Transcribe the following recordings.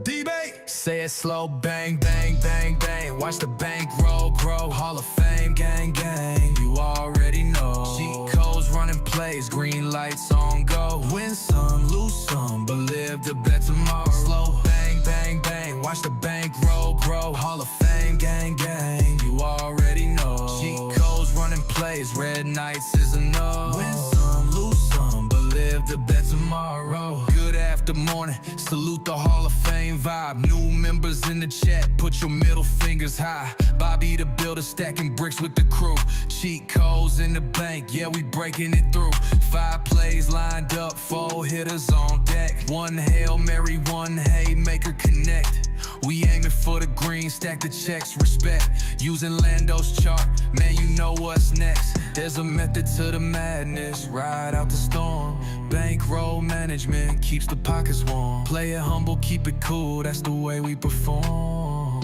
D-Bay. Say it slow, bang, bang, bang, bang. Watch the bank roll, grow. Hall of Fame, gang, gang. You already know. Cheat codes, running plays, green lights on go. Win some, lose some, but live to bet tomorrow. Slow, bang, bang, bang. Watch the bank roll, grow. Hall of Fame, gang, gang. You already know. Cheat codes, running plays, red nights is a no. Win some, lose some, but live to bet tomorrow. Good after morning, salute the Hall of Fame vibe. New members in the chat, put your middle fingers high. Bobby the builder, stacking bricks with the crew. Cheat codes in the bank, yeah, we breaking it through. 5 plays lined up, 4 hitters on deck. 1 Hail Mary, 1 haymaker connect. We aiming for the green, stack the checks, respect. Using Lando's chart, man, you know what's next. There's a method to the madness, ride out the storm. Bankroll management keeps the pockets warm. Play it humble, keep it cool, that's the way we perform.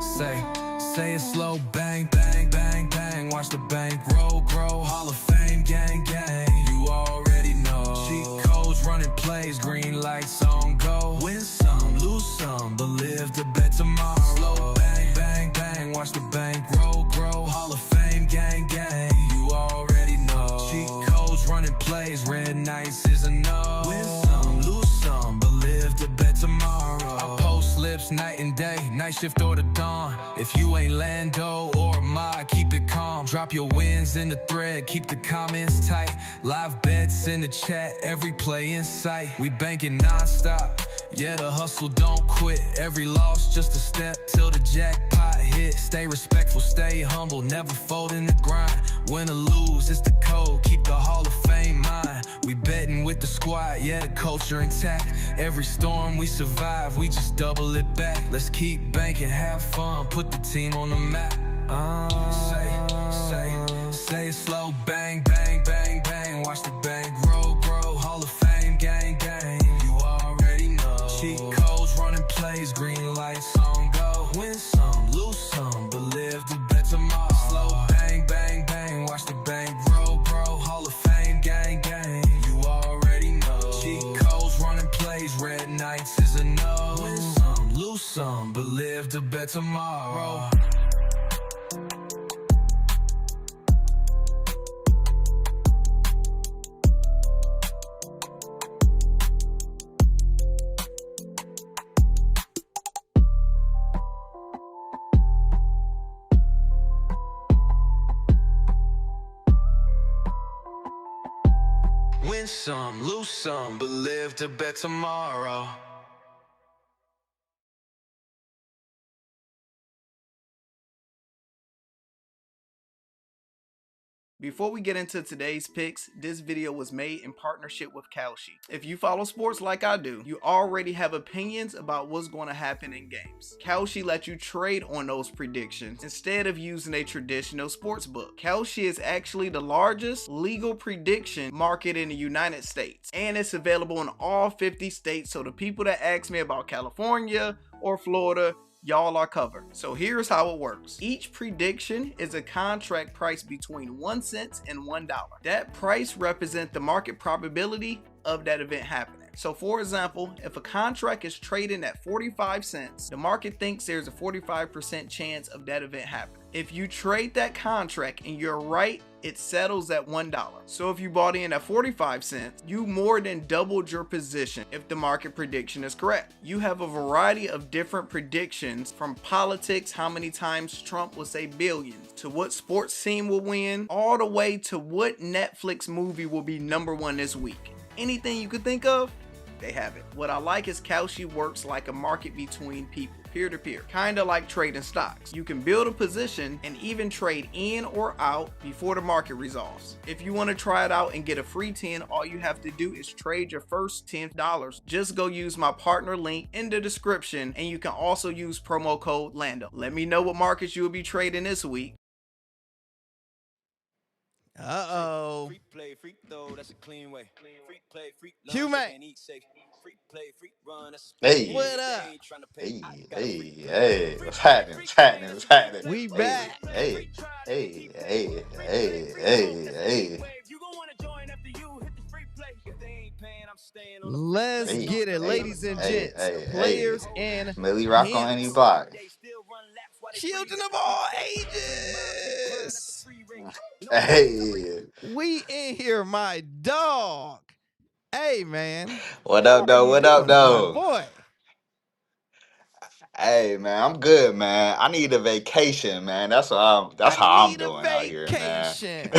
Say it slow, bang, bang, bang, bang. Watch the bank roll, grow. Hall of Fame, gang, gang. You already know. Cheat codes, running plays, green lights on go. Win some, lose some, but live to bet tomorrow. Slow, bang, bang, bang. Watch the bank roll, grow. Hall of Fame, gang, gang. You already know. Cheat codes, running plays, red nights is a no. Win some, lose some, but live to bet tomorrow. I post slips night and day, night shift or the dawn. If you ain't Lando or Ma, keep it calm. Drop your wins in the thread, keep the comments tight. Live bets in the chat, every play in sight. We banking non-stop, yeah, the hustle don't quit. Every loss just a step till the jackpot hit. Stay respectful, stay humble, never fold in the grind. Win or lose, it's the code, keep the Hall of Fame mind. We betting with the squad, yeah, the culture intact. Every storm we survive, we just double it back. Let's keep banking, have fun, put the team on the map. Say it slow, bang, bang, bang, bang. Watch the bank roll, grow. Hall of Fame, gang, gang. You already know. Cheat codes, running plays, green lights on go. Win some, lose some, but live to bet tomorrow. Slow, bang, bang, bang. Watch the bank roll, grow. Hall of Fame, gang, gang. You already know. Cheat codes, running plays, red nights is a no. Win some, lose some, but live to bet tomorrow. Win some, lose some, but live to bet tomorrow. Before we get into today's picks, this video was made in partnership with Kalshi. If you follow sports like I do, you already have opinions about what's going to happen in games. Kalshi lets you trade on those predictions instead of using a traditional sports book. Kalshi is actually the largest legal prediction market in the United States, and it's available in all 50 states, so the people that ask me about California or Florida, y'all are covered. So here's how it works. Each prediction is a contract price between 1 cent and $1. That price represents the market probability of that event happening. So for example, if a contract is trading at 45 cents, the market thinks there's a 45% chance of that event happening. If you trade that contract and you're right, it settles at $1. So if you bought in at 45 cents, you more than doubled your position if the market prediction is correct. You have a variety of different predictions, from politics, how many times Trump will say billions, to what sports team will win, all the way to what Netflix movie will be #1 this week. Anything you could think of, they have it. What I like is Kalshi works like a market between people, peer-to-peer, kind of like trading stocks. You can build a position and even trade in or out before the market resolves. If you want to try it out and get a free 10, all you have to do is trade your first $10. Just go use my partner link in the description, and you can also use promo code Lando. Let me know what markets you will be trading this week. Uh-oh. Freak play, freak throw, that's a clean way. Freak play, freak lunch, Q-Man. can't eat safe. Freak play, freak run, that's a Hey. What up? Hey, what's happening? We back. Hey. You gon' wanna join after you hit the free play. If they ain't paying, I'm Let's Hey, get it, hey, ladies and hey, gents, hey, hey. players and Millie Rock on any pimps, block. children of all ages. Hey. We in here, my dog. Hey, man. What How up, are though? you What up, doing, my though? boy? Hey, man, I'm good, man. I need a vacation, man. That's I how I'm need a doing out here, man. vacation.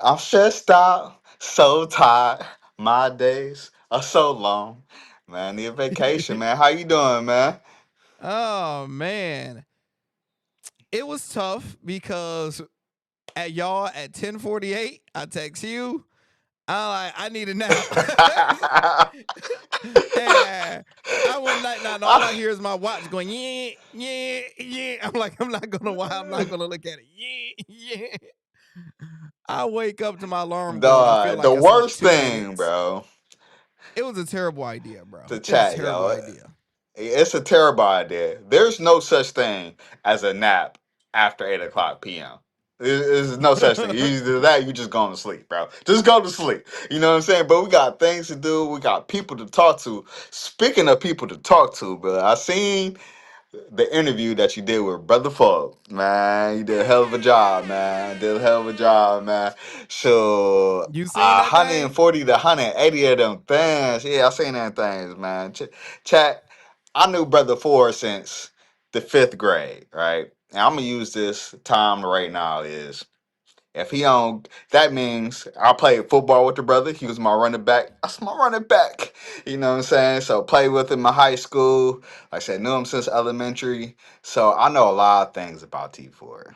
I'm stressed out, so tired. My days are so long. Man, I need a vacation, man. How you doing, man? Oh, man. It was tough because at y'all at 10:48, I text you. I'm like, I need a nap. And I went night night, and all I hear is my watch going, yeah, yeah, yeah. I'm like, I'm not gonna why I'm not gonna look at it. Yeah, yeah. I wake up to my alarm going, I feel Dog, the like I slept worst 2 thing, minutes. bro. It was a terrible idea, bro. The It was a chat, terrible yo. idea. It's a terrible idea. There's no such thing as a nap after 8 o'clock p.m. There's no such thing. Either that, you just going to sleep, bro. Just go to sleep. You know what I'm saying? But we got things to do. We got people to talk to. Speaking of people to talk to, bro, I seen the interview that you did with Brother Fub, man. You did a hell of a job, man. Did a hell of a job, man. So, You seen that thing? 140 to 180 of them things. Yeah, I seen them things, man. Chat, I knew Brother Ford since the 5th grade, right? And I'm going to use this time right now is if he on, that means I played football with the brother. He was my running back. That's my running back. You know what I'm saying? So played with him in high school. Like I said, knew him since elementary. So I know a lot of things about T4.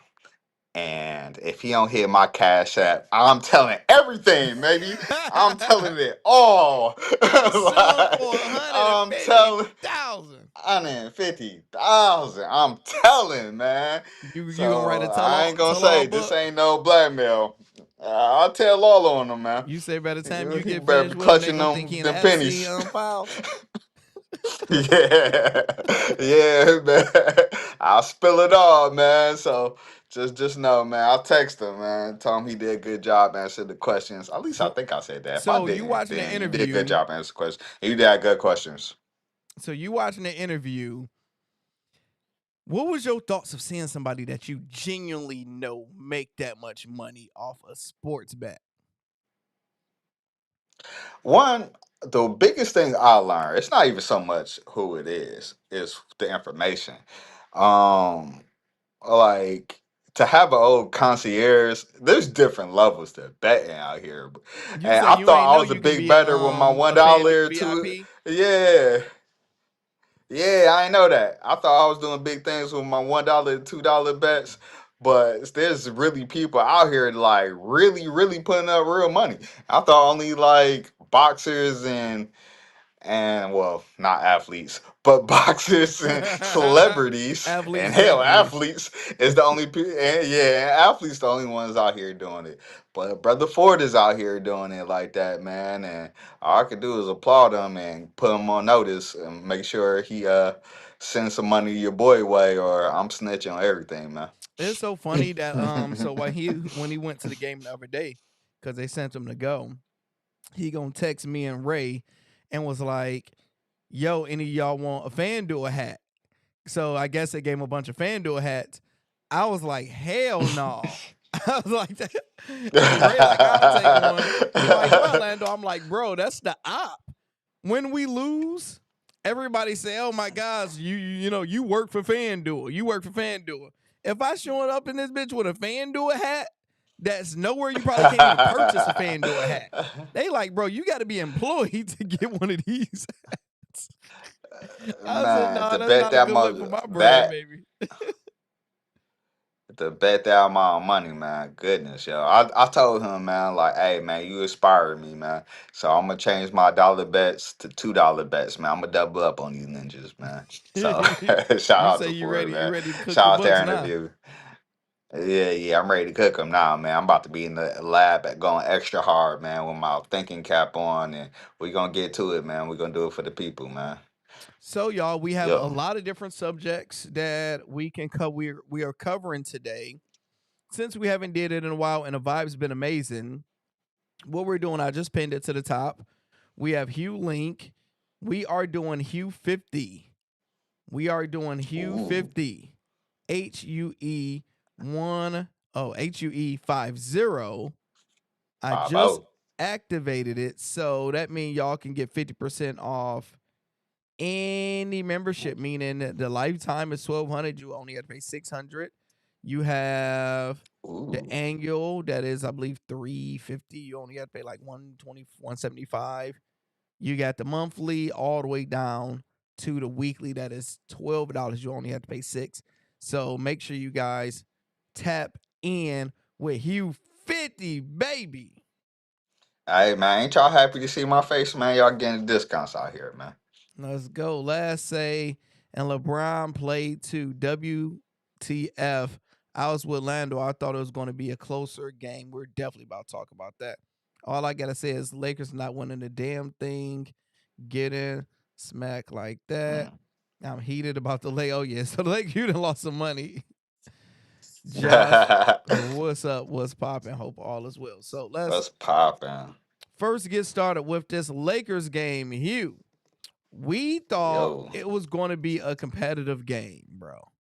And if he don't hit my cash app, I'm telling everything, maybe. I'm telling it all. Some for I'm telling 150,000. 150,000. I'm telling, man. You gonna write So a I ain't gonna tell say all this book? ain't no blackmail. I'll tell all on them, man. You say by the time you He get better finished be with him, they clutching gonna think he in the them Epstein pennies. files. Yeah, yeah, man. I'll spill it all, man. So just know, man. I'll text him, man. Tell him he did a good job answering the questions. At least I So think I said that. If I so you didn't, watching the then you did a good interview. job answering questions. You did have good questions. So you watching the interview. What was your thoughts of seeing somebody that you genuinely know make that much money off a sports bet? One, the biggest thing I learned, it's not even so much who it is the information. Um, like to have an old concierge, there's different levels to betting out here. You And say I you ain't thought I know was a you can big be better with my one a fan of the dollar too. VIP. Yeah. Yeah, I know that. I thought I was doing big things with my $1, $2 bets, but there's really people out here like really, really putting up real money. I thought only like boxers and well, not athletes, but boxers and celebrities and Athletes hell, definitely. athletes is the only people. And yeah, and athletes the only ones out here doing it. But Brother Ford is out here doing it like that, man. And all I could do is applaud him and put him on notice and make sure he sends some money your boy way, or I'm snitching on everything, man. It's so funny that so when he went to the game the other day, because they sent him to go, he gonna text me and Ray and was like, yo, any of y'all want a FanDuel hat? So I guess they gave him a bunch of FanDuel hats. I was like, hell no. I was like, and Ray like, I'll take one. He like, what, Lando? I'm like, bro, that's the op. When we lose, everybody say, oh my gosh, you know, you work for FanDuel. You work for FanDuel. If I showing up in this bitch with a FanDuel hat, that's nowhere you probably can't even purchase a FanDuel hat. They like, bro, you got to be employed to get one of these hats. I said, Man, no, to that's bet not a that good look for mother my brand, that baby. to bet that amount of money, man. Goodness, yo. I told him, man, like, hey, man, you inspired me, man. So I'm gonna change my dollar bets to $2 bets, man. I'm gonna double up on these ninjas, man. So shout You out say to Ford, you man. ready to cook the Shout out to books our now. interview. Yeah, yeah, I'm ready to cook them now, man. I'm about to be in the lab going extra hard, man, with my thinking cap on, and we're gonna get to it, man. We're gonna do it for the people, man. So, y'all, we have a Yo. lot of different subjects that we can cover. We are covering today. Since we haven't did it in a while, and the vibe's been amazing, what we're doing, I just pinned it to the top. We have Hugh Link. We are doing Hugh 50. We are doing Hugh Ooh, 50. HUE 50. I 5-0. just activated it, so that means y'all can get 50% off any membership, meaning the lifetime is 1,200. You only have to pay 600. You have the Ooh. annual, that is, I believe, 350. You only have to pay like 120, 175. You got the monthly all the way down to the weekly, that is $12. You only have to pay $6. So make sure you guys tap in with Hugh 50, baby. Hey, man, ain't y'all happy to see my face, man? Y'all getting discounts out here, man. Let's go. Last say, and LeBron played to WTF. I was with Lando. I thought it was going to be a closer game. We're definitely about to talk about that. All I got to say is Lakers not winning the damn thing. Getting smacked like that. Mm. I'm heated about the lay. Oh, yeah. So, like, you done lost some money. Josh, what's up? What's popping? Hope all is well. So, let's What's poppin'? first get started with this Lakers game. Hugh, we thought Yo. it was going to be a competitive game, bro.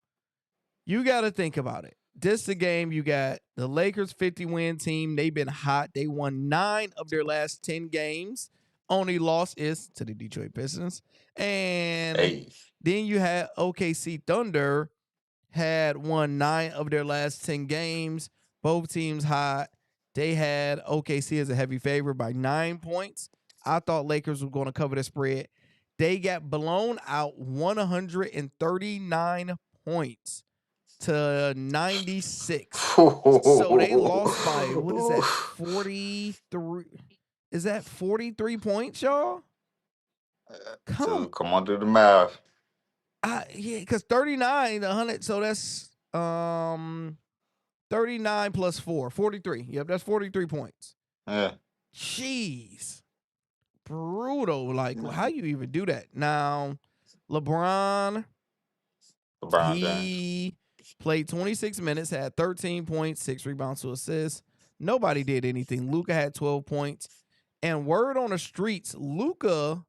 You got to think about it. This the game you got the Lakers 50-win team. They've been hot. They won 9 of their last 10 games. Only loss is to the Detroit Pistons. And Hey. then you had OKC Thunder had won 9 of their last 10 games. Both teams hot. They had OKC as a heavy favorite by 9 points. I thought Lakers were going to cover the spread. They got blown out 139 points to 96. So they lost by, what is that, 43? Is that 43 points, y'all? Dude, come on, do the math. Yeah, because 39, 100, so that's 39 plus 4, 43. Yep, that's 43 points. Yeah. Jeez. Brutal. Like, how you even do that? Now, LeBron James. played 26 minutes, had 13 points, 6 rebounds, 2 assists. Nobody did anything. Luka had 12 points. And word on the streets, Luka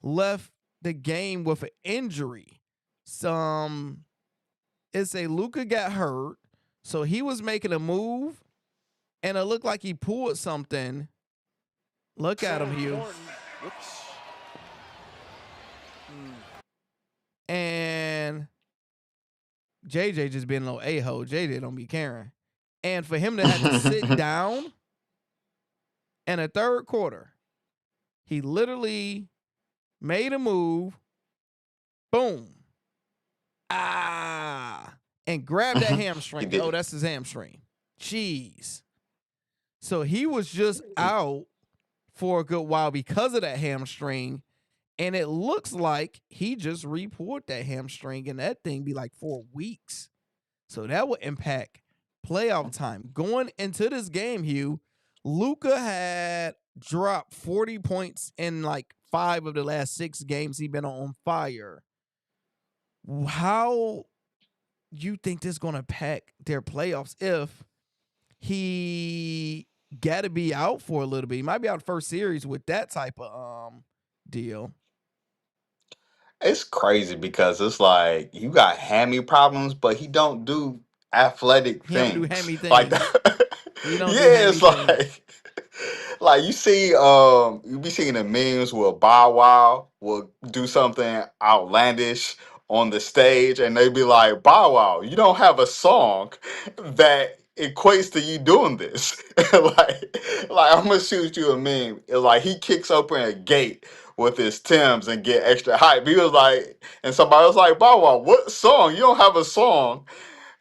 left the game with an injury. Luka got hurt, so he was making a move, and it looked like he pulled something. Look at him, Hugh. And JJ just being a little a-hole. JJ don't be caring. And for him to have to sit down in the third quarter, he literally made a move, boom, and grabbed that hamstring. Oh, that's his hamstring. Jeez. So he was just out for a good while because of that hamstring. And it looks like he just re-pulled that hamstring, and that thing be like 4 weeks. So that would impact playoff time. Going into this game, Hugh, Luka had dropped 40 points in like 5 of the last 6 games he been on fire. How you think this is going to impact their playoffs if he got to be out for a little bit? He might be out first series with that type of deal. It's crazy because it's like you got hammy problems, but he don't do athletic He don't things do hammy like things. that. He don't do Yeah, hammy it's things. like you see, you be seeing the memes where Bow Wow will do something outlandish on the stage, and they be like, "Bow Wow, you don't have a song that equates to you doing this." like I'm gonna shoot you a meme. It's like he kicks open a gate with his Timbs and get extra hype. He was like, and somebody was like, "Bow Wow, what song? You don't have a song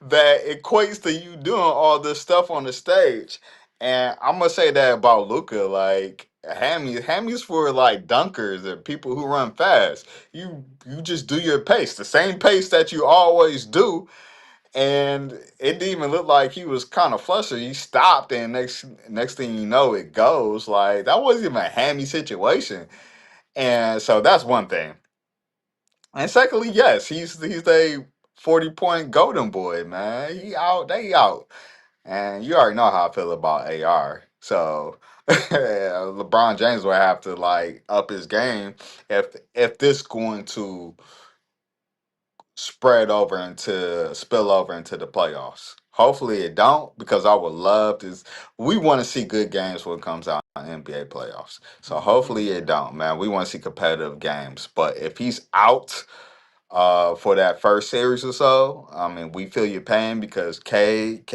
that equates to you doing all this stuff on the stage." And I'm gonna say that about Luca, like hammies for like dunkers and people who run fast. You just do your pace, the same pace that you always do. And it didn't even look like he was kind of flustered. He stopped, and next thing you know, it goes. Like that wasn't even a hammy situation. And so that's one thing. And secondly, yes, he's a 40-point golden boy, man. He out, they out. And you already know how I feel about AR. So LeBron James will have to like up his game if this going to spill over into the playoffs. Hopefully it don't, because I would love to. We want to see good games when it comes out in NBA playoffs. So hopefully it don't, man. We want to see competitive games. But if he's out for that first series or so, I mean, we feel your pain because Cade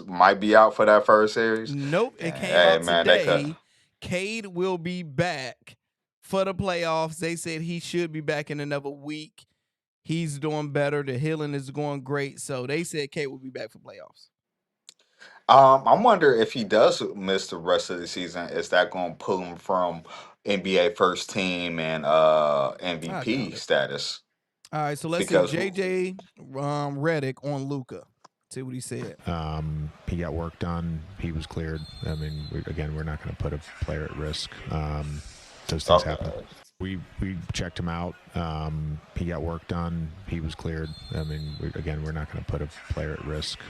might be out for that first series. Nope, it And came hey, out man, they cut. today. Cade will be back for the playoffs. They said he should be back in another week. He's doing better. The healing is going great. So they said Cade will be back for playoffs. I wonder if he does miss the rest of the season, is that going to pull him from NBA first team and I MVP doubt it. status? All right, so let's see. Because JJ Redick on Luca. See what he said. He got work done. He was cleared. I mean, we're not going to put a player at risk. Those things happen. We checked him out. He got work done. He was cleared. I mean, we're not going to put a player at risk.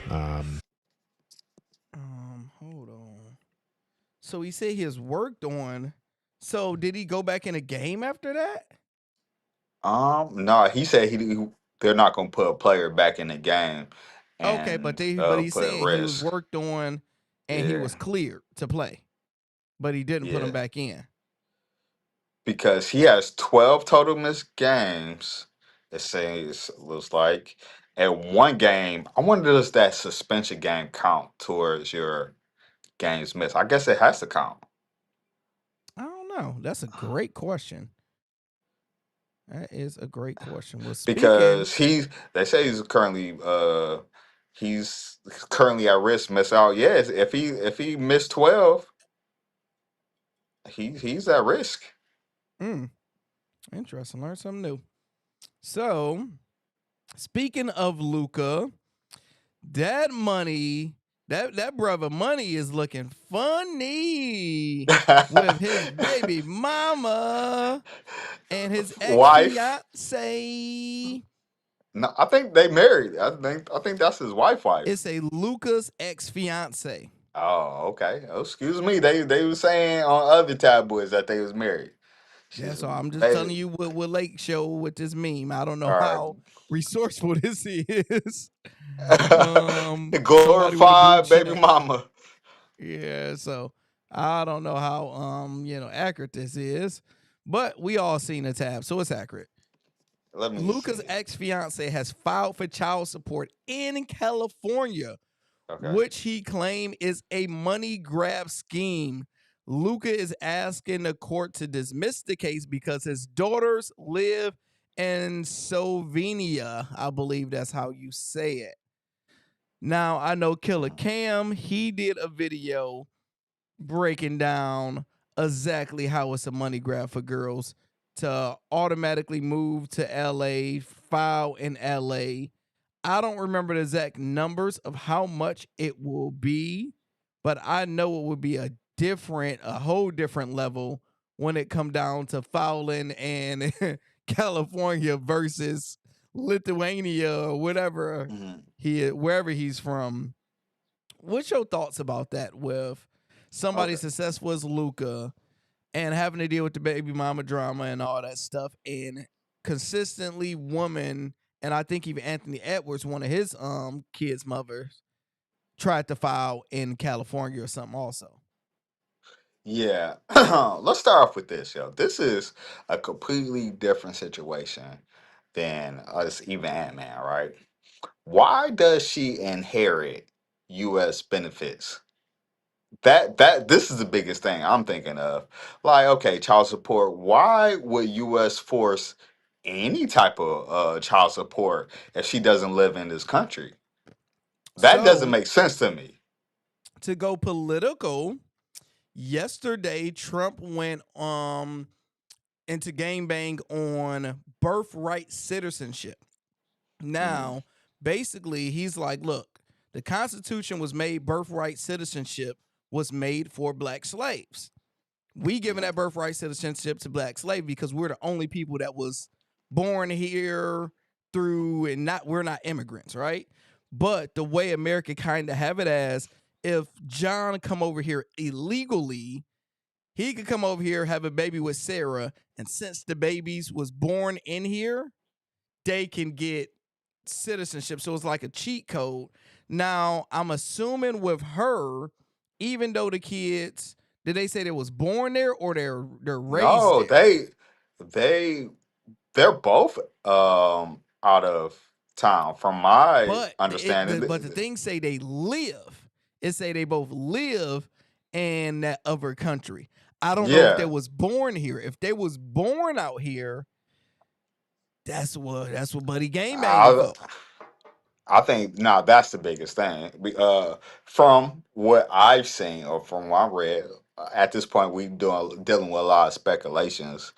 Hold on. So he said he has worked on. So did he go back in a game after that? no, he said they're not going to put a player back in the game Okay, and but he's put at saying he was risk. worked on and he Yeah, was cleared to play, but he didn't put him yeah, back in. because he has 12 total missed games. Looks like, and one game. I wonder, does that suspension game count towards your games missed? I guess it has to count. I don't know. That's a great question. That is a great question. Well, speaking, Because they say he's currently at risk miss out. Yes, if he missed 12, he's at risk. interesting. Learn something new. So, speaking of Luca, that brother Money is looking funny with his baby mama and his Wife. ex-fiance. No, I think they married. I think that's his wife. It's a Luca's ex-fiance. Oh, okay. Oh, excuse me. They were saying on other tabloids that they was married. Yeah, She's so I'm just baby. telling you what Lake show with this meme. I don't know All how resourceful this is. right. Somebody with a group Glorified baby chat. mama. Yeah, so I don't know how accurate this is, but we all seen the tab, so it's accurate. Let me Luca's see. ex-fiance has filed for child support in California, Okay. which he claimed is a money grab scheme. Luca is asking the court to dismiss the case because his daughters live in Slovenia. I believe that's how you say it. Now, I know Killer Cam, he did a video breaking down exactly how it's a money grab for girls to automatically move to LA, file in LA. I don't remember the exact numbers of how much it will be, but I know it would be a whole different level when it come down to filing in California versus Lithuania or whatever wherever he's from. What's your thoughts about that with somebody Okay. successful as Luca and having to deal with the baby mama drama and all that stuff, and consistently woman, and I think even Anthony Edwards, one of his kids' mothers, tried to file in California or something also. Yeah. Let's start off with this, yo. This is a completely different situation than us, even Ant-Man, right? Why does she inherit U.S. benefits? That this is the biggest thing I'm thinking of. Like, okay, child support. Why would U.S. force any type of child support if she doesn't live in this country? That doesn't So make sense to me. to go political, yesterday Trump went into game bang on birthright citizenship. Now, basically, he's like, look, the Constitution was made, birthright citizenship was made for black slaves. We giving that birthright citizenship to black slaves because we're the only people that was born here through, and we're not immigrants, right? But the way America kind of have it as, if John come over here illegally he could come over here, have a baby with Sarah, and since the babies was born in here, they can get citizenship. So it's like a cheat code. Now, I'm assuming with her, even though the kids, did they say they was born there or they're raised No, there? they they're both out of town. From my But understanding, the things say they live. It say they both live in that other country. I don't know if they yeah. was born here. If they was born out here, that's what Buddy Game Bang I for. I think now that's the biggest thing. From what I've seen or from what I read, at this point we dealing with a lot of speculations.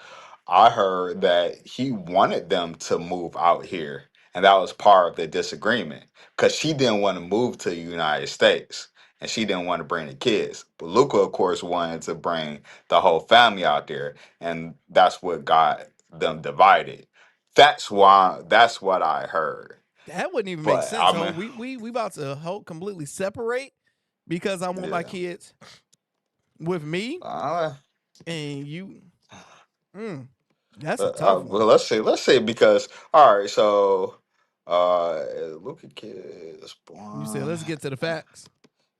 I heard that he wanted them to move out here, and that was part of the disagreement because she didn't want to move to the United States and she didn't want to bring the kids. But Luca, of course, wanted to bring the whole family out there, and that's what got them divided. That's why. That's what I heard. That wouldn't even make But sense. I So mean, we about to completely separate because I want my yeah. kids with me Uh, and you. Mm, that's a tough one. well, let's see, because all right, so Luca kids You said born. let's get to the facts.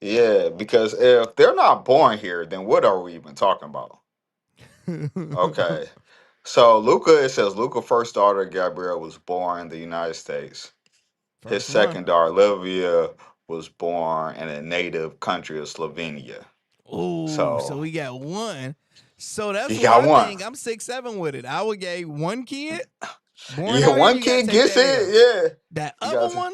Yeah, because if they're not born here, then what are we even talking about? Okay. So Luca, it says Luca first daughter Gabrielle was born in the United States. His First one. second daughter Olivia was born in a native country of Slovenia. Oh, so So we got one. So that's you what got I one. think. I'm 6'7" with it. I would get one kid born Yeah, out here. one You gotta kid take gets that L. it. Yeah, That you other got one,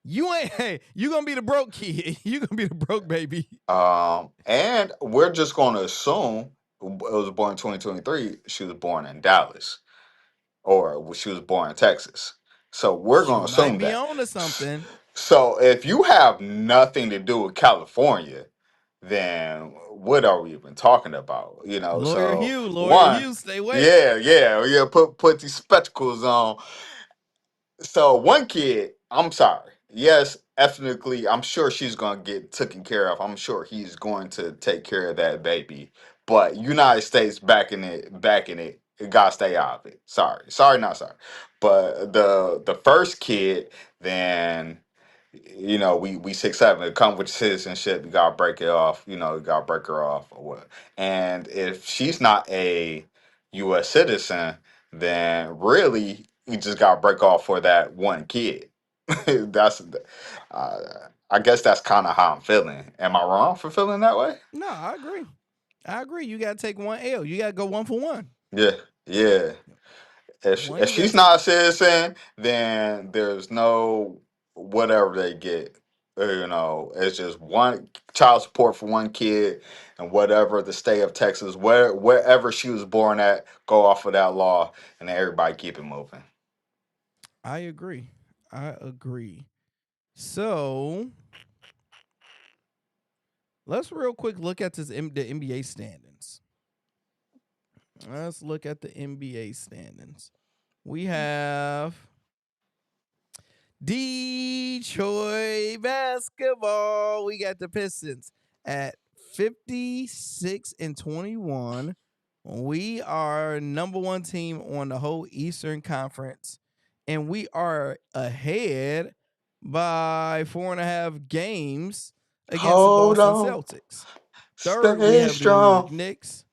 you ain't. Hey, you gonna be the broke kid. You gonna be the broke baby. to. And we're just going to assume it was born in 2023. She was born in Dallas, or she was born in Texas. So we're going You to might assume be that. on to something. So if you have nothing to do with California, then what are we even talking about? You know, so Lawyer one, Hugh, stay away. yeah, put these spectacles on. So one kid, I'm sorry. Yes, ethnically, I'm sure she's gonna get taken care of. I'm sure he's going to take care of that baby. But United States backing it, it gotta stay out of it. Sorry, not sorry. But the first kid, then we 6'7", it come with citizenship. You gotta break it off. You gotta break her off or what. And if she's not a U.S. citizen, then really you just gotta break off for that one kid. That's, uh, I guess that's kind of how I'm feeling. Am I wrong for feeling that way? No, I agree. I agree. You gotta take one L. You gotta go one for one. Yeah, yeah. If One, if you gotta she's take. not a citizen, then there's no whatever they get. It's just one child support for one kid, and whatever the state of Texas, wherever she was born at, go off of that law, and everybody keep it moving. I agree. I agree. So let's real quick look at the NBA standings. Let's look at the NBA standings. We have Detroit basketball. We got the Pistons at 56-21. We are number one team on the whole Eastern Conference, and we are ahead by 4.5 games against the Hold Boston on, Celtics. Third, we stay have the New York strong. Knicks.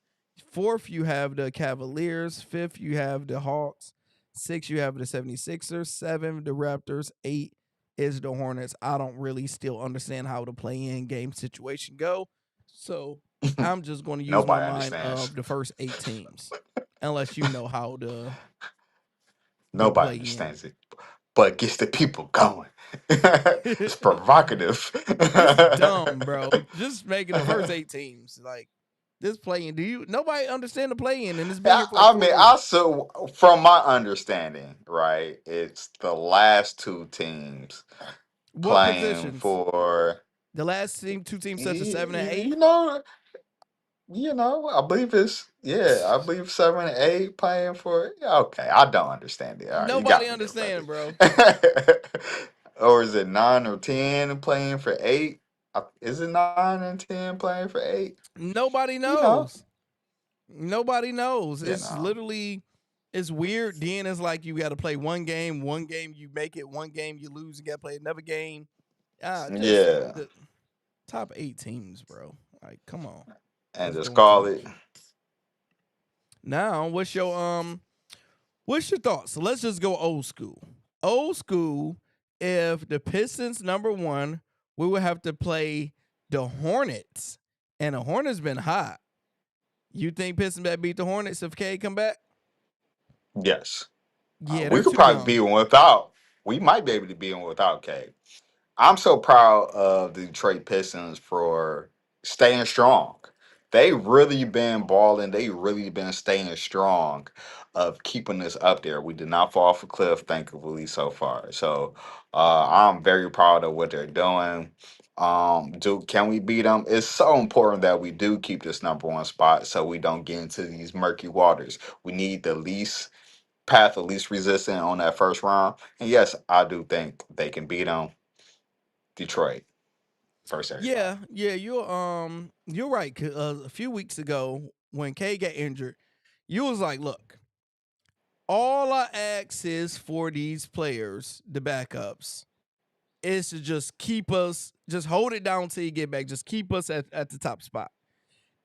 Fourth, you have the Cavaliers. Fifth, you have the Hawks. Six, you have the 76ers. Seven, the Raptors. Eight is the Hornets. I don't really still understand how the play-in game situation go. So I'm just going to use my Nobody mind understands. of the first 8 teams. Unless you know how the Nobody play-in. understands it, but it gets the people going. It's provocative. It's dumb, bro. Just making the first 8 teams. Like this play-in. Nobody understand the play-in, and it's been here for like I 4 mean, years. also from my understanding, right? It's the last two teams What playing positions? for The last two teams such as 7 and 8. you know, I believe I believe 7 and 8 playing for. Yeah, okay, I don't understand it. All right, you Nobody got me there, brother. understand, bro. Or is it 9 or 10 playing for 8? Is it 9 and 10 playing for 8? Nobody You know, knows. Nobody knows. You It's know. literally, it's weird. Then it's like you got to play one game you make it, one game you lose, you got to play another game. Just Yeah. the top 8 teams, bro. Like, come on, And that's just doing too call it. much. Now, what's your thoughts? So let's just go old school. Old school. If the Pistons number 1, we would have to play the Hornets, and the Hornets been hot. You think Pistons better beat the Hornets if K come back? Yes. Yeah, We they're could too probably young. beat one without. We might be able to beat one without K. I'm so proud of the Detroit Pistons for staying strong. They really been balling. They really been staying strong of keeping us up there. We did not fall off a cliff, thankfully, so far. So I'm very proud of what they're doing. Can we beat them? It's so important that we do keep this number 1 spot so we don't get into these murky waters. We need the least path of least resistance on that first round. And yes, I do think they can beat them. Detroit, first everybody. Yeah, you're right. A few weeks ago when K got injured, you was like, look, all I ask is for these players, the backups, is to just keep us, just hold it down till you get back, just keep us at the top spot.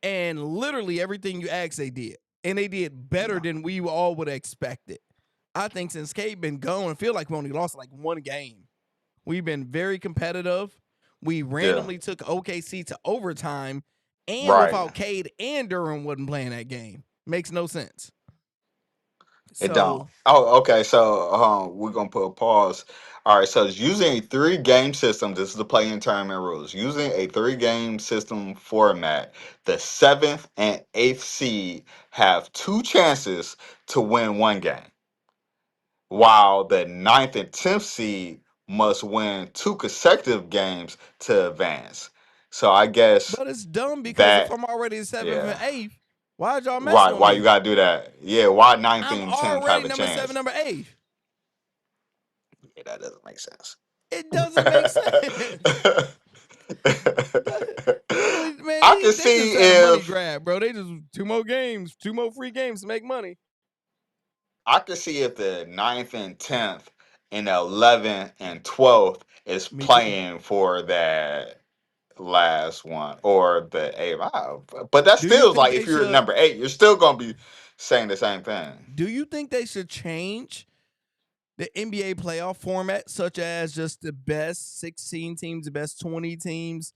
And literally everything you asked, they did, and they did better Yeah. than we all would have expected. I think since K been gone, I feel like we only lost like one game. We've been very competitive. We Yeah. randomly took OKC to overtime, and Right. without Cade and Durham wasn't playing that game. Makes no sense. It don't. So, Oh, okay. So we're gonna put a pause. All right. So it's using a 3-game system. This is the play-in tournament rules. Using a 3-game system format, the 7th and 8th seed have 2 chances to win 1 game, while the 9th and 10th seed must win 2 consecutive games to advance. So I guess but it's dumb because if that, I'm already in 7th and yeah. 8th, why'd y'all messing Right, with why you me? gotta do that? Yeah, why ninth I'm and 10th have already a number 7, chance? number 8. Yeah, that doesn't make sense. It doesn't make sense. Literally, man, I can they see just had a money if grab, bro. They just 2 more games, 2 more free games to make money. the 9th and 10th and the 11th and 12th is Me too. playing for that last one or the 8th. But that Do you still is think like they if you're should? number 8, you're still gonna be saying the same thing. Do you think they should change the NBA playoff format, such as just the best 16 teams, the best 20 teams?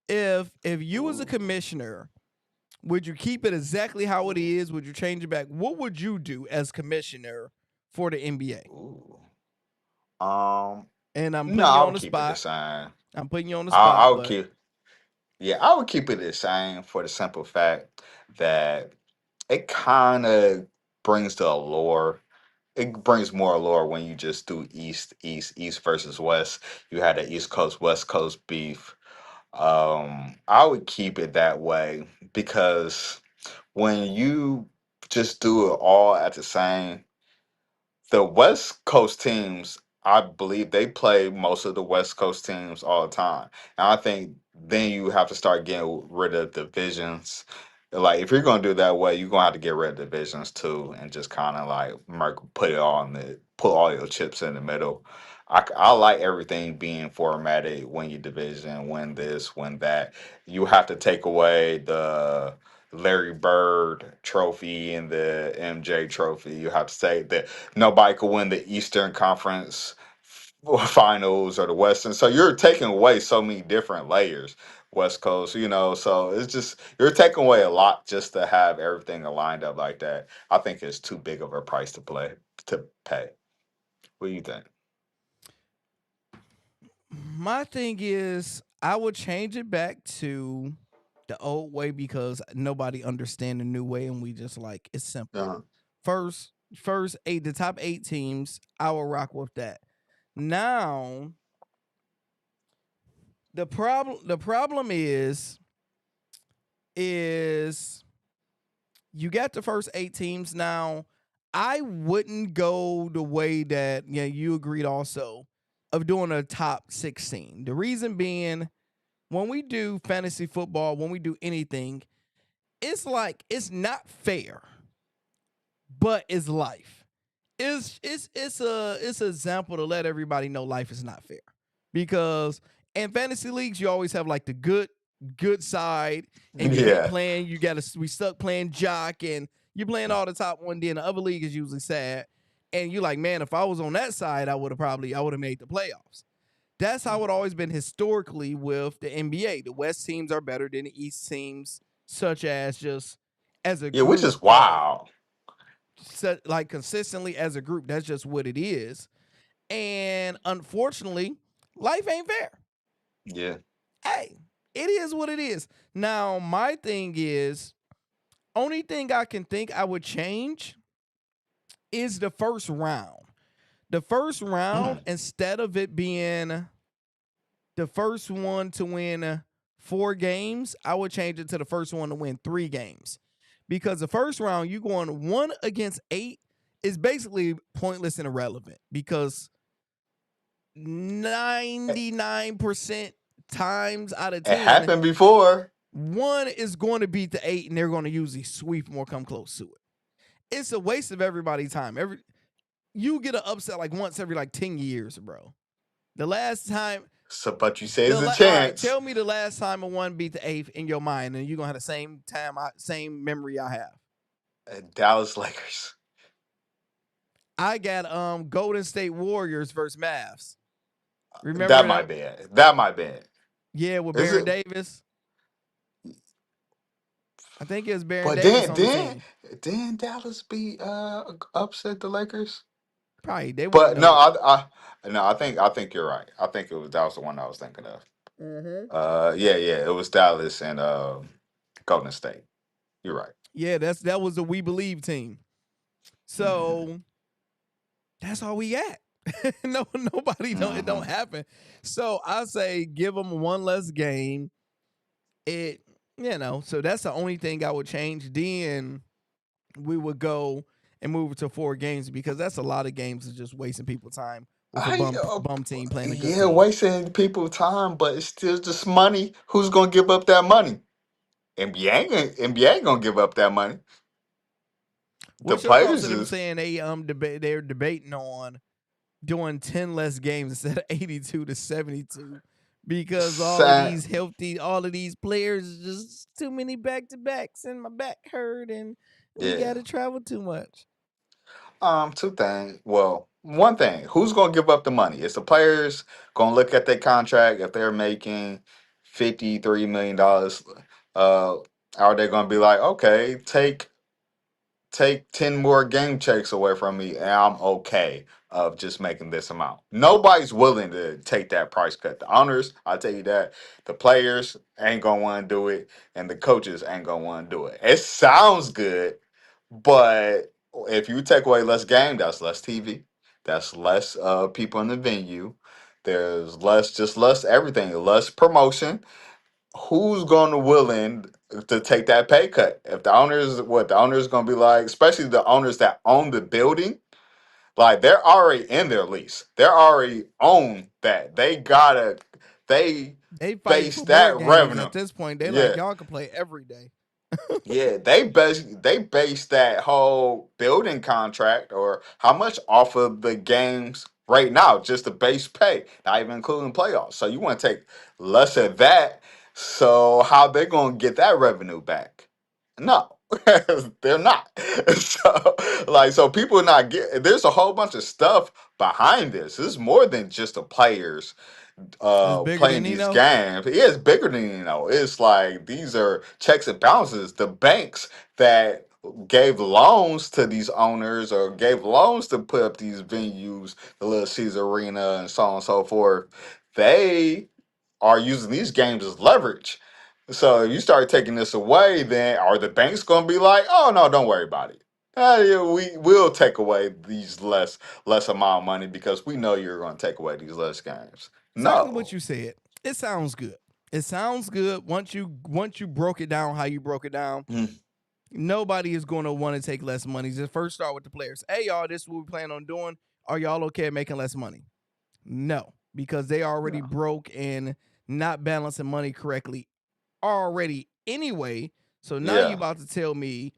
If you was a Ooh. commissioner, would you keep it exactly how it is? Would you change it back? What would you do as commissioner for the NBA? Ooh. Um, And I'm no, putting you I on would the keep it the spot. same. I'm putting you on the I spot, would but keep. Yeah, I would keep it the same for the simple fact that it kind of brings the allure. It brings more allure when you just do East versus West. You had the East Coast, West Coast beef. I would keep it that way because when you just do it all at the same, the West Coast teams, I believe they play most of the West Coast teams all the time. And I think then you have to start getting rid of divisions. Like if you're gonna do it that way, you're gonna have to get rid of divisions too, and just kind of like put it all in the put all your chips in the middle. I like everything being formatted. Win your division, win this, win that. You have to take away the Larry Bird trophy and the MJ trophy. You have to say that nobody could win the Eastern Conference finals or the Western. So you're taking away so many different layers. West Coast, so it's just you're taking away a lot just to have everything aligned up like that. I think it's too big of a price to pay. What do you think? my thing is I would change it back to the old way because nobody understand the new way and we just like it's simple. Uh-huh. First 8, the top 8 teams, I will rock with that. Now, the problem is you got the first 8 teams. Now, I wouldn't go the way that you agreed also of doing a top 16. The reason being when we do fantasy football, when we do anything, it's like it's not fair, but it's life. It's an example to let everybody know life is not fair. Because in fantasy leagues, you always have like the good side, and you hate Yeah. playing. We stuck playing jock, and you're playing all the top one. Then the other league is usually sad, and you're like, man, if I was on that side, I would have made the playoffs. That's how it always been historically with the NBA. The West teams are better than the East teams, such as just as a Yeah, which group is of wild. like consistently as a group. That's just what it is. And unfortunately, life ain't fair. Yeah. Hey, it is what it is. Now, my thing is, only thing I can think I would change is the first round. The first round, instead of it being the first one to win 4 games, I would change it to the first one to win 3 games. Because the first round, you going 1 against 8 is basically pointless and irrelevant, because 99% times out of It 10, happened before. 1 is going to beat the 8, and they're going to usually sweep them or come close to it. It's a waste of everybody's time. You get an upset like once every like 10 years, bro. The last time, So, but you say it's a all right, chance. tell me the last time a 1 beat the 8th in your mind, and you're gonna have the same memory I have. Dallas Lakers. I got Golden State Warriors versus Mavs. Remember That might be it. That might be it. Yeah, with Is Baron it? Davis. I think it was Baron But Davis on the team. then Dallas beat upset the Lakers. Probably they wouldn't But no, know. I think you're right. I think that was the one I was thinking of. Yeah, it was Dallas and Golden State. You're right. Yeah, that was a We Believe team. So that's all we got. Nobody don't it don't happen. So I say give them 1 less game. So that's the only thing I would change. Then we would go and move it to 4 games, because that's a lot of games of just wasting people's time with a bum team playing a good Yeah, team. wasting people time, but it's still just money. Who's gonna give up that money? NBA ain't gonna give up that money. The What's your thoughts players of them is saying they're debating on doing 10 less games instead of 82 to 72, because all of these players is just too many back-to-backs, and my back hurt, and we yeah. got to travel too much. 2 things. Well, one thing. Who's gonna give up the money? Is the players gonna look at their contract if they're making $53 million? Are they gonna be like, okay, take 10 more game checks away from me, and I'm okay of just making this amount? Nobody's willing to take that price cut. The owners, I'll tell you that. The players ain't gonna want to do it, and the coaches ain't gonna want to do it. It sounds good, but if you take away less game, that's less TV. That's less people in the venue. There's less everything, less promotion. Who's going to willing to take that pay cut? If the owners going to be like, especially the owners that own the building, like they're already in their lease. They're already own that. They They fighting base for more that games revenue. at this point. They like, Yeah. y'all can play every day. Yeah, they base that whole building contract or how much off of the games right now, just the base pay, not even including playoffs. So you want to take less of that. So how they gonna get that revenue back? No, they're not. So people are not get. There's a whole bunch of stuff behind this. This is more than just the players It's bigger playing than these Nino. games. Yeah, it's bigger than It's like these are checks and balances. The banks that gave loans to these owners or gave loans to put up these venues, the Little Caesar Arena and so on and so forth, they are using these games as leverage. So if you start taking this away, then are the banks going to be like, oh no, don't worry about it. Yeah, we will take away these less amount of money because we know you're going to take away these less games. Exactly what No. you said. It sounds good. It sounds good once you broke it down how you broke it down. Nobody is going to want to take less money. Just first start with the players. Hey, y'all, this is what we plan on doing. Are y'all okay at making less money? No, because they already broke and not balancing money correctly already anyway. So now you Yeah. about to tell me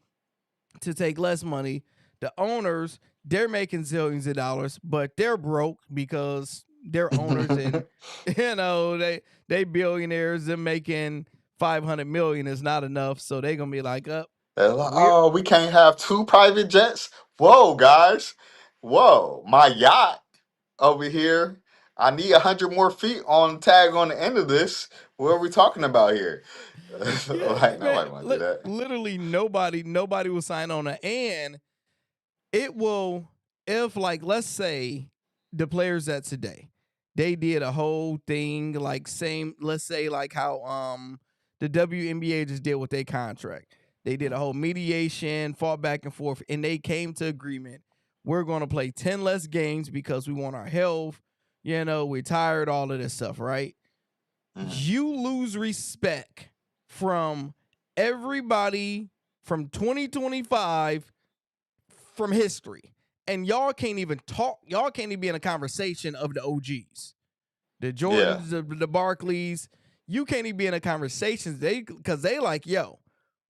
to take less money. The owners, they're making zillions of dollars, but they're broke because they're owners and they billionaires. Them making 500 million is not enough, so they're gonna be like, up. They're like, We're oh, we can't have 2 private jets. Whoa, guys. Whoa, my yacht over here. I need 100 more feet on tag on the end of this. What are we talking about here? yeah, Like man. nobody want to do that. Literally nobody will sign on it, and it will if like let's say the players that today they did a whole thing like same let's say like how the WNBA just did with their contract. They did a whole mediation, fought back and forth, and they came to agreement. We're going to play 10 less games because we want our health. We're tired, all of this stuff, right? Mhm. You lose respect from everybody from 2025 from history. And y'all can't even talk. Y'all can't even be in a conversation of the OGs, the Yeah. Jordans, the Barclays. You can't even be in a conversation because they like, yo,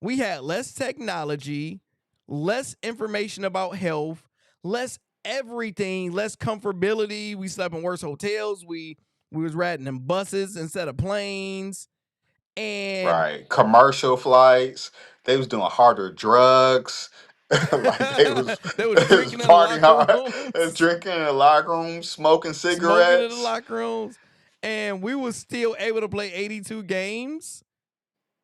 we had less technology, less information about health, less everything, less comfortability. We slept in worse hotels. We was riding in buses instead of planes. And Right. Commercial flights. They was doing harder drugs. Like they was they was drinking in the partying locker hard. They was rooms. drinking in the locker room, smoking Smoking in the cigarettes. locker rooms, and we was still able to play 82 games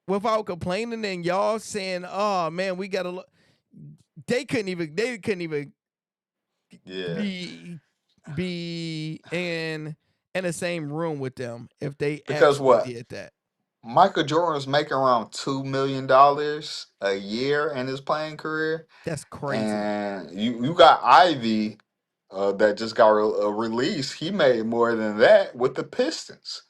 without complaining. And y'all saying, "Oh man, we got to." They couldn't even. They couldn't even Yeah. be in the same room with them if they Because actually what? did that. Michael Jordan was making around $2 million a year in his playing career. That's crazy. And you got Ivy that just got released. He made more than that with the Pistons.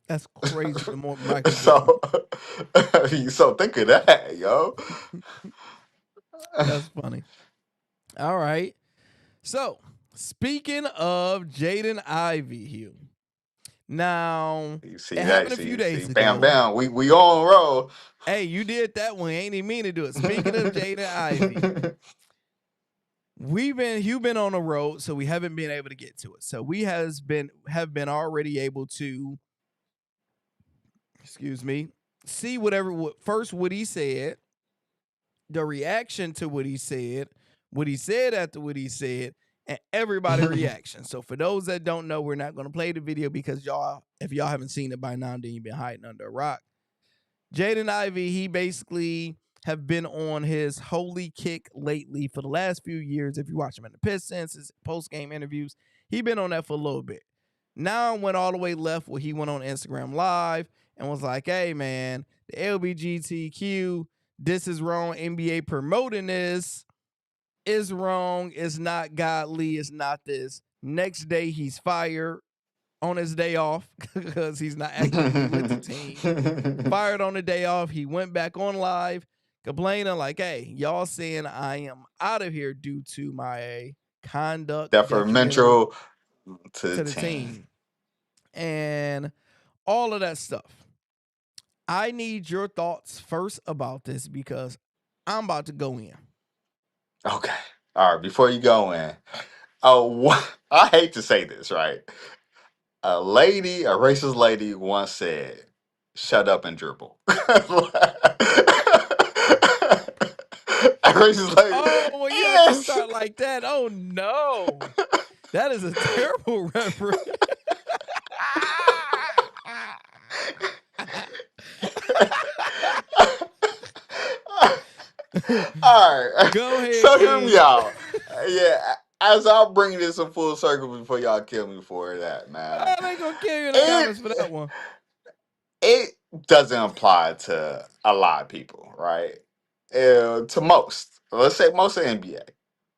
That's crazy. The more Michael Jordan. So, so think of that, yo. That's funny. All right. So speaking of Jaden Ivey, Hugh. Now, You see it that? happened a few See, days bam, ago. bam. We on roll. Hey, you did that one. Ain't even mean to do it. Speaking of Jaden Ivey, you've been on the road, so we haven't been able to get to it. So we have been already able to, excuse me, see first what he said, the reaction to what he said after what he said, and everybody reaction. So for those that don't know, we're not going to play the video because if y'all haven't seen it by now, then you've been hiding under a rock. Jaden Ivey, he basically have been on his holy kick lately for the last few years. If you watch him in the Pistons, his post-game interviews, he been on that for a little bit. Now went all the way left where he went on Instagram Live and was like, hey, man, the LBGTQ, this is wrong. NBA promoting this is wrong. It's not godly. It's not this. Next day, he's fired on his day off because he's not actively with the team. Fired on the day off. He went back on live complaining like, hey, y'all saying I am out of here due to my conduct detrimental Detrimental to the to the team. team and all of that stuff. I need your thoughts first about this because I'm about to go in. Okay. All right. Before you go in, oh, I hate to say this, right? A racist lady once said, "Shut up and dribble." A racist lady. Oh, well, you have to Yes. start like that. Oh no. That is a terrible reference. All right. Go ahead, So hear King. me out. Yeah. As I'll bring this in full circle before y'all kill me for that, man. Oh, they gonna kill you in the It comments for that one. it doesn't apply to a lot of people, right? To most, let's say most of the NBA,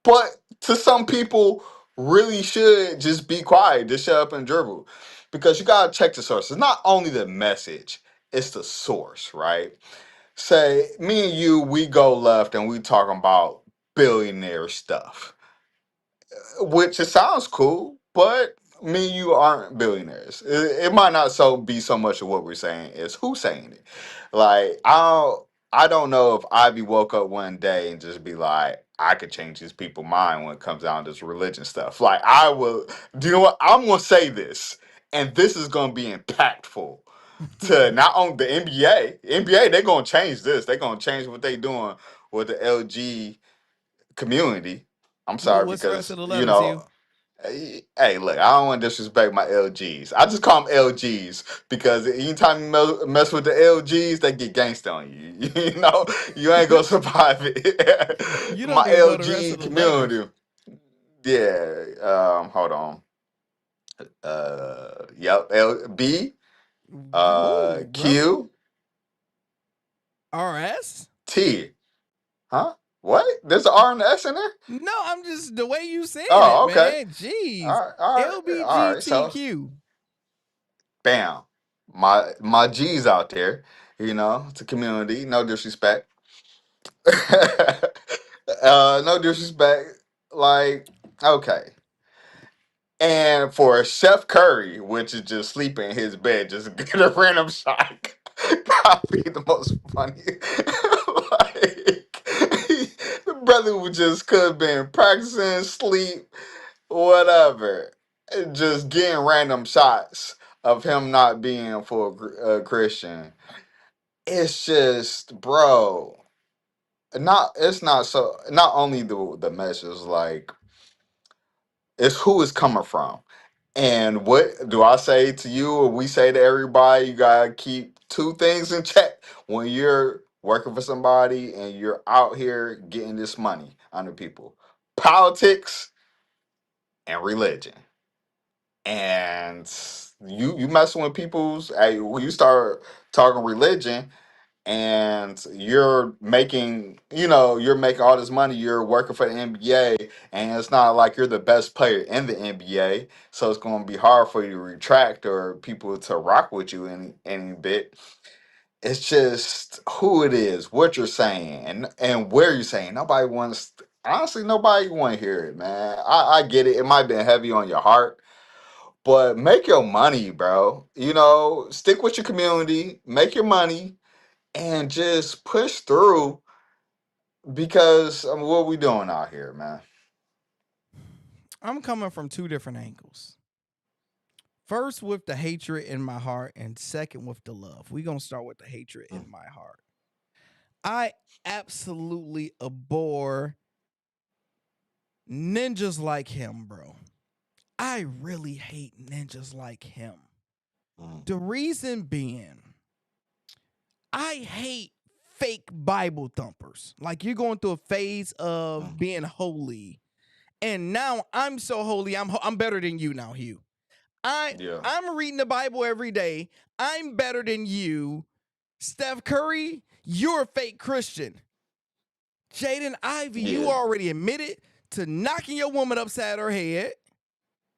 but to some people, really should just be quiet, just shut up and dribble, because you gotta check the source. It's not only the message; it's the source, right? Say me and you, we go left and we talking about billionaire stuff, which it sounds cool, but me and you aren't billionaires. It might not be so much of what we're saying, is who's saying it. Like I don't know if Ivy woke up one day and just be like, I could change these people's mind when it comes down to this religion stuff. Like I will. Do you know what? I'm gonna say this, and this is gonna be impactful to not only the NBA. NBA, they're gonna change this. They're gonna change what they doing with the LG community. I'm sorry What's the rest because of the you letters, know. Hugh? Hey, look, I don't want to disrespect my LGs. I just call them LGs because anytime you mess with the LGs, they get gangsta on you. You know, you ain't gonna survive it. You don't My even know the rest LG of the letters. community. Yeah. Hold on. Yep. B. Who, bro? Q. RS? T. Huh? What? There's an R and an S in there? No, I'm just the way you saying it, Oh, okay. man. Jeez. All right. All right. All right. So. LBGTQ. Bam, my G's out there, it's a community. No disrespect. No disrespect. Like, okay. And for Chef Curry, which is just sleeping in his bed, just get a random shot. Probably the most funny. Like, the brother would just could have been practicing sleep, whatever, just getting random shots of him not being a full Christian. It's just, bro. It's not so. Not only the message, like it's who it's coming from, and what do I say to you, or we say to everybody? You gotta keep two things in check when you're working for somebody and you're out here getting this money under people: politics and religion. And you messing with people's, hey, when you start talking religion and you're making all this money, you're working for the NBA, and it's not like you're the best player in the NBA, so it's going to be hard for you to retract or people to rock with you any bit. It's just who it is, what you're saying, and where you're saying. Nobody want to hear it, man. I get it. It might have been heavy on your heart, but make your money, bro. Stick with your community, make your money, and just push through because what we doing out here, man? I'm coming from two different angles. First, with the hatred in my heart, and second, with the love. We're going to start with the hatred in my heart. I absolutely abhor ninjas like him, bro. I really hate ninjas like him. The reason being, I hate fake Bible thumpers. Like, you're going through a phase of being holy, and now I'm so holy, I'm better than you now, Hugh. Yeah. I'm reading the Bible every day. I'm better than you. Steph Curry, you're a fake Christian. Jaden Ivey, you Yeah. already admitted to knocking your woman upside her head.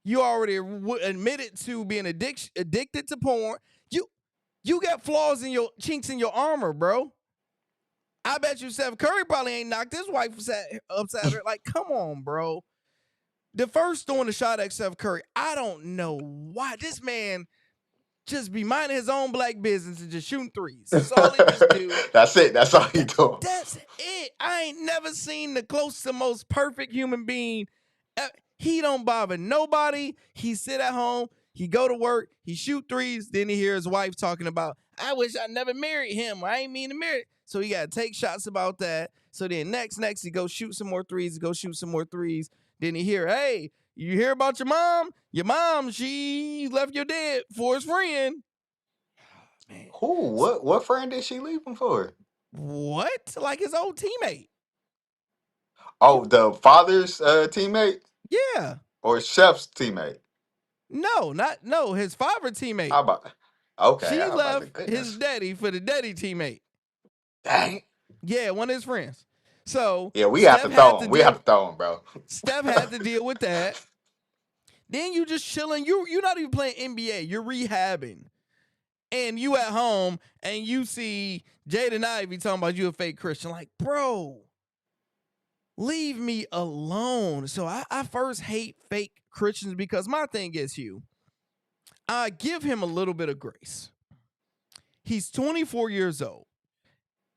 You already admitted to being addicted to porn. You got flaws in your chinks in your armor, bro. I bet you Steph Curry probably ain't knocked his wife upside her. Like, come on, bro. The first throwing the shot at Steph Curry, I don't know why. This man just be minding his own black business and just shooting threes. That's all he just do. That's it. That's all he doing. That's it. I ain't never seen the closest to most perfect human being. He don't bother nobody. He sit at home. He go to work. He shoot threes. Then he hear his wife talking about, I wish I never married him. I ain't mean to marry. So he got to take shots about that. So then next, he go shoot some more threes. Then he hear, hey, you hear about your mom? Your mom, she left your dad for his friend. Man. Who? What friend did she leave him for? What? Like his old teammate. Oh, the father's teammate Yeah. or Chef's teammate? No, his father teammate. How about? Okay, She how about the left his goodness? daddy for the daddy teammate. Dang. Yeah, one of his friends. So Yeah, we have to throw him. We have to throw him, bro. Steph had to deal with that. Then you just chilling. You're not even playing NBA. You're rehabbing. And you at home and you see Jaden Ivey talking about you a fake Christian. Like, bro, Leave me alone. So I first hate fake Christians because my thing is, Hugh, I give him a little bit of grace. He's 24 years old.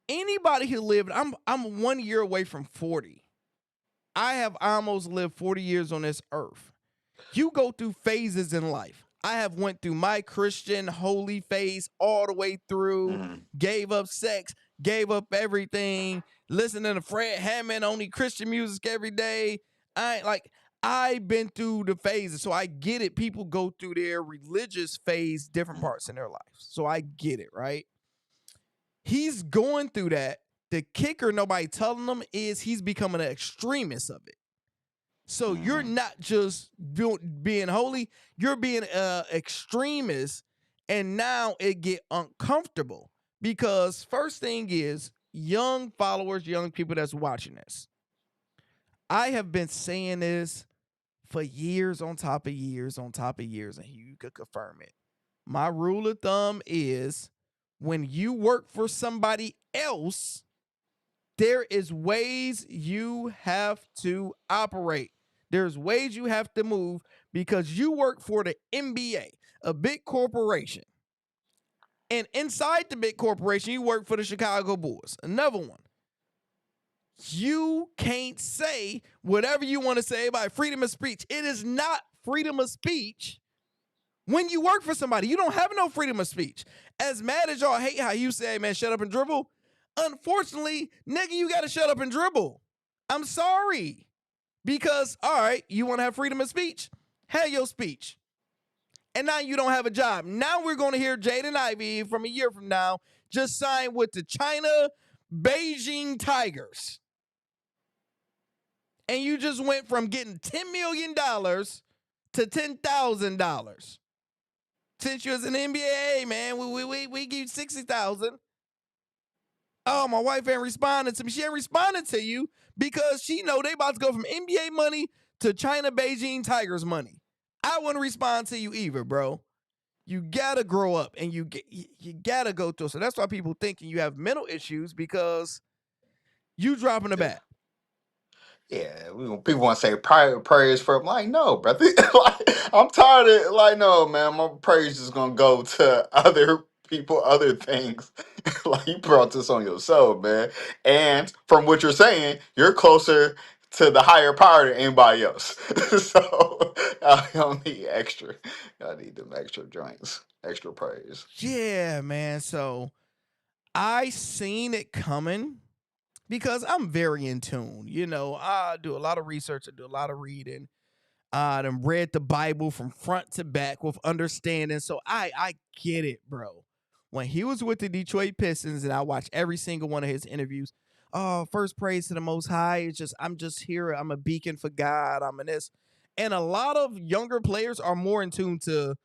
Anybody who lived, I'm 1 year away from 40. I have almost lived 40 years on this earth. You go through phases in life. I have went through my Christian holy phase all the way through, gave up sex, gave up everything, listening to Fred Hammond, only Christian music every day. I've been through the phases, so I get it. People go through their religious phase, different parts in their life. So I get it, right? He's going through that. The kicker nobody telling him is he's becoming an extremist of it. So you're not just being holy, you're being an extremist, and now it get uncomfortable because first thing is young followers, young people that's watching this. I have been saying this for years on top of years on top of years, and you could confirm it. My rule of thumb is when you work for somebody else, there is ways you have to operate. There's ways you have to move because you work for the NBA, a big corporation. And inside the big corporation, you work for the Chicago Bulls, another one. You can't say whatever you want to say about freedom of speech. It is not freedom of speech. When you work for somebody, you don't have no freedom of speech. As mad as y'all hate how you say, man, shut up and dribble, unfortunately, nigga, you got to shut up and dribble. I'm sorry. Because, all right, you want to have freedom of speech? Have your speech. And now you don't have a job. Now we're going to hear Jaden Ivey from a year from now just sign with the China Beijing Tigers. And you just went from getting $10 million to $10,000. Since you was in the NBA, man, we give you $60,000. Oh, my wife ain't responding to me. She ain't responding to you because she know they about to go from NBA money to China Beijing Tigers money. I wouldn't respond to you either, bro. You gotta grow up and you gotta go through. So that's why people thinking you have mental issues because you dropping the bat. Yeah, people want to say prayers for him. Like, no, brother. Like, I'm tired of like, no, man. My praise is gonna go to other people, other things. Like, you brought this on yourself, man. And from what you're saying, you're closer to the higher power than anybody else. So I don't need extra. I need them extra joints, extra praise. Yeah, man. So I seen it coming. Because I'm very in tune. You know, I do a lot of research. I do a lot of reading. I done read the Bible from front to back with understanding. So I get it, bro. When he was with the Detroit Pistons and I watched every single one of his interviews, oh, first praise to the Most High. It's just, I'm just here. I'm a beacon for God. I'm in this. And a lot of younger players are more in tune to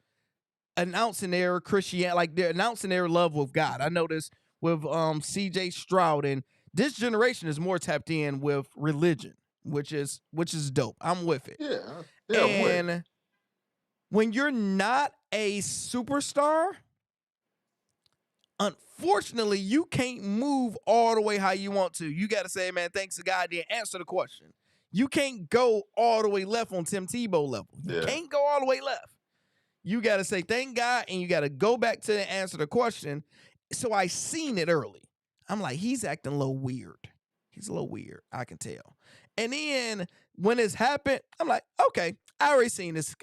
announcing their Christianity, like they're announcing their love with God. I noticed with CJ Stroud, and this generation is more tapped in with religion, which is dope. I'm with it. Yeah, and when you're not a superstar, unfortunately, you can't move all the way how you want to. You got to say, man, thanks to God, then answer the question. You can't go all the way left on Tim Tebow level. You can't go all the way left. You got to say thank God, and you got to go back to the answer the question. So I seen it early. I'm like, he's acting a little weird. He's a little weird. I can tell. And then when it's happened, I'm like, okay, I already seen this.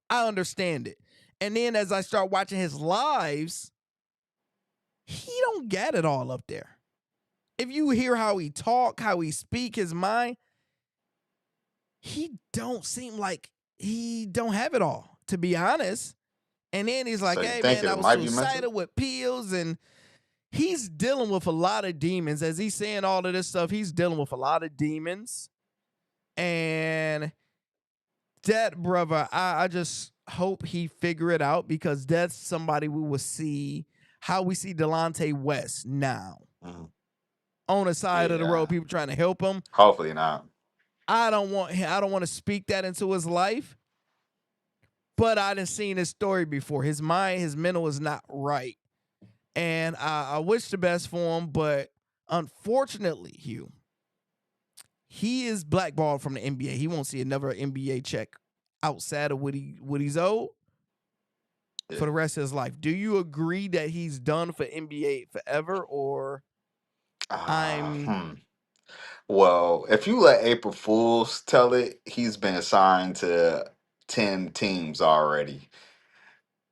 I understand it. And then as I start watching his lives, he don't get it all up there. If you hear how he talk, how he speak, his mind, he don't seem like he don't have it all, to be honest. And then he's like, hey, man, I was suicidal with pills, and he's dealing with a lot of demons. As he's saying all of this stuff, he's dealing with a lot of demons. And that brother, I just hope he figure it out, because that's somebody we will see how we see Delonte West now. On the side of the road, people trying to help him. Hopefully not. I don't want to speak that into his life, but I done seen his story before. His mind, his mental is not right. And I wish the best for him, but unfortunately, Hugh, he is blackballed from the NBA. He won't see another NBA check outside of what he's owed for the rest of his life. Do you agree that he's done for NBA forever, or Well, if you let April Fools tell it, he's been signed to 10 teams already.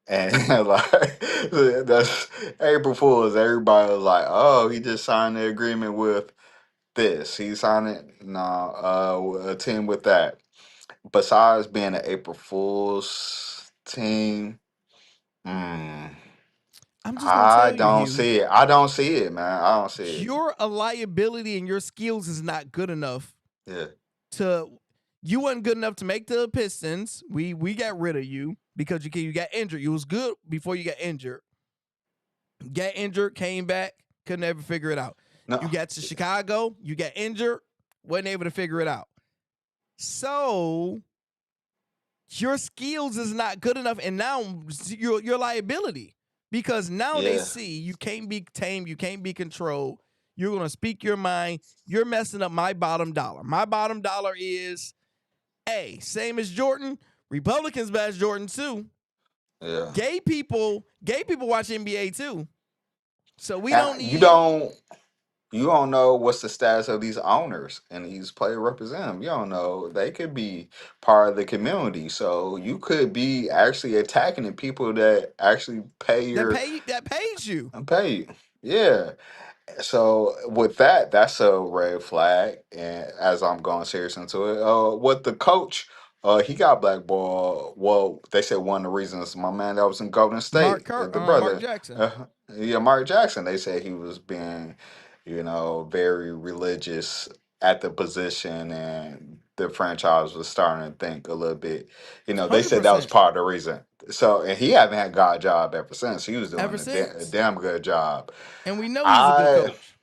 And like that's April Fools. Everybody was like, "Oh, he just signed the agreement with this. He signed it, a team with that." Besides being an April Fools team, mm, I'm just gonna I tell you, don't Hugh, see it. I don't see it, man. I don't see it. your liability and your skills is not good enough Yeah, to. You wasn't good enough to make the Pistons. We got rid of you because you got injured. You was good before you got injured. Got injured, came back, couldn't ever figure it out. no, You got to Chicago, you got injured, wasn't able to figure it out. So your skills is not good enough, and now your liability, because now they yeah, see you can't be tamed, you can't be controlled. You're gonna speak your mind. You're messing up my bottom dollar. My bottom dollar is same as Jordan. Republicans bash Jordan too. yeah. Gay people watch NBA too. So we don't And need. you don't know what's the status of these owners and these players represent them. You don't know. They could be part of the community. So you could be actually attacking the people that actually That pays you. pay you. Yeah. So with that, that's a red flag. And as I'm going serious into it, with the coach, he got blackballed. Well, they said one of the reasons my man that was in Golden State, the Mark brother, Jackson. yeah, Mark Jackson. They said he was being, very religious at the position, and the franchise was starting to think a little bit. They said that was 100%. part of the reason. So, and he haven't had got a job ever since. He was Ever doing a since. damn good job. And we know he's a good I coach.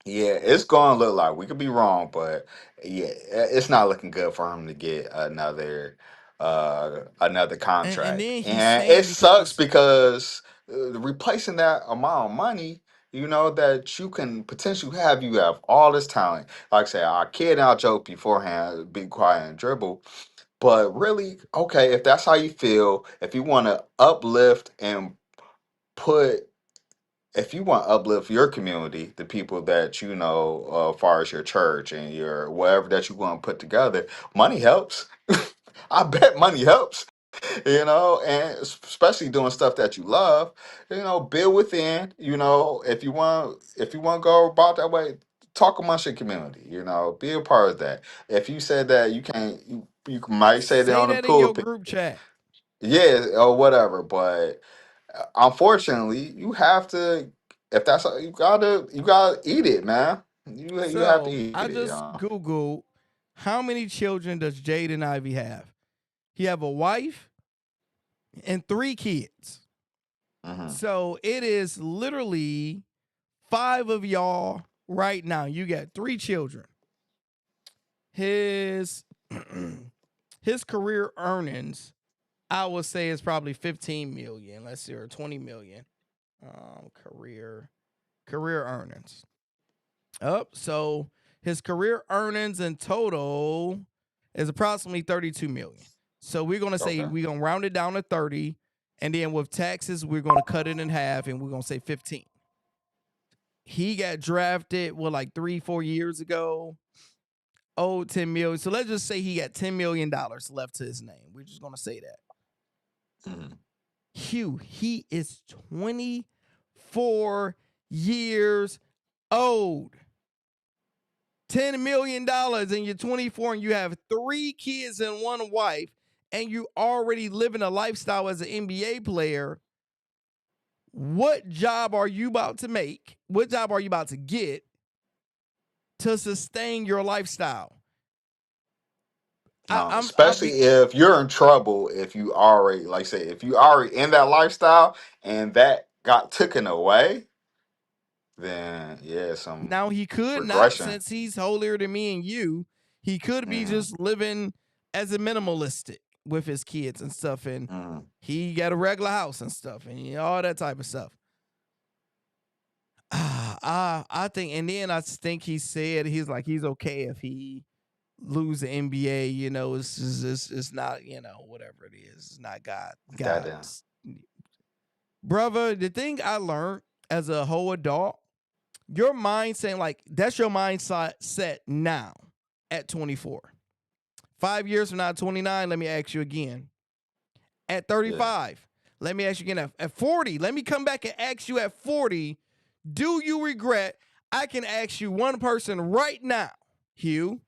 Yeah, it's going to look like we could be wrong, but yeah, it's not looking good for him to get another And contract, then he's and it saying sucks because because replacing that amount of money, that you can potentially have, you have all this talent. Like I said, our kid out joke beforehand, be quiet and dribble, but really, okay, if that's how you feel, if you want to uplift and put if you want to uplift your community, the people that as far as your church and your whatever that you want to put together, money helps. I bet money helps, and especially doing stuff that you love, build within, if you want to go about that way, talk amongst your community, be a part of that. If you said that you can't, you might say that say on the that in your pulpit, group chat. yeah, or whatever, but unfortunately, you have to. If that's you gotta eat it, man. You have to So eat I it. just Googled how many children does Jaden Ivey have? He have a wife and 3 kids. Mm-hmm. So it is literally 5 of y'all right now. You got 3 children. His his career earnings, I would say, is probably 15 million. Let's see, or 20 million. Career earnings. So his career earnings in total is approximately 32 million. So we're gonna say we're gonna round it down to 30, and then with taxes, we're gonna cut it in half, and we're gonna say 15. He got drafted like 3-4 years ago. 10 million. So let's just say he got $10 million left to his name. We're just gonna say that. Mm-hmm. Hugh, he is 24 years old. $10 million and you're 24 and you have 3 kids and 1 wife, and you already living a lifestyle as an NBA player. What job are you about to make? What job are you about to get to sustain your lifestyle? Especially if you're in trouble, if you already, like say, if you already in that lifestyle and that got taken away, then yeah, some Now he could not, regression. since he's holier than me and you, he could be just living as a minimalistic with his kids and stuff, and he got a regular house and stuff, and all that type of stuff. I think, and then I think he said he's okay if he lose the NBA. You know, it's not, you know, whatever it is. It's not Goddamn. God's brother. The thing I learned as a whole adult, your mind saying like that's your mindset set now at 24. 5 years from now, 29. Let me ask you again. At 35, let me ask you again. At 40, let me come back and ask you at 40. Do you regret? I can ask you one person right now, Hugh.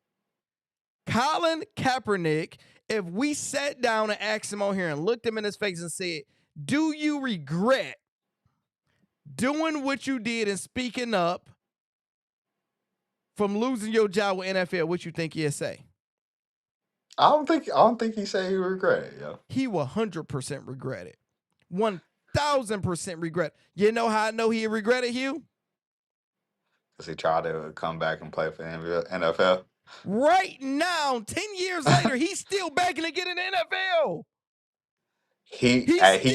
Colin Kaepernick, if we sat down and asked him on here and looked him in his face and said, do you regret doing what you did and speaking up from losing your job with NFL, what you think he'd say? I don't think he said he regret it, yo. He will 100% regret it. 1,000% regret. You know how I know he regret it, Hugh? Because he tried to come back and play for NFL. Right now, 10 years later, he's still begging to get in the NFL. He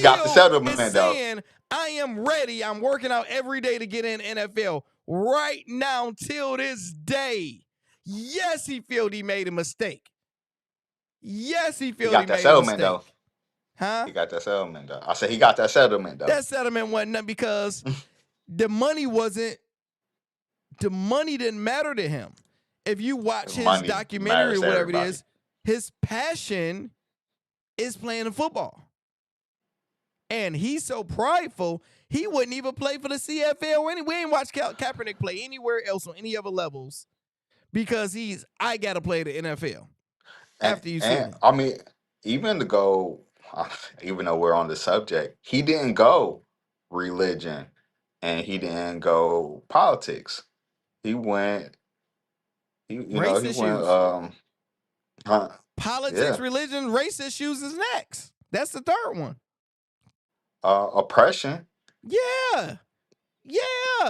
got the settlement though. Saying, I am ready. I'm working out every day to get in NFL. Right now, till this day. Yes, he felt he made a mistake. Yes, he felt he made a mistake. Though. Huh? He got that settlement though. I said he got that settlement though. That settlement wasn't nothing because the money didn't matter to him. If you watch his documentary or whatever it is, his passion is playing the football. And he's so prideful, he wouldn't even play for the CFL or we ain't watched Kaepernick play anywhere else on any other levels because I got to play the NFL after you see him. I mean, even though we're on the subject, he didn't go religion and he didn't go politics. He went, politics, religion, race issues is next. That's the third one. Oppression. Yeah,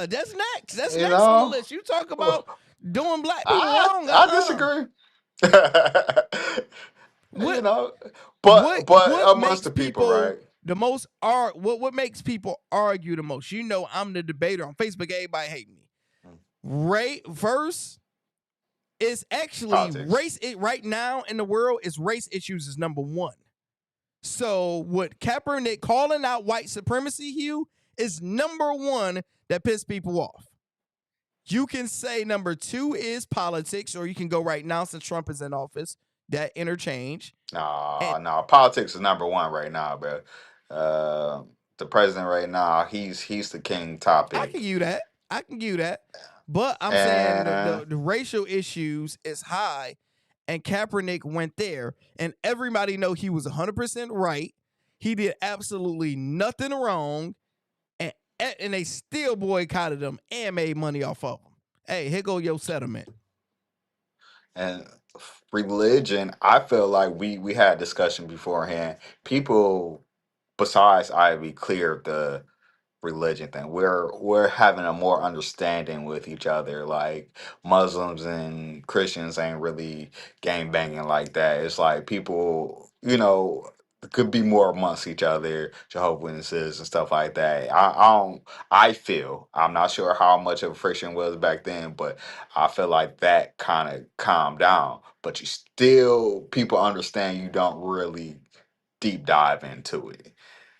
that's next. That's next on the list. You talk about doing black people wrong. I disagree. What amongst the people, right? The most what makes people argue the most? You know, I'm the debater on Facebook. Everybody hate me. First, it's actually politics. Race. Right now in the world, is race issues is number one. So what Kaepernick calling out white supremacy, Hugh, is number one that piss people off. You can say number two is politics, or you can go right now since Trump is in office. That interchange. No, politics is number one right now, bro. The president right now, he's the king topic. I can give you that. But I'm saying the racial issues is high, and Kaepernick went there, and everybody know he was 100% right. He did absolutely nothing wrong, and they still boycotted him and made money off of him. Hey, here go your settlement. And religion, I feel like we had a discussion beforehand. People besides Ivy cleared the religion thing. We're having a more understanding with each other. Like Muslims and Christians ain't really gang banging like that. It's like people, could be more amongst each other, Jehovah's Witnesses and stuff like that. I feel, I'm not sure how much of a friction was back then, but I feel like that kind of calmed down. But people understand you don't really deep dive into it.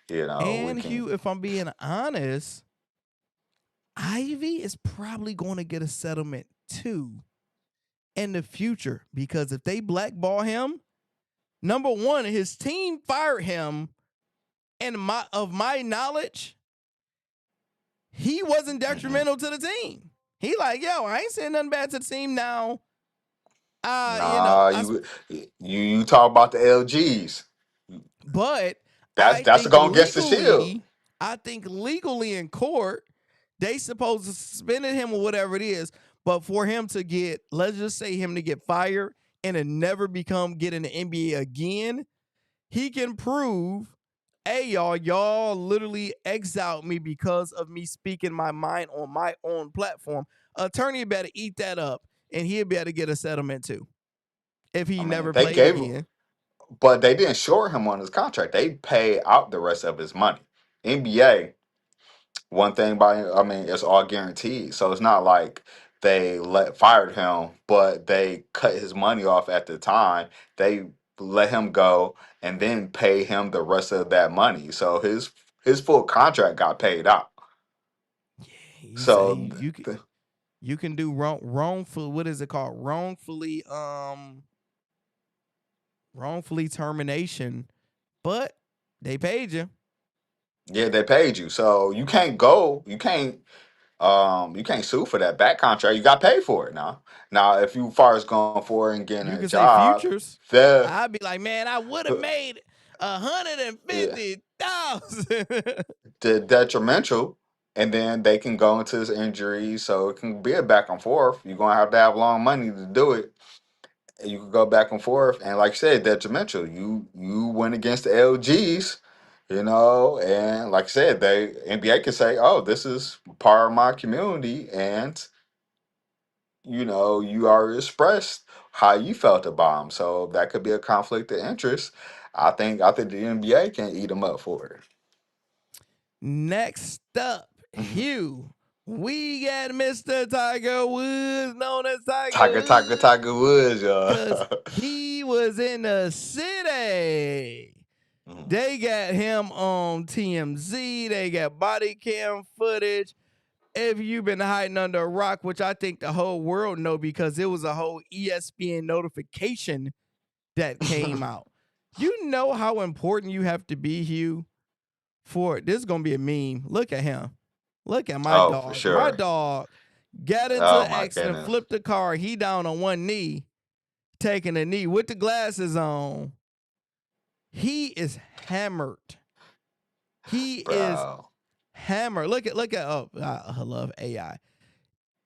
And Hugh, if I'm being honest, Ivy is probably going to get a settlement too in the future, because if they blackball him, number one, his team fired him, and of my knowledge, he wasn't detrimental to the team. He like, yo, I ain't saying nothing bad to the team now. You talk about the LGs, but that's going against the shield. I think legally in court, they supposed to suspended him or whatever it is. But for him to get, let's just say him to get fired and to never get in the NBA again, he can prove, hey, y'all literally exiled me because of me speaking my mind on my own platform. Attorney better eat that up, and he'll be able to get a settlement too if he never played again. But they didn't short him on his contract. They pay out the rest of his money. NBA, one thing it's all guaranteed. So it's not like they fired him, but they cut his money off at the time. They let him go and then pay him the rest of that money. So his full contract got paid out. He say So you can do wrongful. What is it called? Wrongfully termination, but they paid you. yeah, they paid you. So you can't go. You can't sue for that back contract. You got paid for it now. Now, if you far as going for it and getting You a can say job, futures. the I'd be like, man, I would have made yeah, $150,000. the detrimental, and then they can go into his injury, so it can be a back and forth. You're gonna have to have long money to do it. And you can go back and forth, and like I said, detrimental. You went against the LGs, and like I said, they NBA can say, "Oh, this is part of my community," and you already expressed how you felt about him, so that could be a conflict of interest. I think the NBA can eat him up for it. Next up, Mhm. Hugh. We got Mr. Tiger Woods, known as Tiger Tiger, Tiger, Woods, Tiger Woods, y'all. because he was in the city. Mhm. They got him on TMZ. They got body cam footage. If you've been hiding under a rock, which I think the whole world know because it was a whole ESPN notification that came out. You know how important you have to be, Hugh, for this is gonna be a meme. Look at him. Look at my Oh, for dog. My sure. dog got into Oh an my accident, goodness, flipped the car. He down on one knee, taking a knee with the glasses on. He is hammered. He is bro. hammered. Look at oh, I love AI.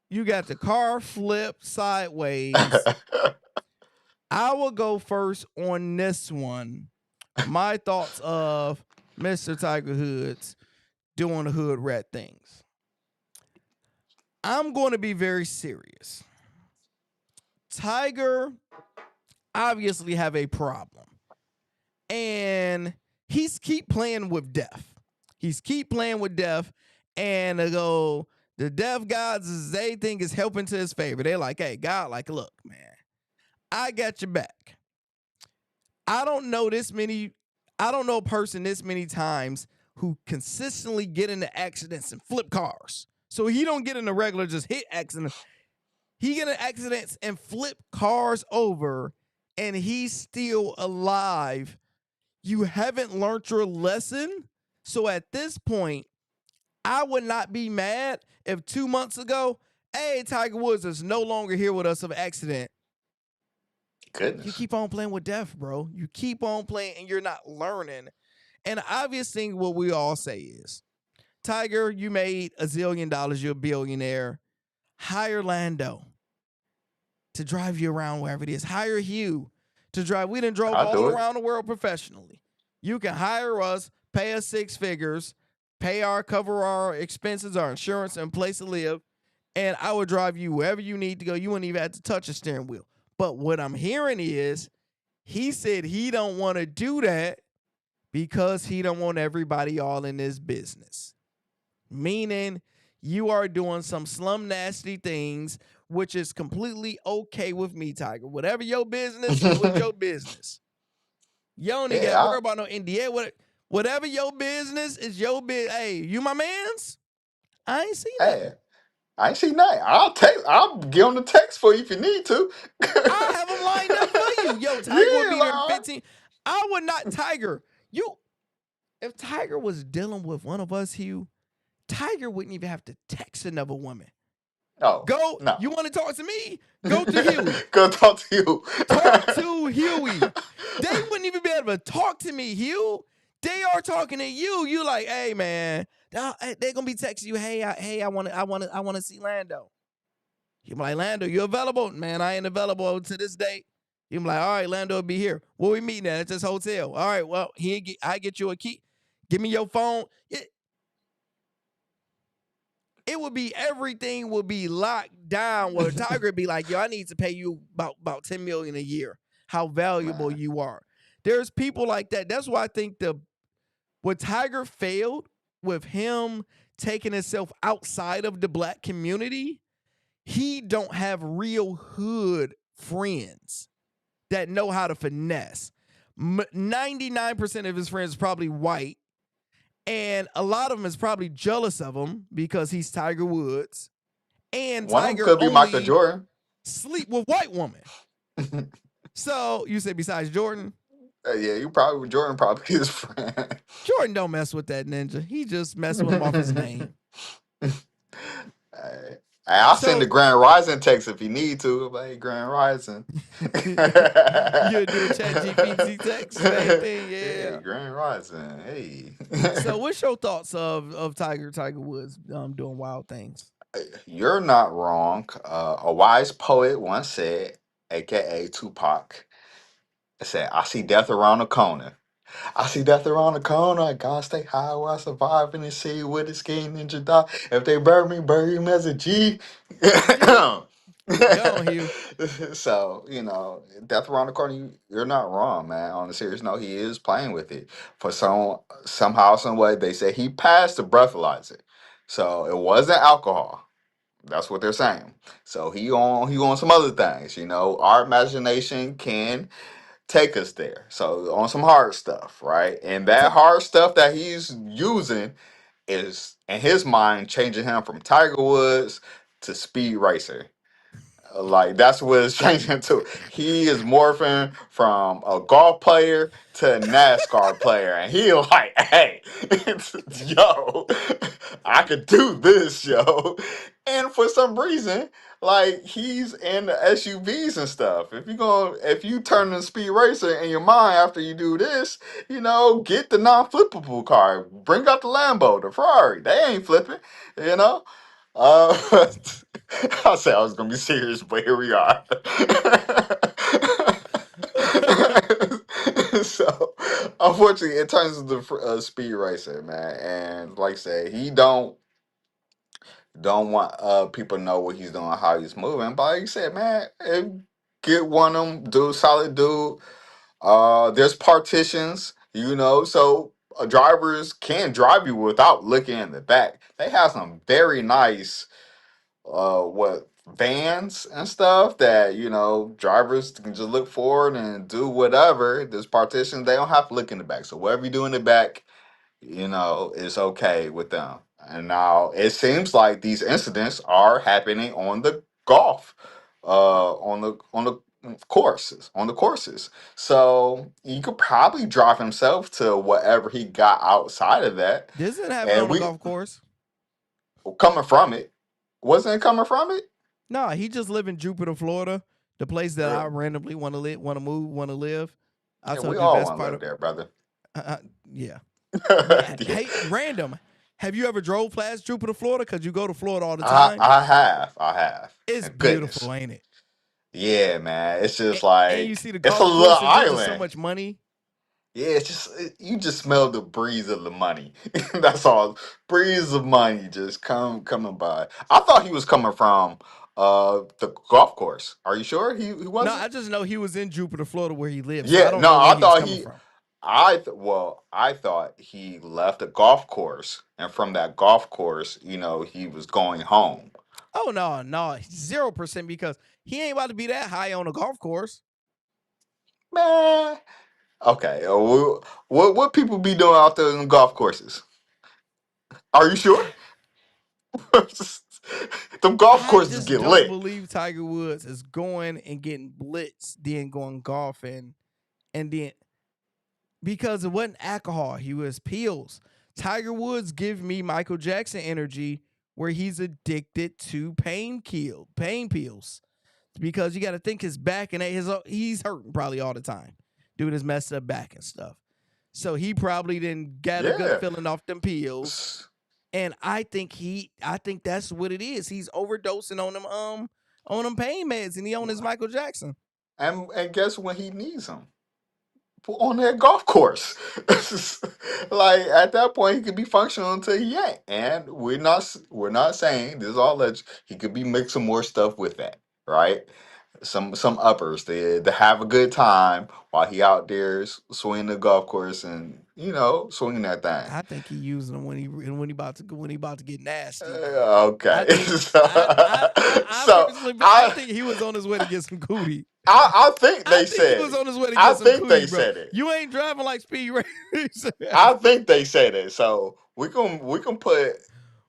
You got the car flipped sideways. I will go first on this one. My thoughts of Mr. Tiger Hoods doing the hood rat things. I'm going to be very serious. Tiger obviously have a problem. And he's keep playing with death. He's keep playing with death. And they go, the death gods, they think is helping to his favor. They're like, hey, God, like, look, man, I got your back. I don't know a person this many times who consistently get into accidents and flip cars. So he don't get in a regular just hit accident. He get in accidents and flip cars over, and he's still alive. You haven't learned your lesson. So at this point, I would not be mad if 2 months ago, hey, Tiger Woods is no longer here with us of accident. You Goodness. keep on playing with death, bro. You keep on playing and you're not learning. And the obvious thing what we all say is, Tiger, you made $1 zillion, you're a billionaire. Hire Lando to drive you around wherever it is. Hire Hugh to drive. We done drove I'll all do it. around the world professionally. You can hire us, pay us 6 figures, cover our expenses, our insurance, and place to live, and I would drive you wherever you need to go. You wouldn't even have to touch a steering wheel. But what I'm hearing is he said he don't want to do that because he don't want everybody all in his business. Meaning you are doing some slum nasty things, which is completely okay with me, Tiger. Whatever your business is with your business. You don't even got to worry about no NDA. Whatever your business is your business. Hey, you my mans? I ain't seen that. Hey, I ain't seen that. I'll give him the text for you if you need to. I have them lined up for you. Yo, Tiger would Yeah, be there in 15. I would not, Tiger. If Tiger was dealing with one of us, Hugh, Tiger wouldn't even have to text another woman. oh Go, no. you want to talk to me? Go to Huey. Go talk to you. Talk to Huey. They wouldn't even be able to talk to me, Hugh. They are talking to you. You like, hey man, they're gonna be texting you. Hey, I want to see Lando. You be like, Lando, you available? Man, I ain't available to this date. You be like, all right, Lando will be here. Where we meeting at? It's this hotel. All right, well, I get you a key. Give me your phone. It would be, everything would be locked down where Tiger would be like, yo, I need to pay you about $10 million a year. How valuable Man. you are. There's people like that. That's why I think what Tiger failed with him taking itself outside of the black community, he don't have real hood friends that know how to finesse. 99% of his friends is probably white, and a lot of them is probably jealous of him because he's Tiger Woods, and One of them Tiger could be Michael only Jordan. sleep with white women. So you say besides Jordan? Yeah, Jordan probably his friend. Jordan don't mess with that ninja. He just mess with him off his name. Hey, I'll send the So Grand Rising text if you need to. But hey, Grand Rising. you do a chat GPT text, same thing, yeah. Hey, Grand Rising. Hey. So what's your thoughts of Tiger Woods doing wild things? You're not wrong. A wise poet once said, aka Tupac, said, I see death around the corner. I see death around the corner. I gotta stay high while surviving and see where this game ninja die. If they bury him as a G. Go on, Hugh. So, death around the corner, you're not wrong, man. On a serious note, he is playing with it. For somehow, some way, they say he passed the breathalyzer. So it wasn't alcohol. That's what they're saying. So he on some other things. Our imagination can take us there. So on some hard stuff, right? And that hard stuff that he's using is in his mind changing him from Tiger Woods to Speed Racer. Like that's what it's changing to. He is morphing from a golf player to a NASCAR player, and he like, hey, yo, I could do this, yo. And for some reason, like he's in the SUVs and stuff. If you turn the Speed Racer in your mind after you do this, get the non-flippable car. Bring out the Lambo, the Ferrari. They ain't flipping, you know. Uh, I said I was gonna be serious, but here we are. So, unfortunately, in terms of the Speed Racer, man, and like I said, he don't want people to know what he's doing, how he's moving. But like you said, man, get one of them, dude, solid dude. There's partitions, so drivers can drive you without looking in the back. They have some very nice what vans and stuff that drivers can just look forward and do whatever. There's partitions, they don't have to look in the back, so whatever you do in the back, it's okay with them. And now it seems like these incidents are happening on the golf on the courses. So you could probably drive himself to whatever he got outside of that. This isn't happening And on the golf course. coming from it, wasn't it coming from it? No, he just live in Jupiter, Florida, the place that I randomly want to live, want to move, want to live. I Yeah, told we you all the best want to part live of there, brother. yeah. Yeah. Hey, random. Have you ever drove past Jupiter, Florida? Because you go to Florida all the I, time. I have. It's And beautiful, ain't it? Yeah, man. It's just And you like see the it's a golf little courses. There's just so island. much money. Yeah, it's just you just smell the breeze of the money. That's all. Breeze of money just coming by. I thought he was coming from the golf course. Are you sure he No, wasn't? I just know he was in Jupiter, Florida, where he lives. So I Yeah, don't no, know where I he was thought coming from. I thought he left the golf course, and from that golf course, he was going home. Oh no, 0%, because he ain't about to be that high on a golf course. Man, okay. What people be doing out there in the golf courses? Are you sure? The golf I courses just get don't lit. believe Tiger Woods is going and getting blitzed, then going golfing, and then because it wasn't alcohol, he was pills. Tiger Woods give me Michael Jackson energy, where he's addicted to pain pills, because you got to think his back and he's hurting probably all the time, doing his messed up back and stuff. So he probably didn't get a good Yeah. feeling off them pills. And I think that's what it is. He's overdosing on them pain meds, and he on his Michael Jackson. And guess when he needs them? On that golf course. Like at that point, he could be functional until he ain't. And we're not saying this is all alleged. He could be mixing more stuff with that, right? some uppers to have a good time while he out there swinging the golf course and swinging that thing. I think he using them when he about to get nasty. I Okay, think so, I so personally I I think he was on his way to get some cootie. I think I they think he said was it. on his way to I get some think cootie, they bro. said it. You ain't driving like Speed Racer. I think they said it. So we can put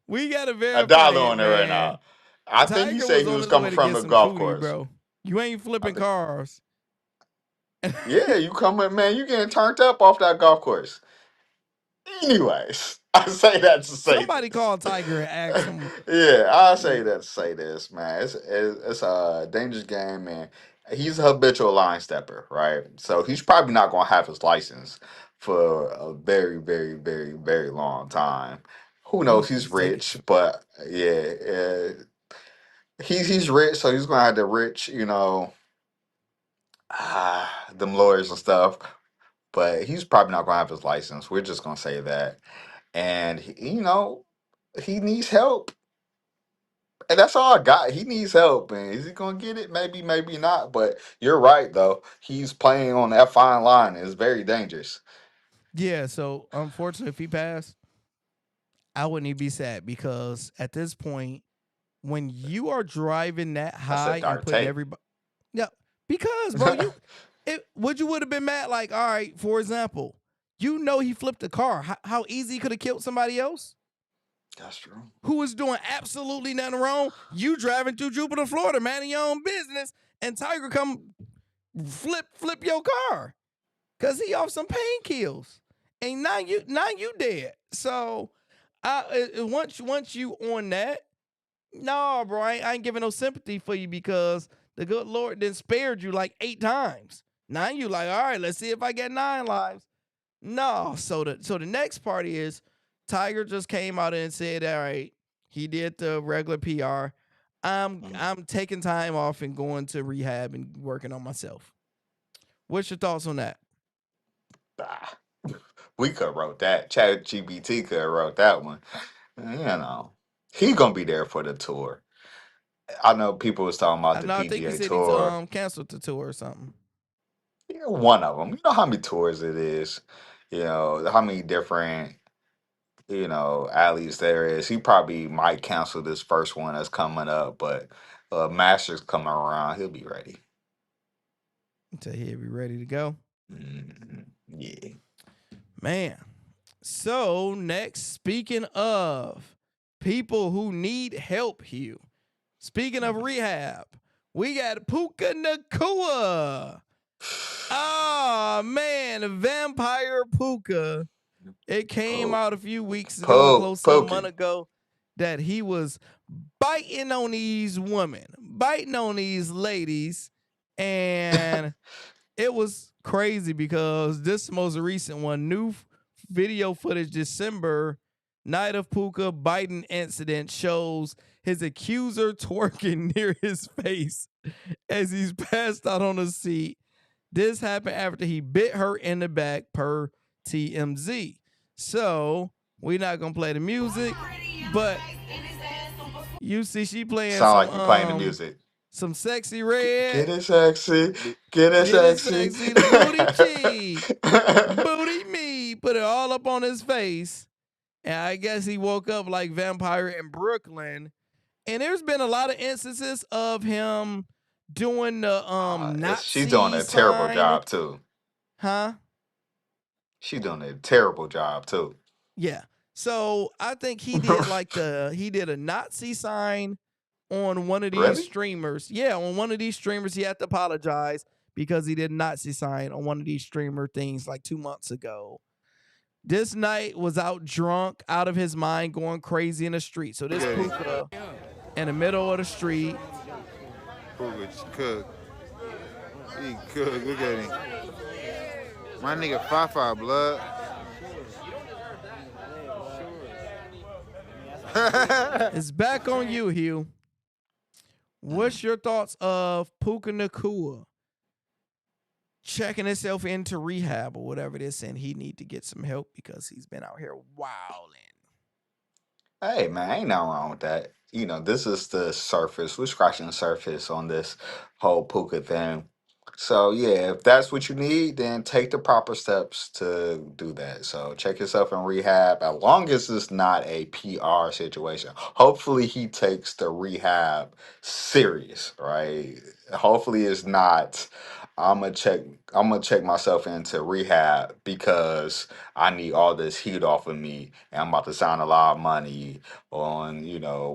We gotta a verify dollar it, on it right now. man. I think he Tiger said was he on was his way coming to from get the some golf cootie, course. bro. You ain't I flipping think, cars. yeah, you coming, man. You getting turned up off that golf course. Anyways, I say that to say Somebody this. call Tiger and ask him. Yeah, I say that to say this, man. It's a dangerous game, man. He's a habitual line stepper, right? So he's probably not going to have his license for a very, very, very, very long time. Who knows? He's He's taking. rich, but yeah, he's rich, so he's going to have the rich, them lawyers and stuff. But he's probably not going to have his license. We're just going to say that, and he needs help. And that's all I got. He needs help, and is he gonna get it? Maybe, maybe not. But you're right, though. He's playing on that fine line. It's very dangerous. Yeah, so unfortunately, if he passed, I wouldn't even be sad because at this point, when you are driving that That's a high and dark putting tape. everybody, yeah, because bro, would you would have been mad? Like, all right, for example, he flipped a car. How easy he could have killed somebody else That's true. who was doing absolutely nothing wrong. You driving through Jupiter, Florida, man, in your own business, and Tiger come flip your car because he off some painkills, and now you dead. So, once you on that. No, bro, I ain't giving no sympathy for you because the good Lord then spared you like 8 times. Now you like, all right, let's see if I get 9 lives. No, so the next part is Tiger just came out and said, all right, he did the regular PR. I'm taking time off and going to rehab and working on myself. What's your thoughts on that? Ah, we could have wrote that. Chat GBT could have wrote that one. He gonna be there for the tour. I know people was talking about I the know. I think he PGA said he tour. canceled the tour or something. Yeah, one of them. You know how many tours it is. How many different alleys there is. He probably might cancel this first one that's coming up, but Masters coming around, he'll be ready. Until he'll be ready to go. Yeah. Man. So next, speaking of people who need help, Hugh. Speaking of rehab, we got Puka Nakua. Oh man, Vampire Puka. It came out a few weeks ago, close some month ago, that he was biting on these women, biting on these ladies, and it was crazy because this most recent one, new video footage, December, night of Puka Biden incident, shows his accuser twerking near his face as he's passed out on the seat. This happened after he bit her in the back, per TMZ. So we're not gonna play the music, but you see she playing Sound like you playing the music. some sexy red. Get it sexy. Get it sexy. The booty cheek. Booty me. Put it all up on his face. And I guess he woke up like Vampire in Brooklyn. And there's been a lot of instances of him doing the Nazi she's doing a terrible sign. job too. Huh? She's doing a terrible job too. Yeah. So I think he did he did a Nazi sign on one of these streamers. Yeah, on one of these streamers, he had to apologize because he did a Nazi sign on one of these streamer things like 2 months ago. This night was out drunk, out of his mind, going crazy in the street. So this Puka in the middle of the street. Puka just cooked. He cooked. Look at him. My nigga Fafa, blood. It's back on you, Hugh. What's your thoughts of Puka Nakua checking himself into rehab or whatever it is, saying he need to get some help because he's been out here wilding? Hey man, ain't nothing wrong with that. You know, this is the surface. We're scratching the surface on this whole Puka thing. So yeah, if that's what you need, then take the proper steps to do that. So check yourself in rehab. As long as it's not a PR situation. Hopefully he takes the rehab serious, right? Hopefully it's not. I'm gonna check. I'm gonna check myself into rehab because I need all this heat off of me, and I'm about to sign a lot of money on,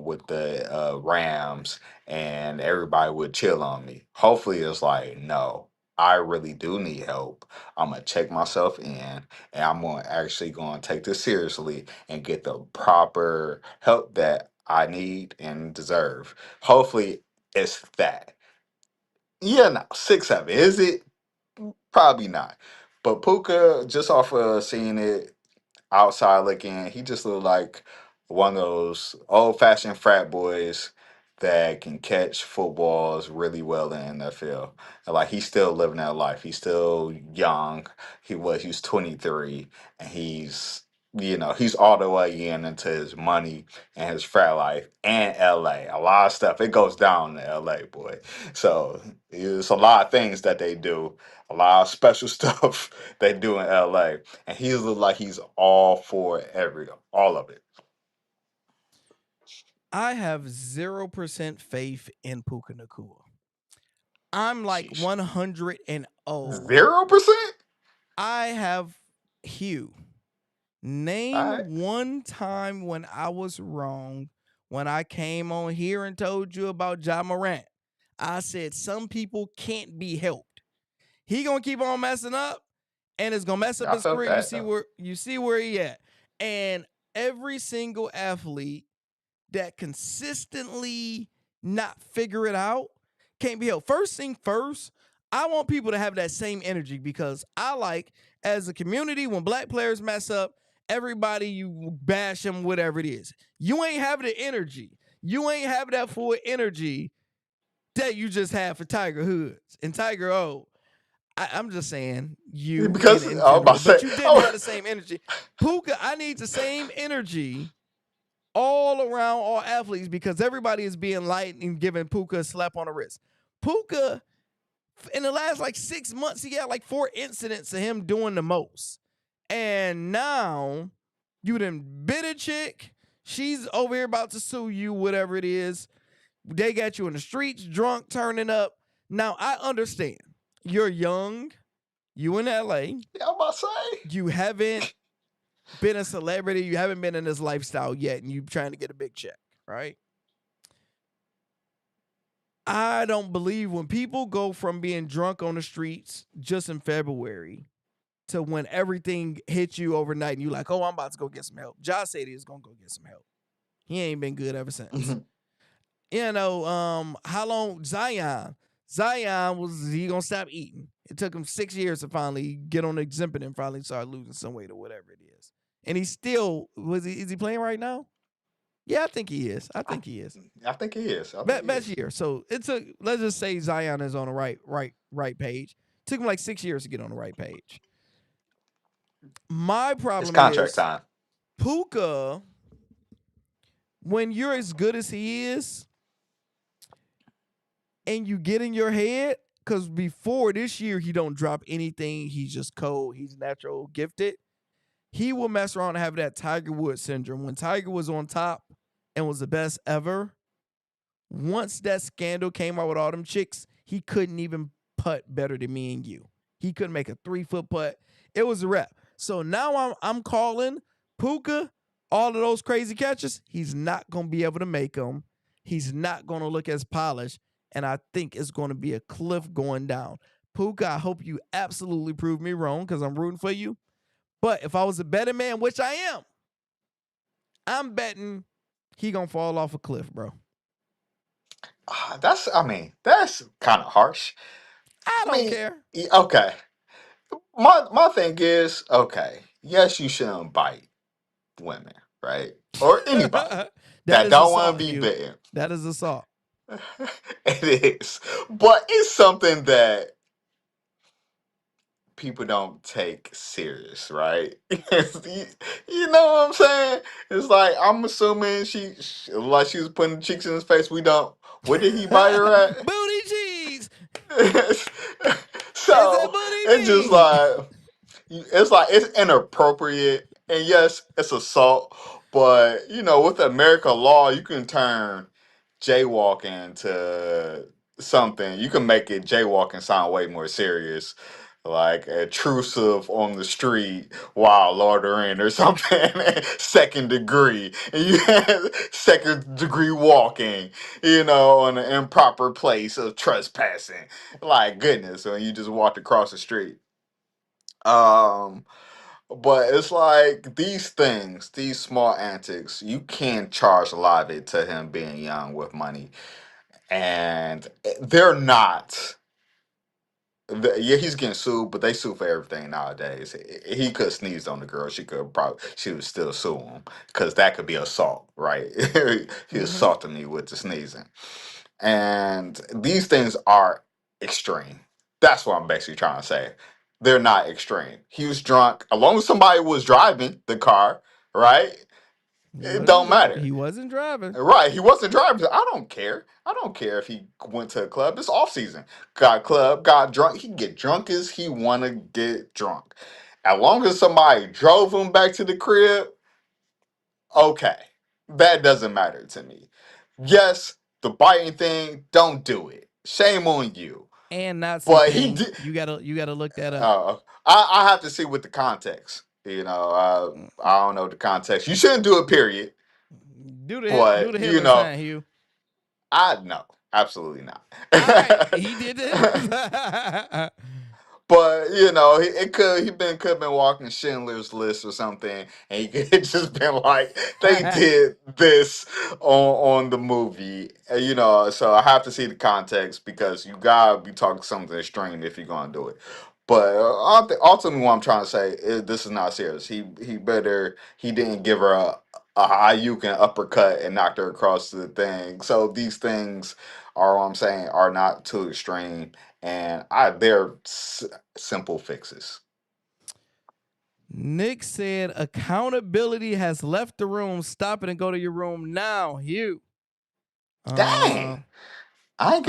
with the Rams, and everybody would chill on me. Hopefully, it's like, no, I really do need help. I'm gonna check myself in, and I'm gonna actually gonna take this seriously and get the proper help that I need and deserve. Hopefully, it's that. Yeah, no, 6-7. Is it? Probably not. But Puka, just off of seeing it outside looking, he just looked like one of those old fashioned frat boys that can catch footballs really well in the NFL. And like he's still living that life. He's still young. He's 23 and he's all the way into his money and his frat life and LA. A lot of stuff. It goes down in LA, boy. So it's a lot of things that they do, a lot of special stuff they do in LA, and he looks like he's all for all of it. I have 0% faith in Puka Nakua. I'm like Sheesh. 100-0. 0%? I have Hugh. All right. Name one time when I was wrong when I came on here and told you about Ja Morant. I said some people can't be helped. He gonna keep on messing up, and it's gonna mess up I his felt career. that though. You see where he at. And every single athlete that consistently not figure it out can't be helped. First thing first, I want people to have that same energy because I like, as a community, when black players mess up, everybody, you bash them, whatever it is. You ain't having the energy. You ain't having that full energy that you just had for Tiger Hoods and Tiger O. I'm just saying you Because in I was about general, to but say, you didn't have the same energy. Puka, I need the same energy all around all athletes because everybody is being light and giving Puka a slap on the wrist. Puka, in the last like 6 months, he had like 4 incidents of him doing the most. And now you done bit a chick. She's over here about to sue you, whatever it is. They got you in the streets, drunk, turning up. Now, I understand. You're young. You in LA. yeah, I'm about to say. You haven't been a celebrity. You haven't been in this lifestyle yet, and you trying to get a big check, right? I don't believe when people go from being drunk on the streets just in February to when everything hits you overnight and you like, oh, I'm about to go get some help. Josh said he was gonna go get some help. He ain't been good ever since. How long Zion was he gonna stop eating? It took him 6 years to finally get on the exempt and finally start losing some weight or whatever it is. And he still is he playing right now? Yeah, I think he is. I think he is. I think he is. Best year. So it took, let's just say Zion is on the right page. Took him like 6 years to get on the right page. My It's problem contract is time. Puka, when you're as good as he is, and you get in your head, because before this year he don't drop anything. He's just cold. He's natural gifted. He will mess around and have that Tiger Woods syndrome. When Tiger was on top and was the best ever, once that scandal came out with all them chicks, he couldn't even putt better than me and you. He couldn't make a 3-foot putt. It was a wrap. So now I'm calling Puka, all of those crazy catches, he's not going to be able to make them. He's not going to look as polished. And I think it's going to be a cliff going down. Puka, I hope you absolutely prove me wrong because I'm rooting for you. But if I was a betting man, which I am, I'm betting he going to fall off a cliff, bro. That's kind of harsh. I I don't mean, care. okay. My thing is, okay, yes, you shouldn't bite women, right? Or anybody That that is don't want assault, to be Hugh. bitten. That is assault. It is. But it's something that people don't take serious, right? You know what I'm saying? It's like I'm assuming like she was putting cheeks in his face. We don't. Where did he buy her at? Booty cheese. It's that So it's booty just meat. like it's inappropriate, and yes, it's assault. But with America law, you can turn jaywalking to something. You can make it jaywalking sound way more serious, like intrusive on the street while loitering or something. Second degree, and you have second degree walking, on an improper place of trespassing. Like goodness, when you just walked across the street. Um, but it's like these small antics, you can't charge a lot of it to him being young with money, and they're not. Yeah, he's getting sued, but they sue for everything nowadays. He could sneeze on the girl; she would still sue him because that could be assault, right? He assaulted me with the sneezing, and these things are extreme. That's what I'm basically trying to say. They're not extreme. He was drunk. As long as somebody was driving the car, right? It don't matter. He wasn't driving. Right, he wasn't driving. I don't care. I don't care if he went to a club. It's off season. Got drunk. He can get drunk as he want to get drunk. As long as somebody drove him back to the crib, okay, that doesn't matter to me. Yes, the biting thing, don't do it. Shame on you. And Nazi But he thing. did. You gotta look that up. I have to see with the context. I don't know the context. You shouldn't do it. Period. Do the But Hitler sign, Hugh. I no, absolutely not. All right, he did the Hitler. But could have been walking Schindler's List or something, and he could have just been like, they did this on the movie, So I have to see the context because you gotta be talking something extreme if you're gonna do it. But ultimately, what I'm trying to say is this is not serious. He didn't give her a high uke and uppercut and knocked her across the thing. So these things are what I'm saying are not too extreme, and they're simple fixes. Nick said accountability has left the room. Stop it and go to your room now, Hugh. Dang. I'm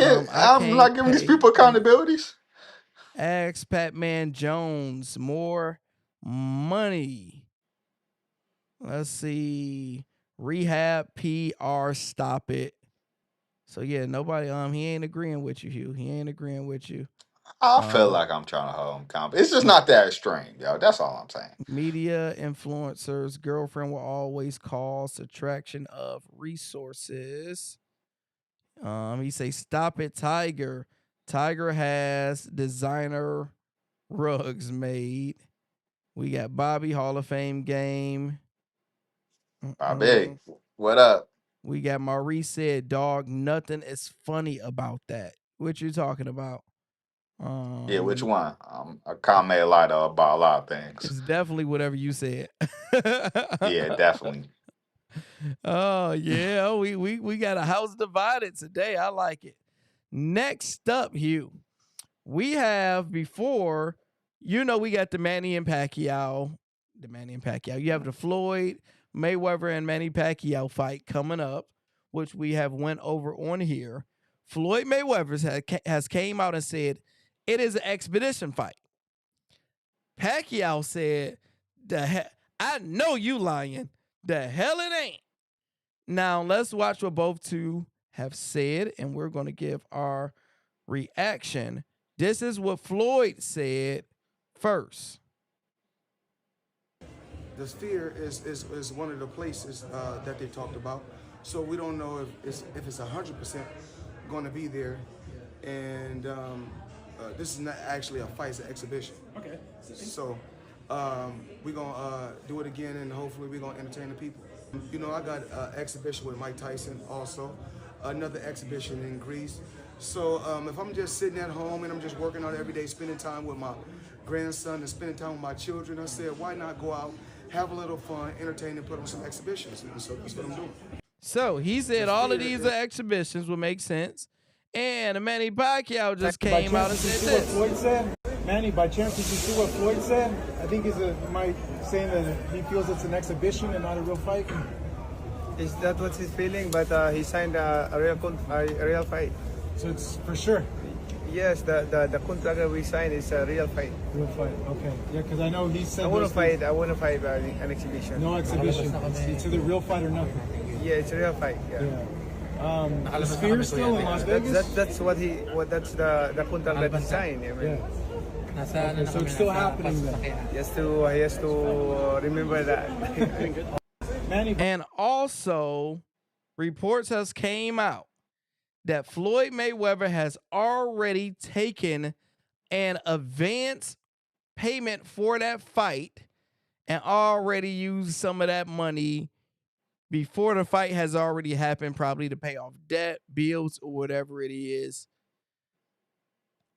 not giving these people accountabilities. Ask Patman Jones more money. Let's see. Rehab PR, stop it. So yeah, nobody he ain't agreeing with you, Hugh. He ain't agreeing with you. I feel like I'm trying to hold him accountable. It's just not that extreme, yo. That's all I'm saying. Media influencers, girlfriend will always cause subtraction of resources. He say, stop it, Tiger. Tiger has designer rugs made. We got Bobby Hall of Fame game. Bobby, what up? We got Maurice said, dog, nothing is funny about that. What you talking about? Yeah, which one? I comment a lot about a lot of things. It's definitely whatever you said. Yeah, definitely. Oh yeah, we got a house divided today. I like it. Next up, Hugh, we have before, we got the Manny and Pacquiao. You have the Floyd Mayweather and Manny Pacquiao fight coming up, which we have went over on here. Floyd Mayweather has came out and said it is an expedition fight. Pacquiao said, I know you lying. The hell it ain't. Now, let's watch what both two have said, and we're going to give our reaction. This is what Floyd said first. The sphere is one of the places that they talked about. So we don't know if it's 100% going to be there. And this is not actually a fight, it's an exhibition. Okay. So we're going to do it again, and hopefully we're going to entertain the people. I got an exhibition with Mike Tyson also, another exhibition in Greece. So if I'm just sitting at home and I'm just working out every day, spending time with my grandson and spending time with my children, I said, why not go out, have a little fun, entertain, and put on some exhibitions? And so that's what I'm doing. So he said all of these are exhibitions would make sense. And Manny Pacquiao just came out and said this. Manny, by chance, did you see what Floyd said? I think he's saying that he feels it's an exhibition and not a real fight. Is that what he's feeling? But he signed a real fight. So it's for sure. Yes, the contract that we signed is a real fight. Real fight, okay. Yeah, because I know he said I want to fight an exhibition. No exhibition. It's either real fight or nothing. Yeah, it's a real fight. Yeah. Is Fear still in Las Vegas? That's the contract that he signed. I mean, Okay, so it's still happening then. he has to remember that. Manny, And also, reports has came out that Floyd Mayweather has already taken an advance payment for that fight and already used some of that money before the fight has already happened, probably to pay off debt, bills, or whatever it is.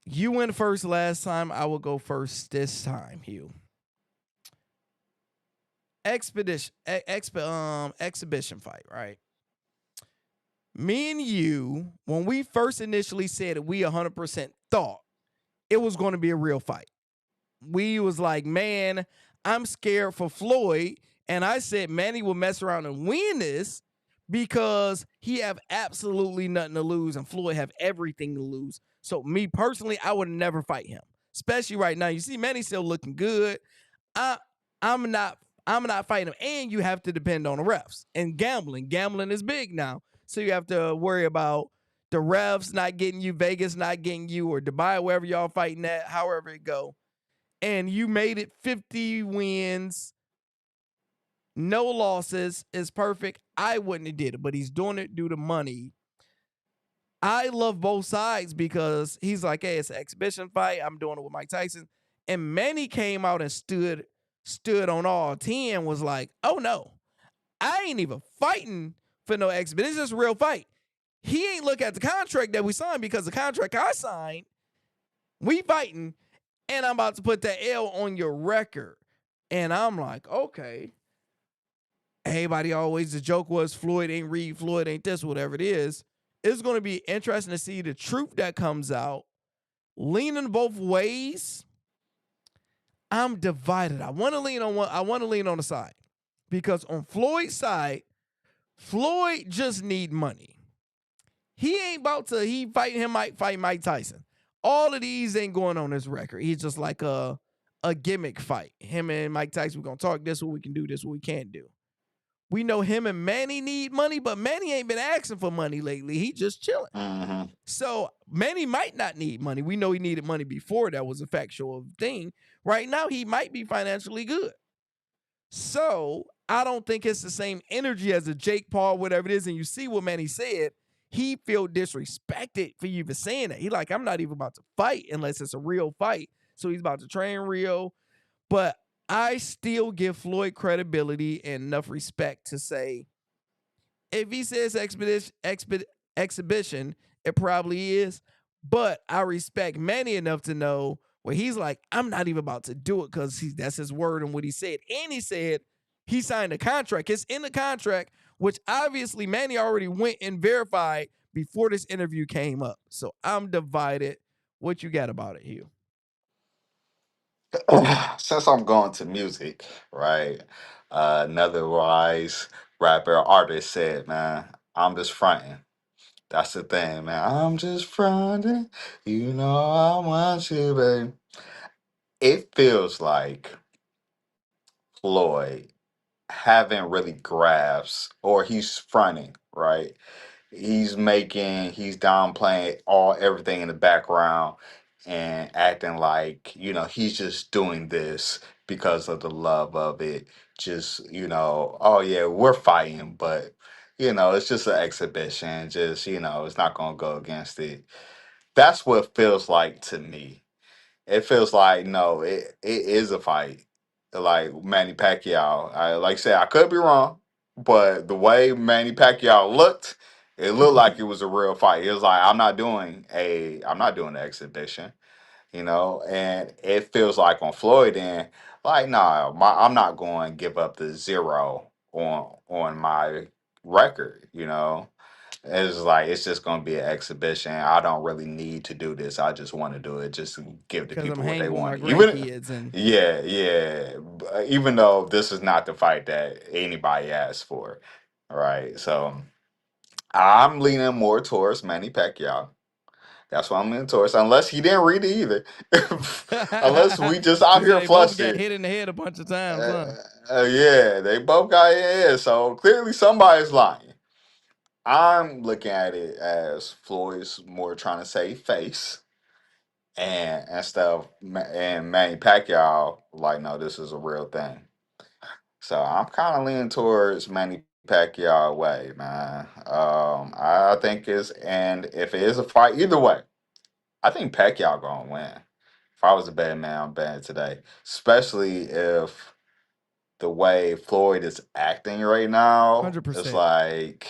You went first last time. I will go first this time, Hugh. Exhibition fight, right? Me and you, when we first initially said it, we 100% thought it was going to be a real fight. We was like, man, I'm scared for Floyd. And I said Manny will mess around and win this because he have absolutely nothing to lose and Floyd have everything to lose. So me personally, I would never fight him, especially right now. You see Manny still looking good. I'm not fighting him. And you have to depend on the refs. And gambling is big now. So you have to worry about the refs not getting you, Vegas not getting you, or Dubai, wherever y'all fighting at, however it go. And you made it 50 wins, no losses, is perfect. I wouldn't have did it, but he's doing it due to money. I love both sides because he's like, hey, it's an exhibition fight. I'm doing it with Mike Tyson. And Manny came out and stood on all 10, was like, oh no, I ain't even fighting for no exhibition. It's just a real fight. He ain't look at the contract that we signed because the contract I signed, we fighting, and I'm about to put that L on your record. And I'm like, okay. Everybody always, the joke was Floyd ain't Reed, Floyd ain't this, whatever it is. It's going to be interesting to see the truth that comes out. Leaning both ways. I'm divided. I want to lean on one. I want to lean on the side. Because on Floyd's side, Floyd just need money. He ain't about to, might fight Mike Tyson. All of these ain't going on his record. He's just like a gimmick fight. Him and Mike Tyson, we're going to talk this, what we can do, this, what we can't do. We know him and Manny need money, but Manny ain't been asking for money lately. He just chilling. Mm-hmm. So Manny might not need money. We know he needed money before. That was a factual thing. Right now, he might be financially good. So I don't think it's the same energy as a Jake Paul, whatever it is. And you see what Manny said. He feel disrespected for you even saying that. He like, I'm not even about to fight unless it's a real fight. So he's about to train real. But I still give Floyd credibility and enough respect to say, if he says exhibition, it probably is. But I respect Manny enough to know where he's like, I'm not even about to do it because that's his word and what he said. And he said he signed a contract. It's in the contract, which obviously Manny already went and verified before this interview came up. So I'm divided. What you got about it, Hugh? Since I'm going to music, right? Another wise rapper artist said, man, I'm just fronting. That's the thing, man. I'm just fronting. You know I want you, babe. It feels like Floyd haven't really grasped, or he's fronting, right? He's downplaying everything in the background and acting like, he's just doing this because of the love of it. Just, oh yeah, we're fighting, but it's just an exhibition. Just, it's not gonna go against it. That's what it feels like to me. It feels like no, it is a fight. Like Manny Pacquiao. Like I said, I could be wrong, but the way Manny Pacquiao looked, it looked like it was a real fight. It was like I'm not doing an exhibition, and it feels like on Floyd and like nah, I'm not going to give up the zero on my record, It's like it's just gonna be an exhibition. I don't really need to do this. I just want to do it just to give the because I'm people what they hanging with my want. Even grandkids and yeah, yeah. Even though this is not the fight that anybody asked for, right? So I'm leaning more towards Manny Pacquiao. That's what I'm leaning towards. Unless he didn't read it either. Unless we just out you said here they both got flustered. hit in the head a bunch of times, Uh, huh? yeah, they both got in. So clearly somebody's lying. I'm looking at it as Floyd's more trying to save face, and stuff, and Manny Pacquiao like, no, this is a real thing. So I'm kind of leaning towards Manny Pacquiao way, man. I think it's, and if it is a fight, either way, I think Pacquiao gonna win. If I was a betting man, I'm betting today, especially if the way Floyd is acting right now, it's 100%. like.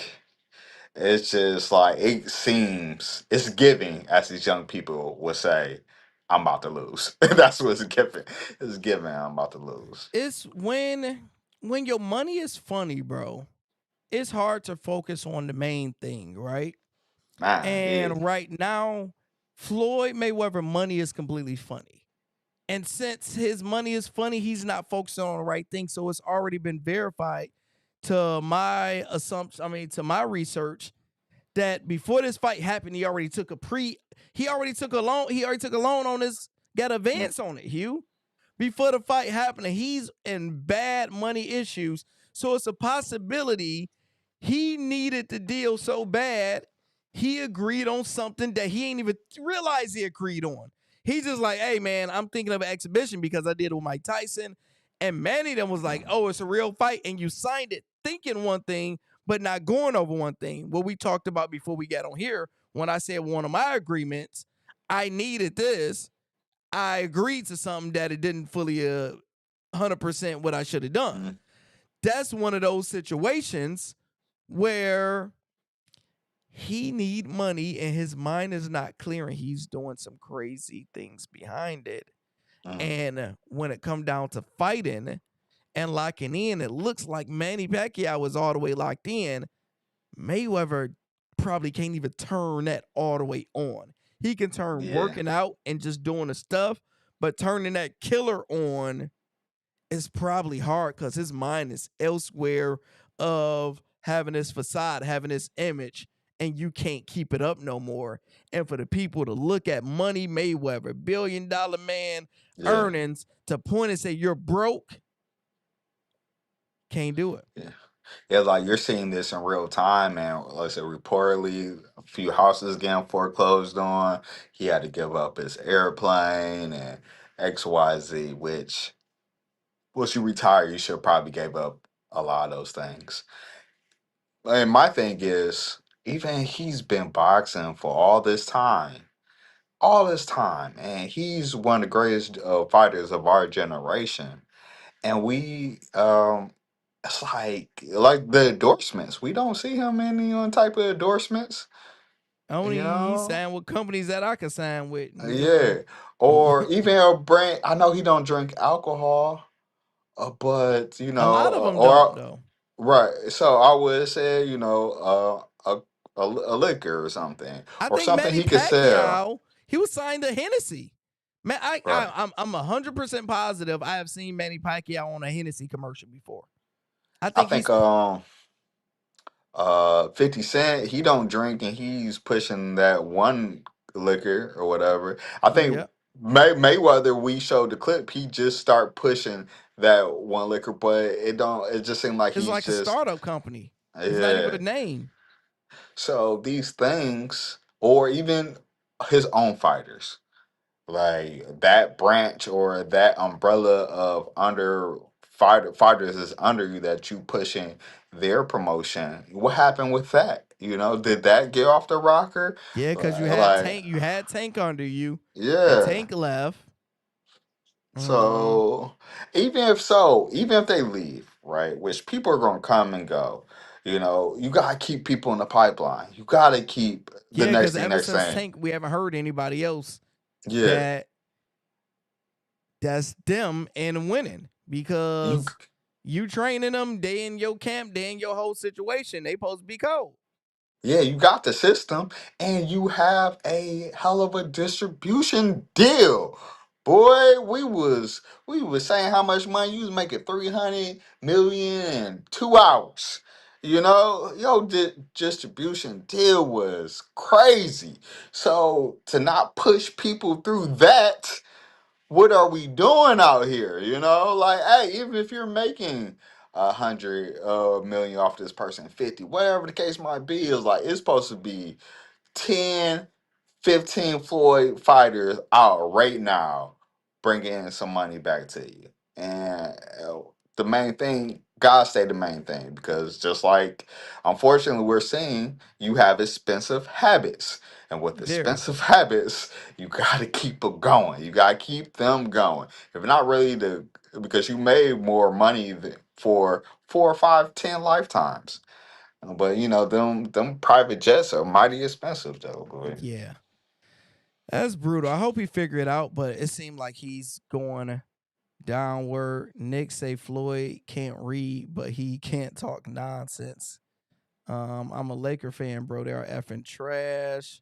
It's just like it seems it's giving, as these young people would say, I'm about to lose. That's what it's giving. It's giving I'm about to lose. It's when your money is funny, bro. It's hard to focus on the main thing, right? Man, yeah. And right now, Floyd Mayweather money is completely funny. And since his money is funny, he's not focusing on the right thing. So it's already been verified to my assumption, to my research, that before this fight happened, he already took a loan on his, got advance on it, Hugh. Before the fight happened, and he's in bad money issues. So it's a possibility he needed the deal so bad, he agreed on something that he ain't even realize he agreed on. He's just like, hey, man, I'm thinking of an exhibition because I did it with Mike Tyson. And Manny then was like, oh, it's a real fight. And you signed it thinking one thing, but not going over one thing. What we talked about before we got on here, when I said one of my agreements, I needed this. I agreed to something that it didn't fully 100% what I should have done. Mm-hmm. That's one of those situations where he need money and his mind is not clear and he's doing some crazy things behind it. Mm-hmm. And when it come down to fighting and locking in, it looks like Manny Pacquiao was all the way locked in. Mayweather probably can't even turn that all the way on. He can turn working out and just doing the stuff, but turning that killer on is probably hard because his mind is elsewhere of having this facade, having this image, and you can't keep it up no more. And for the people to look at Money Mayweather, $1 billion man earnings, to point and say you're broke, can't do it. Yeah, like you're seeing this in real time, and like I said, reportedly a few houses getting foreclosed on. He had to give up his airplane and XYZ, which once you retire, you should probably gave up a lot of those things. And my thing is, even he's been boxing for all this time, and he's one of the greatest fighters of our generation. And we, it's like the endorsements. We don't see him in any type of endorsements, Only you he know. signed with companies that I can sign with. Yeah, or even a brand. I know he don't drink alcohol, but you A know, lot of them don't or though. right. So I would say, you know, a liquor or something, I or think something Manny he could sell. Pacquiao, he was signed to Hennessy. Man, Right. I'm 100% positive I have seen Manny Pacquiao on a Hennessy commercial before. I I think think he's 50 Cent, he don't drink and he's pushing that one liquor or whatever. I think yeah. Mayweather, we showed the clip, he just start pushing that one liquor, but it just seemed like It's he's like a just startup company. It's not even yeah. a name. So these things, or even his own fighters, like that branch or that umbrella of under fighters is under you that you pushing their promotion. What happened with that? You know, did that get off the rocker? Yeah, because Like, You had Tank under you, and yeah. Tank left. So even if they leave, right, which people are gonna come and go, you know, you gotta keep people in the pipeline. You gotta keep the Yeah, because ever next since thing. Tank, we haven't heard anybody else Yeah. that's them and winning, You because you training them, they in your camp, they in your whole situation. They supposed to be cold. Yeah, you got the system, and you have a hell of a distribution deal. Boy, we was saying how much money you was making 300 million in 2 hours. Distribution deal was crazy. So to not push people through that, what are we doing out here? Like, hey, even if you're making 100 million off this person, 50, whatever the case might be, is like it's supposed to be 10, 15 Floyd fighters out right now, bringing in some money back to you. And the main thing, God stay the main thing, because just like, unfortunately, we're seeing you have expensive habits. And with Very. expensive habits, you got to keep them going. You got to keep them going. If not really because you made more money for 4, 5, 10 lifetimes. But them private jets are mighty expensive though, boy. Yeah. That's brutal. I hope he figure it out, but it seemed like he's going downward. Nick say Floyd can't read, but he can't talk nonsense. I'm a Laker fan, bro. They are effing trash.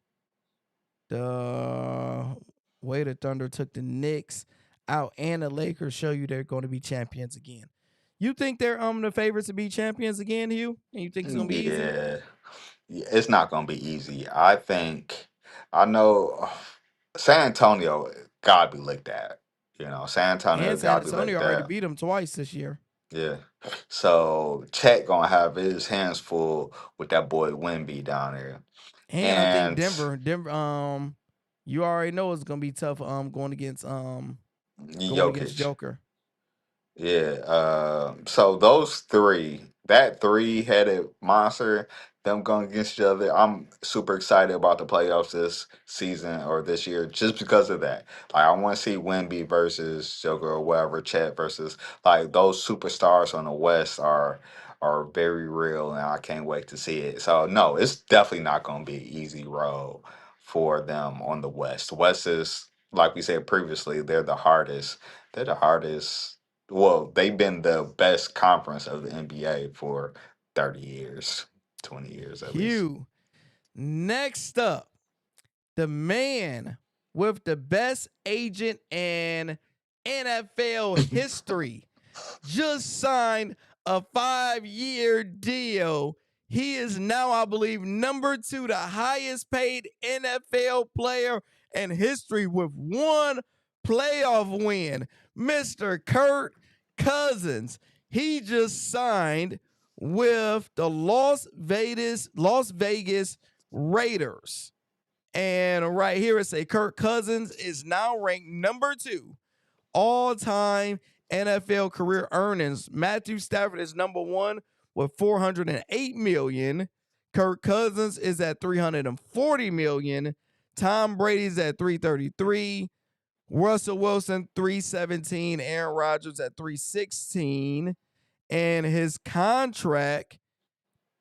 The way the Thunder took the Knicks out and the Lakers show you they're going to be champions again. You think they're the favorites to be champions again, Hugh? And you think it's gonna be easy? Yeah, it's not gonna be easy. I know San Antonio gotta be looked at. San Antonio And San gotta be Antonio looked already at. beat them twice this year. Yeah. So Chet gonna have his hands full with that boy Wemby down there. And I think And Denver, you already know it's gonna be tough. Going against Jokic. Joker. Yeah. So those three, that three-headed monster, them going against each other. I'm super excited about the playoffs this season or this year just because of that. Like I want to see Wemby versus Joker or whatever, Chet versus like those superstars on the West are very real, and I can't wait to see it. So no, it's definitely not going to be an easy road for them on the West. The West is, like we said previously, they're the hardest. They're the hardest. Well, they've been the best conference of the NBA for 30 years, 20 years at least. Hugh. Next up, the man with the best agent in NFL history just signed a 5-year deal. He is now, I believe, number 2, the highest paid NFL player in history with one playoff win. Mr. Kirk Cousins. He just signed with the Las Vegas Raiders. And right here it say Kirk Cousins is now ranked number 2 all-time NFL career earnings. Matthew Stafford is number 1 with 408 million. Kirk Cousins is at 340 million. Tom Brady's at 333. Russell Wilson 317. Aaron Rodgers at 316. And his contract,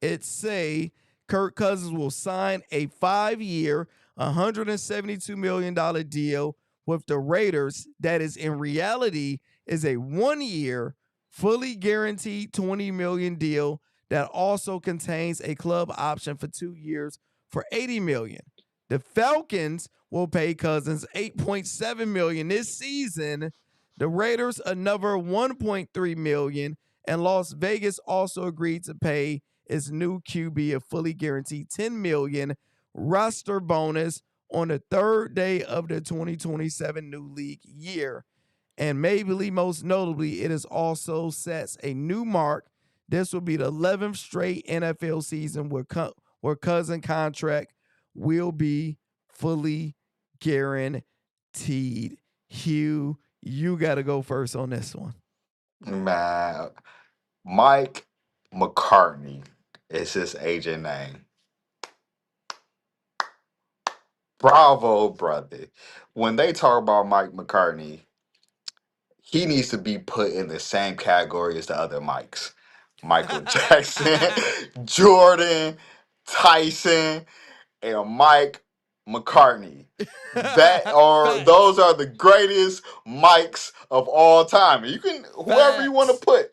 it say Kirk Cousins will sign a 5-year, $172 million deal with the Raiders that is in reality is a 1-year, fully guaranteed $20 million deal that also contains a club option for 2 years for $80 million. The Falcons will pay Cousins $8.7 million this season. The Raiders another $1.3 million, and Las Vegas also agreed to pay its new QB a fully guaranteed $10 million roster bonus on the third day of the 2027 new league year. And maybe most notably, it is also sets a new mark. This will be the 11th straight NFL season where Cousin contract will be fully guaranteed. Hugh, you got to go first on this one. Man, Mike McCartney is his agent name. Bravo, brother. When they talk about Mike McCartney, he needs to be put in the same category as the other Mikes. Michael Jackson, Jordan, Tyson, and Mike McCartney. Those are the greatest Mikes of all time. You can whoever you want to put.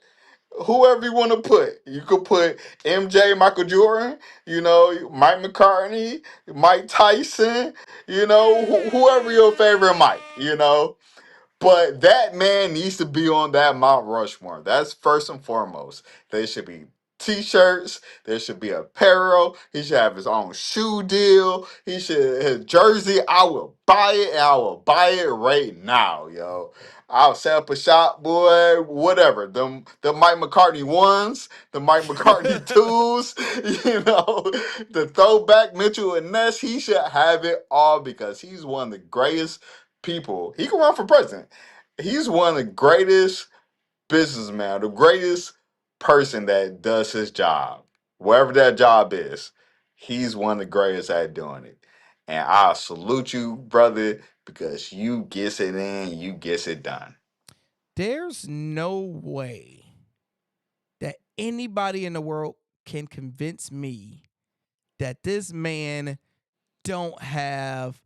whoever you want to put. You could put MJ, Michael Jordan, Mike McCartney, Mike Tyson, whoever your favorite Mike. But that man needs to be on that Mount Rushmore. That's first and foremost. There should be T-shirts. There should be apparel. He should have his own shoe deal. His jersey. I will buy it. And I will buy it right now, yo. I'll set up a shop, boy. Whatever. The Mike McCartney ones, the Mike McCartney twos. The throwback Mitchell and Ness. He should have it all because he's one of the greatest people. He can run for president. He's one of the greatest businessmen, the greatest person that does his job, wherever that job is. He's one of the greatest at doing it. And I salute you, brother, because you gets it in, you gets it done. There's no way that anybody in the world can convince me that this man don't have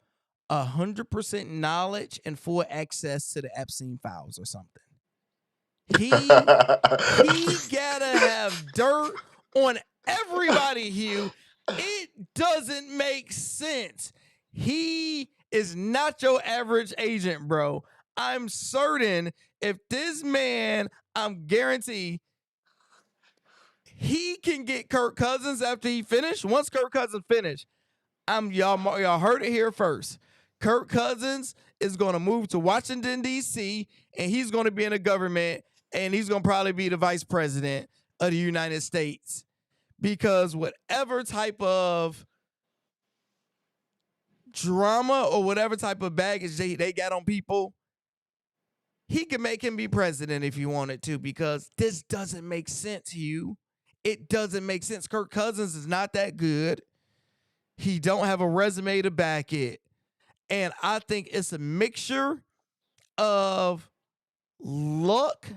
100% knowledge and full access to the Epstein files or something. He gotta have dirt on everybody, Hugh. It doesn't make sense. He is not your average agent, bro. I'm certain if this man, I'm guaranteed, he can get Kirk Cousins after he finished. Once Kirk Cousins finished, y'all heard it here first. Kirk Cousins is going to move to Washington, D.C., and he's going to be in the government, and he's going to probably be the vice president of the United States. Because whatever type of drama or whatever type of baggage they got on people, he can make him be president if he wanted to, because this doesn't make sense, Hugh. It doesn't make sense. Kirk Cousins is not that good. He don't have a resume to back it. And I think it's a mixture of luck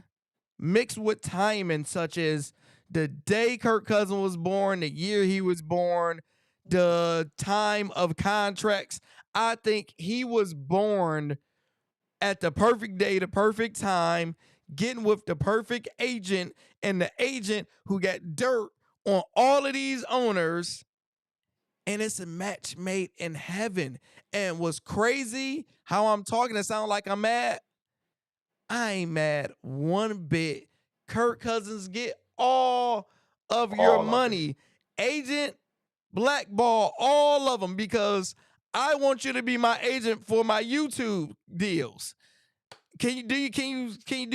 mixed with timing, such as the day Kirk Cousins was born, the year he was born, the time of contracts. I think he was born at the perfect day, the perfect time, getting with the perfect agent, and the agent who got dirt on all of these owners. And it's a match made in heaven. And what's crazy, how I'm talking, it sound like I'm mad. I ain't mad one bit. Kirk Cousins, get all of your money. Agent, blackball, all of them, because I want you to be my agent for my YouTube deals. You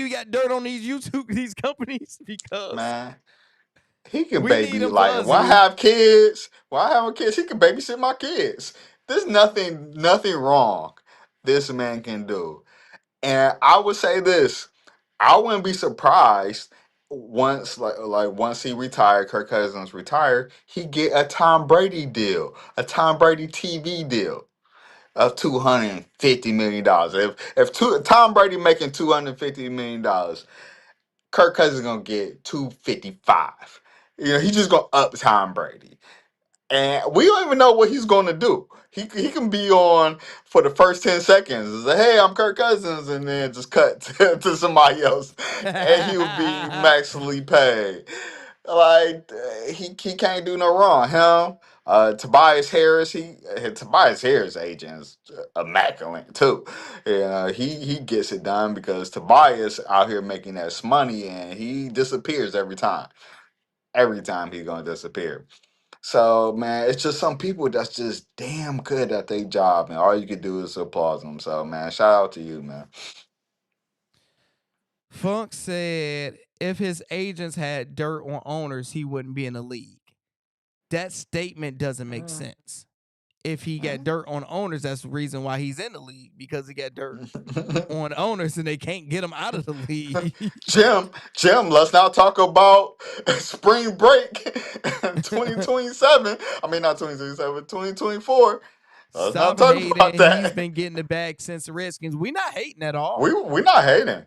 got dirt on these companies? Because Man, he can baby, like, when I have kids, he can babysit my kids. There's nothing wrong this man can do. And I would say this, I wouldn't be surprised once once he retired, Kirk Cousins retired, he get a Tom Brady deal, a Tom Brady TV deal of $250 million. If Tom Brady making $250 million, Kirk Cousins is gonna get 255. He's just gonna up Tom Brady. And we don't even know what he's gonna do. He can be on for the first 10 seconds. Say, hey, I'm Kirk Cousins, and then just cut to somebody else. And he'll be maximally paid. Like, he can't do no wrong. Him, Tobias Harris, Tobias Harris agent is immaculate too. He gets it done because Tobias out here making that money, and he disappears every time. Every time he's gonna disappear. So, man, it's just some people that's just damn good at their job, and all you can do is applaud them. So, man, shout out to you, man. Funk said if his agents had dirt on owners, he wouldn't be in the league. That statement doesn't make sense. If he got dirt on owners, that's the reason why he's in the league, because he got dirt on owners and they can't get him out of the league. Jim, let's now talk about spring break 2027. I mean, not 2027, 2024. Let's not talk about that. He's been getting the bag since the Redskins. We're not hating at all. We're not hating.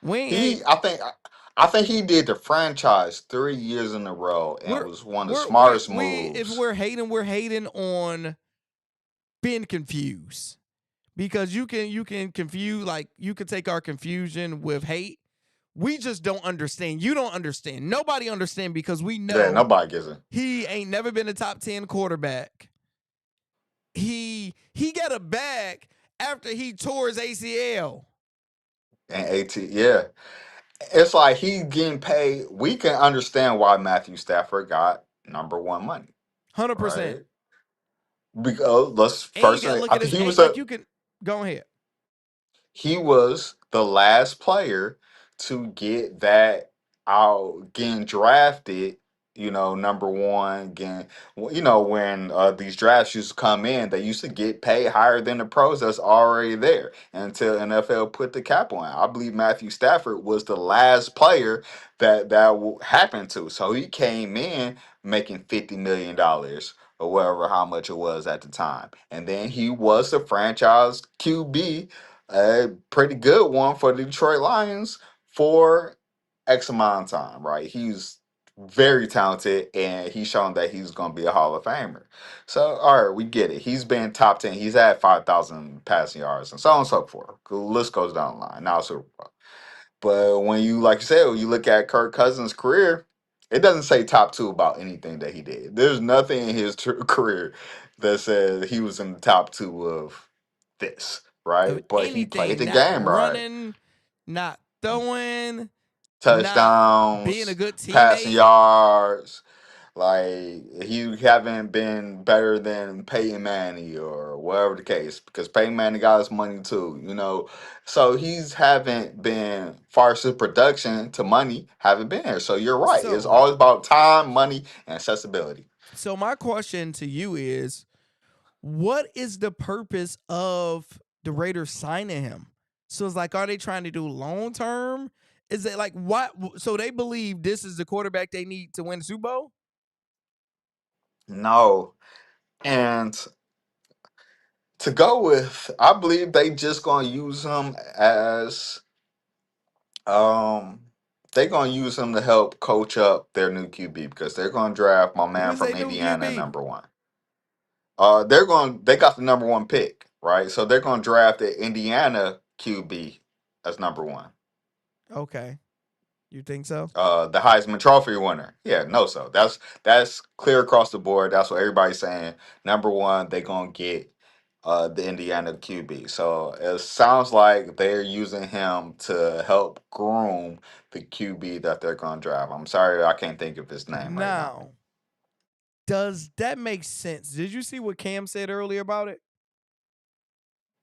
We I think he did the franchise 3 years in a row, and it was one of the smartest moves. If we're hating on being confused, because you can confuse, like, you could take our confusion with hate, We just don't understand. You don't understand. Nobody understand because we know Yeah, nobody gets it. he ain't never been a top 10 quarterback. He got a bag after he tore his ACL. And yeah. It's like he getting paid. We can understand why Matthew Stafford got number one money, 100%. right? Because let's And you first got to say look at his, he was like you can, go ahead. he was the last player to get that out getting drafted, number one, getting, when these drafts used to come in, they used to get paid higher than the pros that's already there until NFL put the cap on it. I believe Matthew Stafford was the last player that happened to. So he came in making $50 million or whatever, how much it was at the time. And then he was the franchise QB, a pretty good one for the Detroit Lions for X amount of time, right? He's very talented and he's shown that he's going to be a Hall of Famer. So, all right, we get it. He's been top 10. He's had 5,000 passing yards and so on and so forth. The list goes down the line. Now, Super Bowl. But when you, like you said, when you look at Kirk Cousins' career, it doesn't say top two about anything that he did. There's nothing in his career that says he was in the top two of this, Of right? But he played anything, the not game right. running, not throwing, not being a Touchdowns, good passing teammate. yards. Like he haven't been better than Peyton Manning or whatever the case, because Peyton Manning got his money too. So he's haven't been far as his production to money haven't been there. So you're right. It's So, always about time, money, and accessibility. so my question to you is, what is the purpose of the Raiders signing him? So it's like, are they trying to do long term? Is it like what? So they believe this is the quarterback they need to win the Super Bowl? No. And to go with, I believe they just gonna use him as they're gonna use him to help coach up their new QB because they're gonna draft my Who man is they from new Indiana QB? number one. They got the number one pick, right? So they're gonna draft the Indiana QB as number one. Okay, you think so? The Heisman Trophy winner. Yeah, no, so that's clear across the board. That's what everybody's saying. Number one, they're gonna get the Indiana QB. So it sounds like they're using him to help groom the QB that they're gonna draft. I'm sorry, I can't think of his name right now. Now, does that make sense? Did you see what Cam said earlier about it?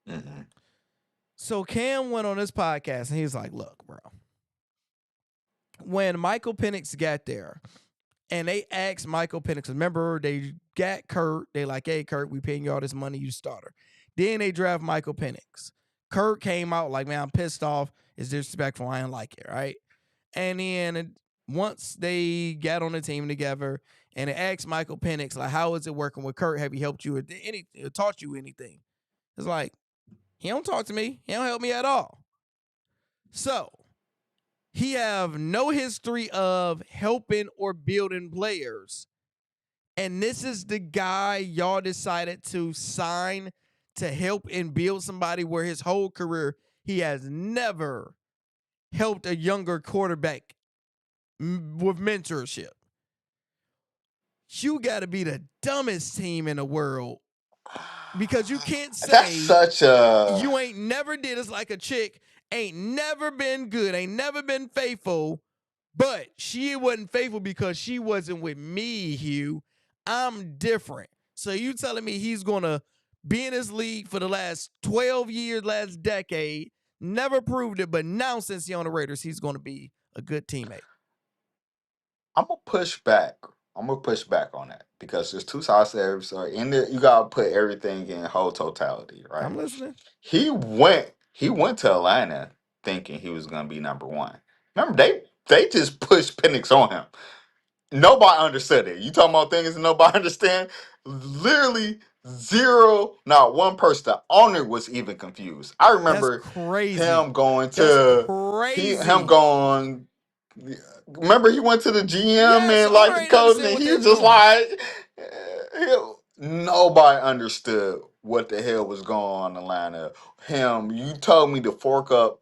Mm-hmm. So Cam went on this podcast and he was like, look, bro, when Michael Penix got there and they asked Michael Penix, remember they got Kurt, they like, hey, Kurt, we paying you all this money, you starter. Then they draft Michael Penix. Kurt came out like, man, I'm pissed off. It's disrespectful. I don't like it, right? And then once they got on the team together and they asked Michael Penix, like, how is it working with Kurt? Have he helped you with anything, taught you anything? It's like, he don't talk to me. He don't help me at all. So he have no history of helping or building players. And this is the guy y'all decided to sign to help and build somebody where his whole career he has never helped a younger quarterback with mentorship. You got to be the dumbest team in the world because you can't say That's such a you ain't never did. It's like a chick ain't never been good, ain't never been faithful, but she wasn't faithful because she wasn't with me, Hugh. I'm different. So you telling me he's going to be in this league for the last 12 years, last decade, never proved it, but now since he's on the Raiders, he's going to be a good teammate. I'm gonna push back. I'm gonna push back on that because there's two sides to every story. In there, you gotta put everything in whole totality, right? I'm listening. He went to Atlanta thinking he was gonna be number one. Remember, they just pushed Penix on him. Nobody understood it. You talking about things that nobody understand? Literally zero, not one person. The owner was even confused. I remember That's crazy. him going That's to crazy. him going. Remember, he went to the GM Yes, and the like owner the ain't coach, understand and what he they was was just doing. like, nobody understood what the hell was going on in Atlanta. You told me to fork up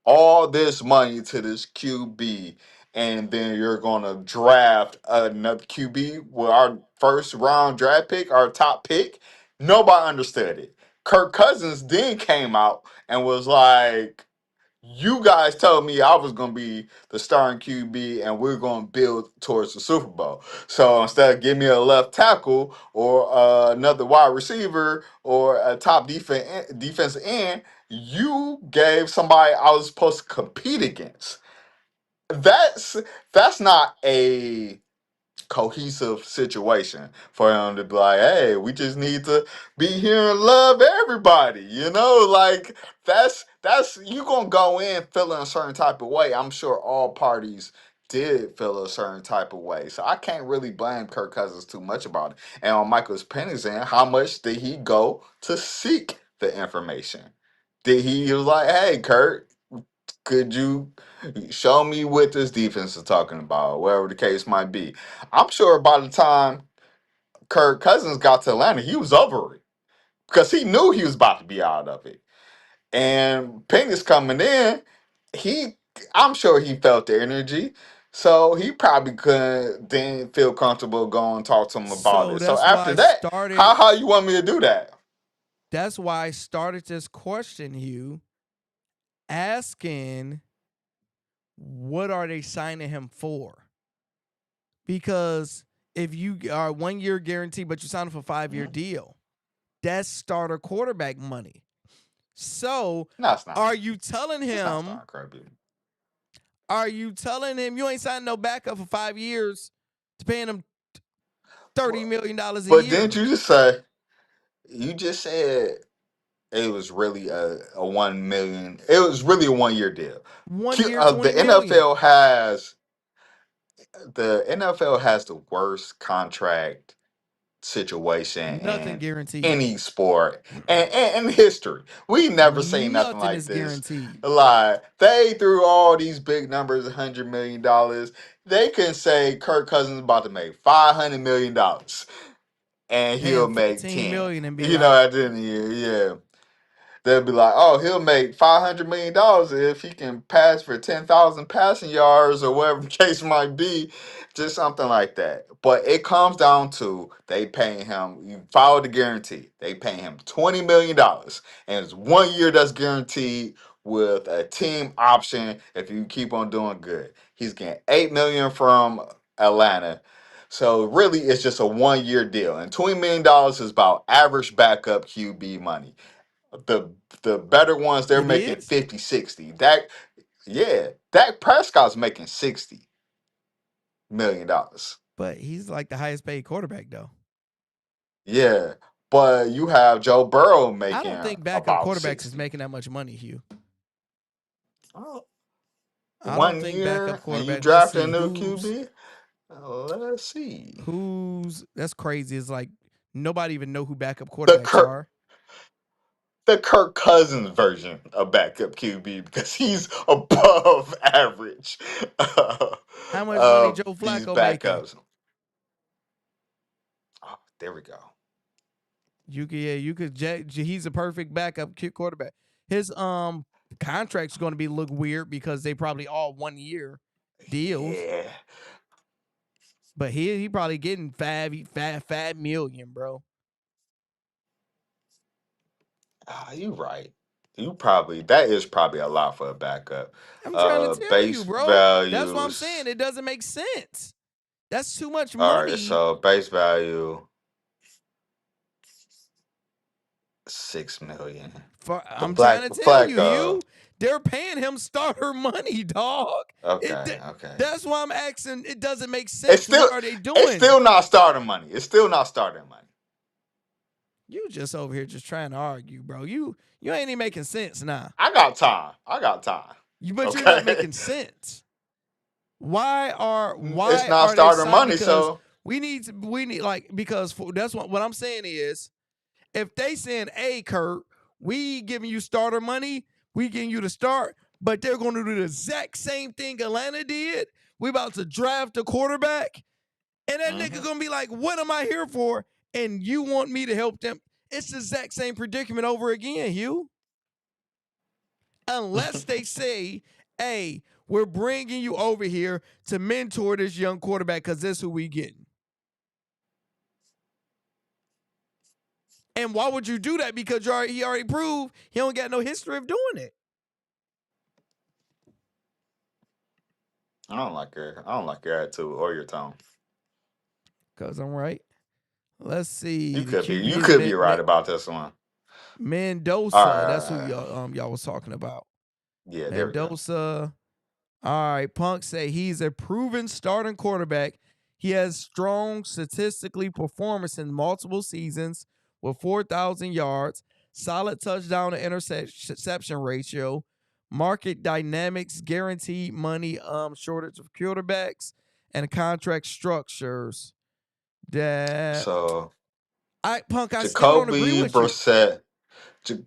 all this money to this QB, and then you're gonna draft another QB with our first round draft pick, our top pick. Nobody understood it. Kirk Cousins then came out and was like, you guys told me I was going to be the starting QB and we're going to build towards the Super Bowl. So instead of giving me a left tackle or another wide receiver or a top defensive end, you gave somebody I was supposed to compete against. That's not a cohesive situation for him to be like, hey, we just need to be here and love everybody, like that's you gonna go in feeling a certain type of way. I'm sure all parties did feel a certain type of way, so I can't really blame Kirk Cousins too much about it. And on Michael's pennies in, how much did he go to seek the information? He was like, hey, Kurt, could you show me what this defense is talking about, whatever the case might be? I'm sure by the time Kirk Cousins got to Atlanta, he was over it because he knew he was about to be out of it. And Penny's coming in, I'm sure he felt the energy. So he probably didn't feel comfortable going and talk to him about So it. So that's why after I that, started. how you want me to do that? That's why I started this question, Hugh, asking, what are they signing him for? Because if you are 1 year guaranteed, but you sign him for a 5-year deal, that's starter quarterback money. So No, it's not. are you telling It's not him? starting Kirby. Are you telling him you ain't signing no backup for 5 years to paying him $30 million a But year? didn't you just say? You just said it was really a 1 million. It was really a 1 year deal. 1 year, The 20 million. NFL has the worst contract situation Nothing in guaranteed. any sport and history. We never seen nothing Nothing like is this. guaranteed. Like they threw all these big numbers, $100 million. They can say Kirk Cousins about to make $500 million, and Pay he'll him make 15 10. million and be like, At the end of the year, yeah. They'll be like, oh, he'll make $500 million if he can pass for 10,000 passing yards or whatever the case might be, just something like that. But it comes down to they paying him. You follow the guarantee. They pay him $20 million, and it's 1 year that's guaranteed with a team option if you keep on doing good. He's getting $8 million from Atlanta. So really, it's just a 1 year deal, and $20 million is about average backup QB money. The better ones, they're it making is? 50, 60. Dak Prescott's making $60 million. But he's like the highest paid quarterback, though. Yeah, but you have Joe Burrow I making don't think backup about quarterbacks is 60. making that much money, Hugh. Oh, I don't 1 think backup year and you quarterback. Let's draft a see new QB. Let's see. who's that's crazy. It's like nobody even know who backup The quarterbacks Kirk are. the Kirk Cousins version of backup QB because he's above average How much money of Joe these Flacco making? backups. Oh, there we go. You could. He's a perfect backup quarterback. His contract's going to be look weird because they probably all 1 year deals. Yeah. But he probably getting 5 million, bro. You right. That is probably a lot for a backup. I'm trying to tell you, Base bro. That's what I'm values. saying. It doesn't make sense. That's too much All right, money. so base value 6 million. I'm trying to tell you, Flacco. they're paying him starter money, dog. Okay. That's why I'm asking. It doesn't make It's sense. still What are they doing? it's still not starting money. You just over here just trying to argue, bro. You ain't even making sense now. I got time. But you're not making sense. Why It's not are they starting signing? money, Because so we need because that's what I'm saying is, if they saying, hey, Kurt, we giving you starter money, we getting you to start, but they're going to do the exact same thing Atlanta did. We about to draft a quarterback, and that nigga going to be like, what am I here for? And you want me to help them? It's the exact same predicament over again, Hugh. unless they say, hey, we're bringing you over here to mentor this young quarterback because this is who we getting. And why would you do that? Because he already proved he don't got no history of doing it. I don't like your attitude or your tone. Because I'm right. Let's see. You The could be. QB You is could be right about this one. Mendoza. That's who y'all was talking about. Yeah, there we go. Mendoza. All right. Punk say he's a proven starting quarterback. He has strong statistically performance in multiple seasons with 4,000 yards, solid touchdown to interception ratio, market dynamics, guaranteed money, shortage of quarterbacks, and contract structures. That So I still don't agree with you.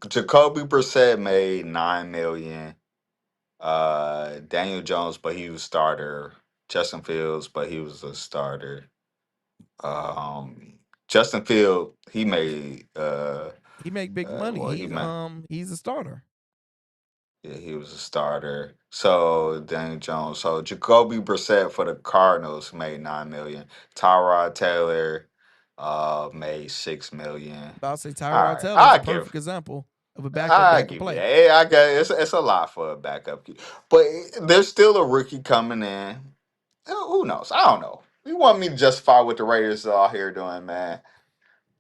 Jacoby Brissett made $9 million. Daniel Jones, but he was starter. Justin Fields, but he was a starter. Justin Field, he made He make big money. he made He's a starter. yeah, he was a starter. So Daniel Jones. So Jacoby Brissett for the Cardinals made $9 million. Tyrod Taylor made $6 million. I'll say All Tyrod right. Taylor is a perfect example of a backup that can Give you play. that. Hey, I got it's a lot for a backup. But there's still a rookie coming in. Who knows? I don't know. You want me to justify what the Raiders are out here doing, man?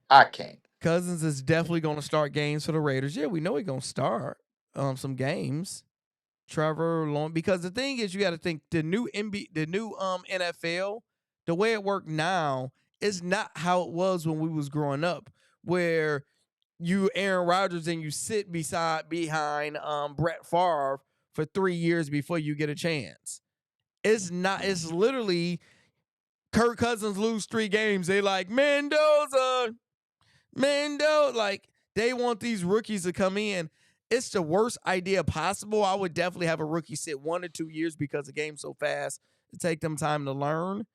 I can't. Cousins is definitely going to start games for the Raiders. Yeah, we know he's going to start some games. Trevor Lawrence, because the thing is, you got to think the new NFL, the way it worked now is not how it was when we was growing up, where you Aaron Rodgers and you sit behind Brett Favre for 3 years before you get a chance. It's not. It's literally Kirk Cousins lose 3 games. They like Mendoza. Like they want these rookies to come in. It's the worst idea possible. I would definitely have a rookie sit 1 or 2 years because the game's so fast to take them time to learn.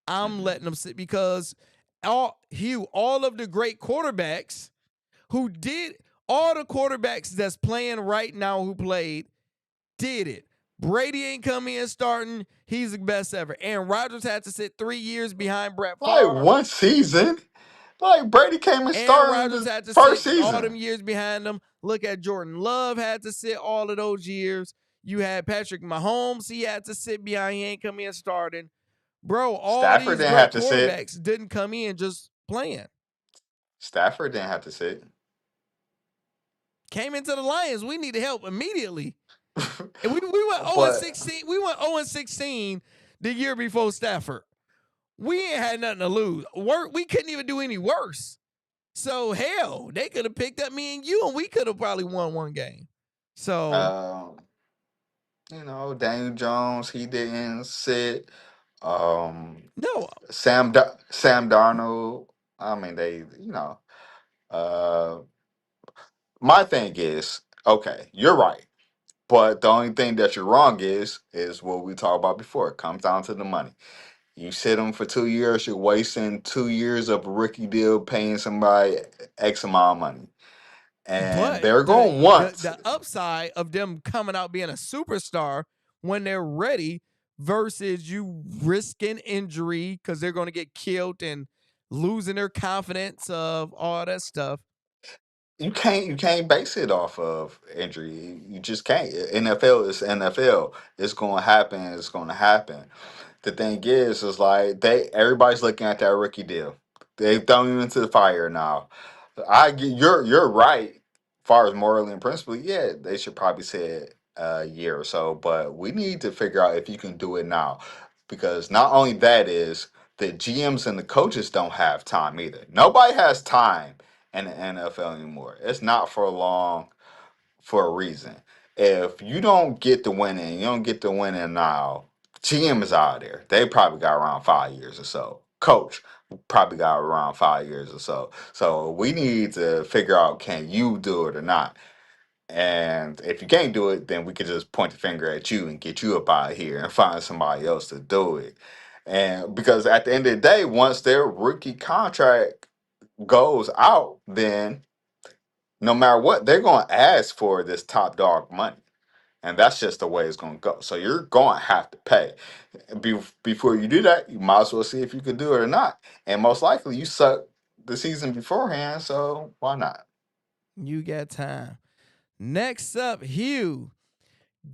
I'm letting them sit because all of the great quarterbacks all the quarterbacks that's playing right now who played did it. Brady ain't come in starting. He's the best ever. Aaron Rodgers had to sit 3 years behind Brett Favre. Like one season. Like Brady came and Aaron started Rodgers the had to first sit all them season. years behind him. Look at Jordan Love had to sit all of those years. You had Patrick Mahomes. He had to sit behind. He ain't come in starting. Bro, all Stafford these didn't great have to sit. quarterbacks didn't come in just playing. Stafford didn't have to sit. Came into the Lions. We needed help immediately. And we went 0-16. We went 0-16 the year before Stafford. We ain't had nothing to lose. We couldn't even do any worse. So hell, they could have picked up me and you, and we could have probably won 1 game. So Daniel Jones, he didn't sit. no, Sam Darnold. I mean, my thing is, okay, you're right. But the only thing that you're wrong is what we talked about before. It comes down to the money. You sit them for 2 years, you're wasting 2 years of a rookie deal paying somebody X amount of money. And but they're going once. the upside of them coming out being a superstar when they're ready versus you risking injury because they're going to get killed and losing their confidence of all that stuff. You can't base it off of injury. You just can't. NFL is NFL. It's gonna happen. It's gonna happen. The thing is like everybody's looking at that rookie deal. They've thrown him into the fire now. You're right. As far as morally and principally, yeah, they should probably say it a year or so. But we need to figure out if you can do it now, because not only that is the GMs and the coaches don't have time either. Nobody has time in the NFL anymore. It's not for long for a reason. If you don't get the winning, you don't get the winning now. GM is out there. They probably got around 5 years or so. Coach probably got around 5 years or so. So we need to figure out, can you do it or not? And if you can't do it, then we could just point the finger at you and get you up out of here and find somebody else to do it. And because at the end of the day, once their rookie contract goes out, then no matter what, they're going to ask for this top dog money. And that's just the way it's going to go. So you're going to have to pay. Before you do that, you might as well see if you can do it or not. And most likely you suck the season beforehand, so why not? You got time. Next up, Hugh.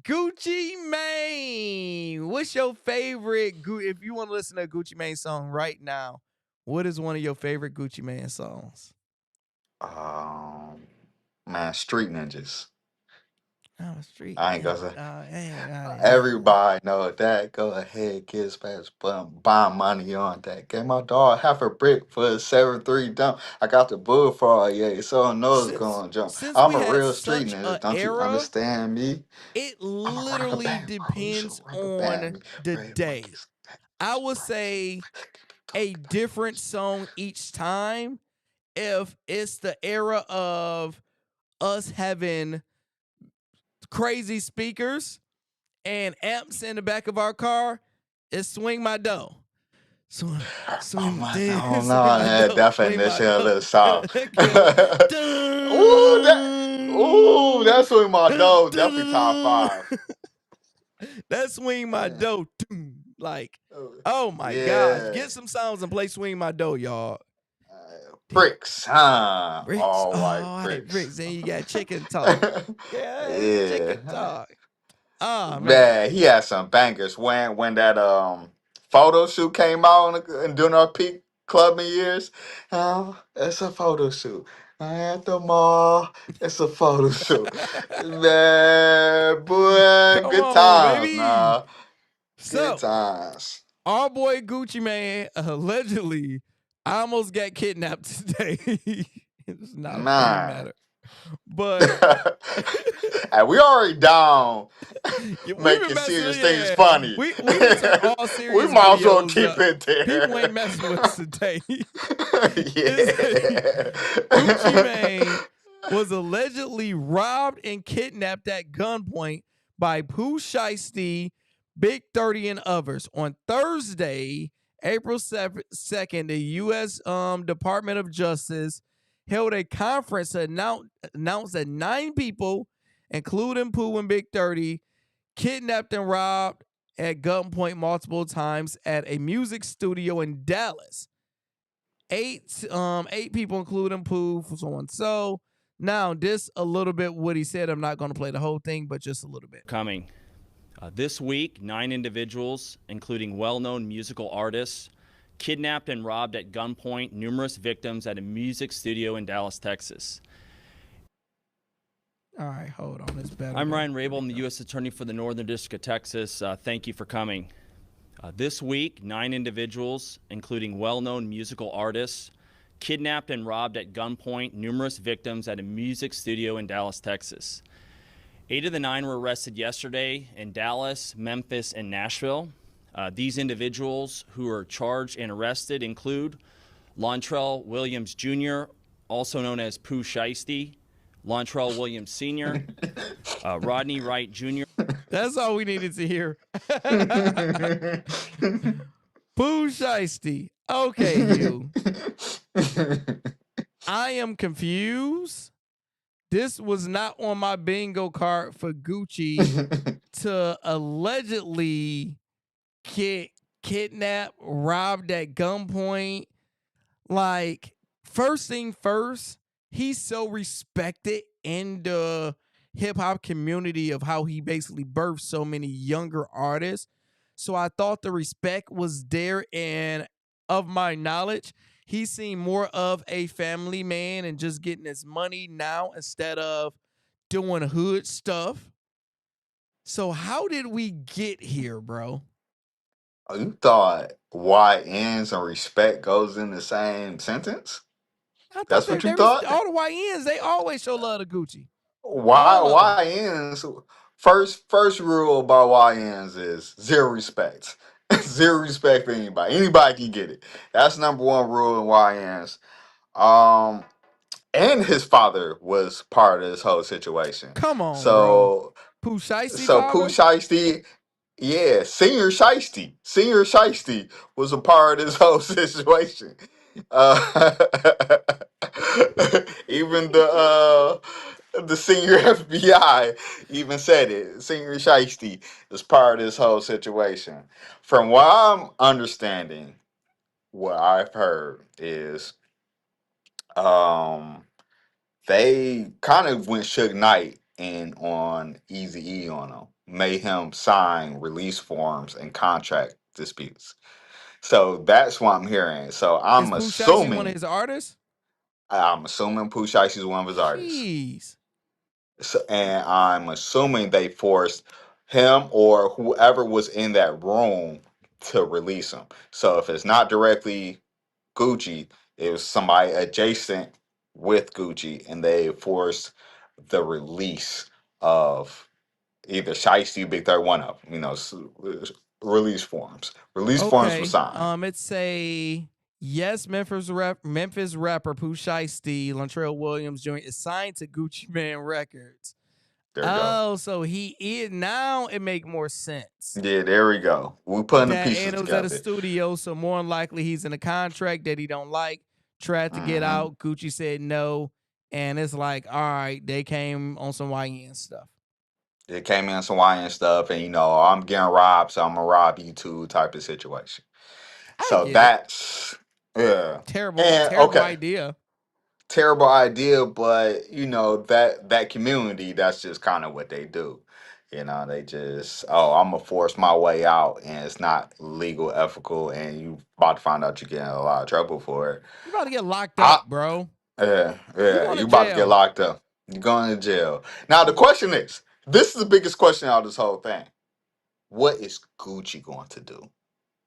Gucci Mane. What's your favorite? If you want to listen to a Gucci Mane song right now, what is one of your favorite Gucci Mane songs? Man, Street Ninjas. Oh, Street. I ain't gonna say. Everybody. Everybody know that. Go ahead, kids, fast, buy money on that. Get my dog half a brick for a 7-3 dump. I got the bullfrog, yeah, so I know it's gonna jump. Since I'm we a had real street such a nigga. Don't you era, understand me? it I'm a rubber literally band, depends rubber band, on me. the Red day. monkeys. I would say a different song each time if it's the era of us having crazy speakers and amps in the back of our car. It's Swing My Dough. Swing Oh my my, dough, oh swing no, my that dough, swing my definition of dough. the song. That's what my dog definitely top 5. That Swing My Yeah. Dough. Like, oh my gosh. Yeah. Get some songs and play Swing My Dough, y'all. Bricks, huh? Bricks. All white All right, bricks. bricks. Then you got chicken talk. Yeah, chicken Yeah. talk. Oh man. Man, he had some bangers when that photo shoot came out and during our peak clubbing years. Oh, it's a photo shoot. I at the mall. It's a photo shoot. Man, boy, Come good on, times, baby. nah. Good So, times. our boy Gucci Mane allegedly almost got kidnapped today. It's not a funny Man. matter. But And we already down we've been making messing serious with things funny. We done turned all We serious might as well videos keep up. it there. People ain't messing with us today. Yeah. Gucci Mane was allegedly robbed and kidnapped at gunpoint by Pooh Shiesty, Big 30, and others. On Thursday, April 2nd, the U.S. Department of Justice held a conference to announced that 9 people, including Pooh and Big 30, kidnapped and robbed at gunpoint multiple times at a music studio in Dallas. Eight people, including Pooh, so and so. Now, this a little bit what he said. I'm not going to play the whole thing, but just a little bit. Coming. This week, 9 individuals, including well-known musical artists, kidnapped and robbed at gunpoint numerous victims at a music studio in Dallas, Texas. All right, hold on. It's better. I'm Ryan Rabel. I'm the U.S. Attorney for the Northern District of Texas. Thank you for coming. This week, 9 individuals, including well-known musical artists, kidnapped and robbed at gunpoint numerous victims at a music studio in Dallas, Texas. 8 of the 9 were arrested yesterday in Dallas, Memphis, and Nashville. These individuals who are charged and arrested include Lontrell Williams Jr., also known as Pooh Shiesty, Lontrell Williams Sr., Rodney Wright Jr. That's all we needed to hear. Pooh Shiesty. Okay, you. I am confused. This was not on my bingo card for Gucci to allegedly kidnap, robbed at gunpoint. Like, first thing first, he's so respected in the hip-hop community of how he basically birthed so many younger artists. So I thought the respect was there, and of my knowledge, he seemed more of a family man and just getting his money now instead of doing hood stuff. So how did we get here, bro? Oh, you thought YNs and respect goes in the same sentence? I thought That's what you thought? all the YNs, they always show love to Gucci. Why YNs? First rule about YNs is zero respect. Zero respect for anybody. Anybody can get it. That's number one rule in YNs. And his father was part of this whole situation. Come on, so, bro. Pooh Shiesty so Pooh father? Shiesty, yeah, Senior Shiesty was a part of this whole situation. Uh, even The senior FBI even said it. Senior Shiesty is part of this whole situation. From what I'm understanding, what I've heard is um they kind of went Suge Knight in on Easy E on him, made him sign release forms and contract disputes. So that's what I'm hearing. So Is Pooh Shiesty one of his artists? I'm assuming Pooh Shiesty is one of his artists. Jeez. So, and I'm assuming they forced him or whoever was in that room to release him. So if it's not directly Gucci, it was somebody adjacent with Gucci, and they forced the release of either Shiesty, Big Third, one of them. Release forms. Release forms were Okay. signed. It's say yes, Memphis rapper Pooh Shiesty, Latrell Williams Jr. is signed to Gucci Mane Records. There we go. Oh, so he is now. It make more sense. Yeah, there we go. We putting the That pieces and it was at a together. studio, so more than likely he's in a contract that he don't like. Tried to get out. Gucci said no, and it's like, all right, they came on some YN stuff. It came in some YN stuff, and I'm getting robbed, so I'm gonna rob you too, type of situation. So that's terrible and idea. Terrible idea, but that community, that's just kind of what they do. They just, I'm gonna force my way out, and it's not legal, ethical, and you about to find out you're getting in a lot of trouble for it. You about to get locked up, bro. Yeah, you about to get locked up. You're going to jail. Now the question is, this is the biggest question out of this whole thing. What is Gucci going to do?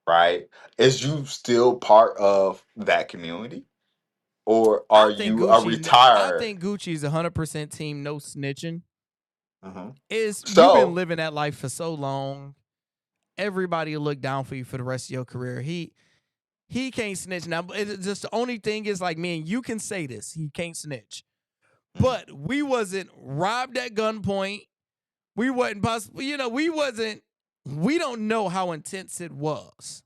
Right? Is you still part of that community? Or are you a retired? I think Gucci's 100% team no snitching. You've So been living that life for so long. Everybody will look down for you for the rest of your career. He can't snitch now. It's just the only thing is, like, man, you can say this. He can't snitch. But we wasn't robbed at gunpoint. We wasn't possible. We don't know how intense it was.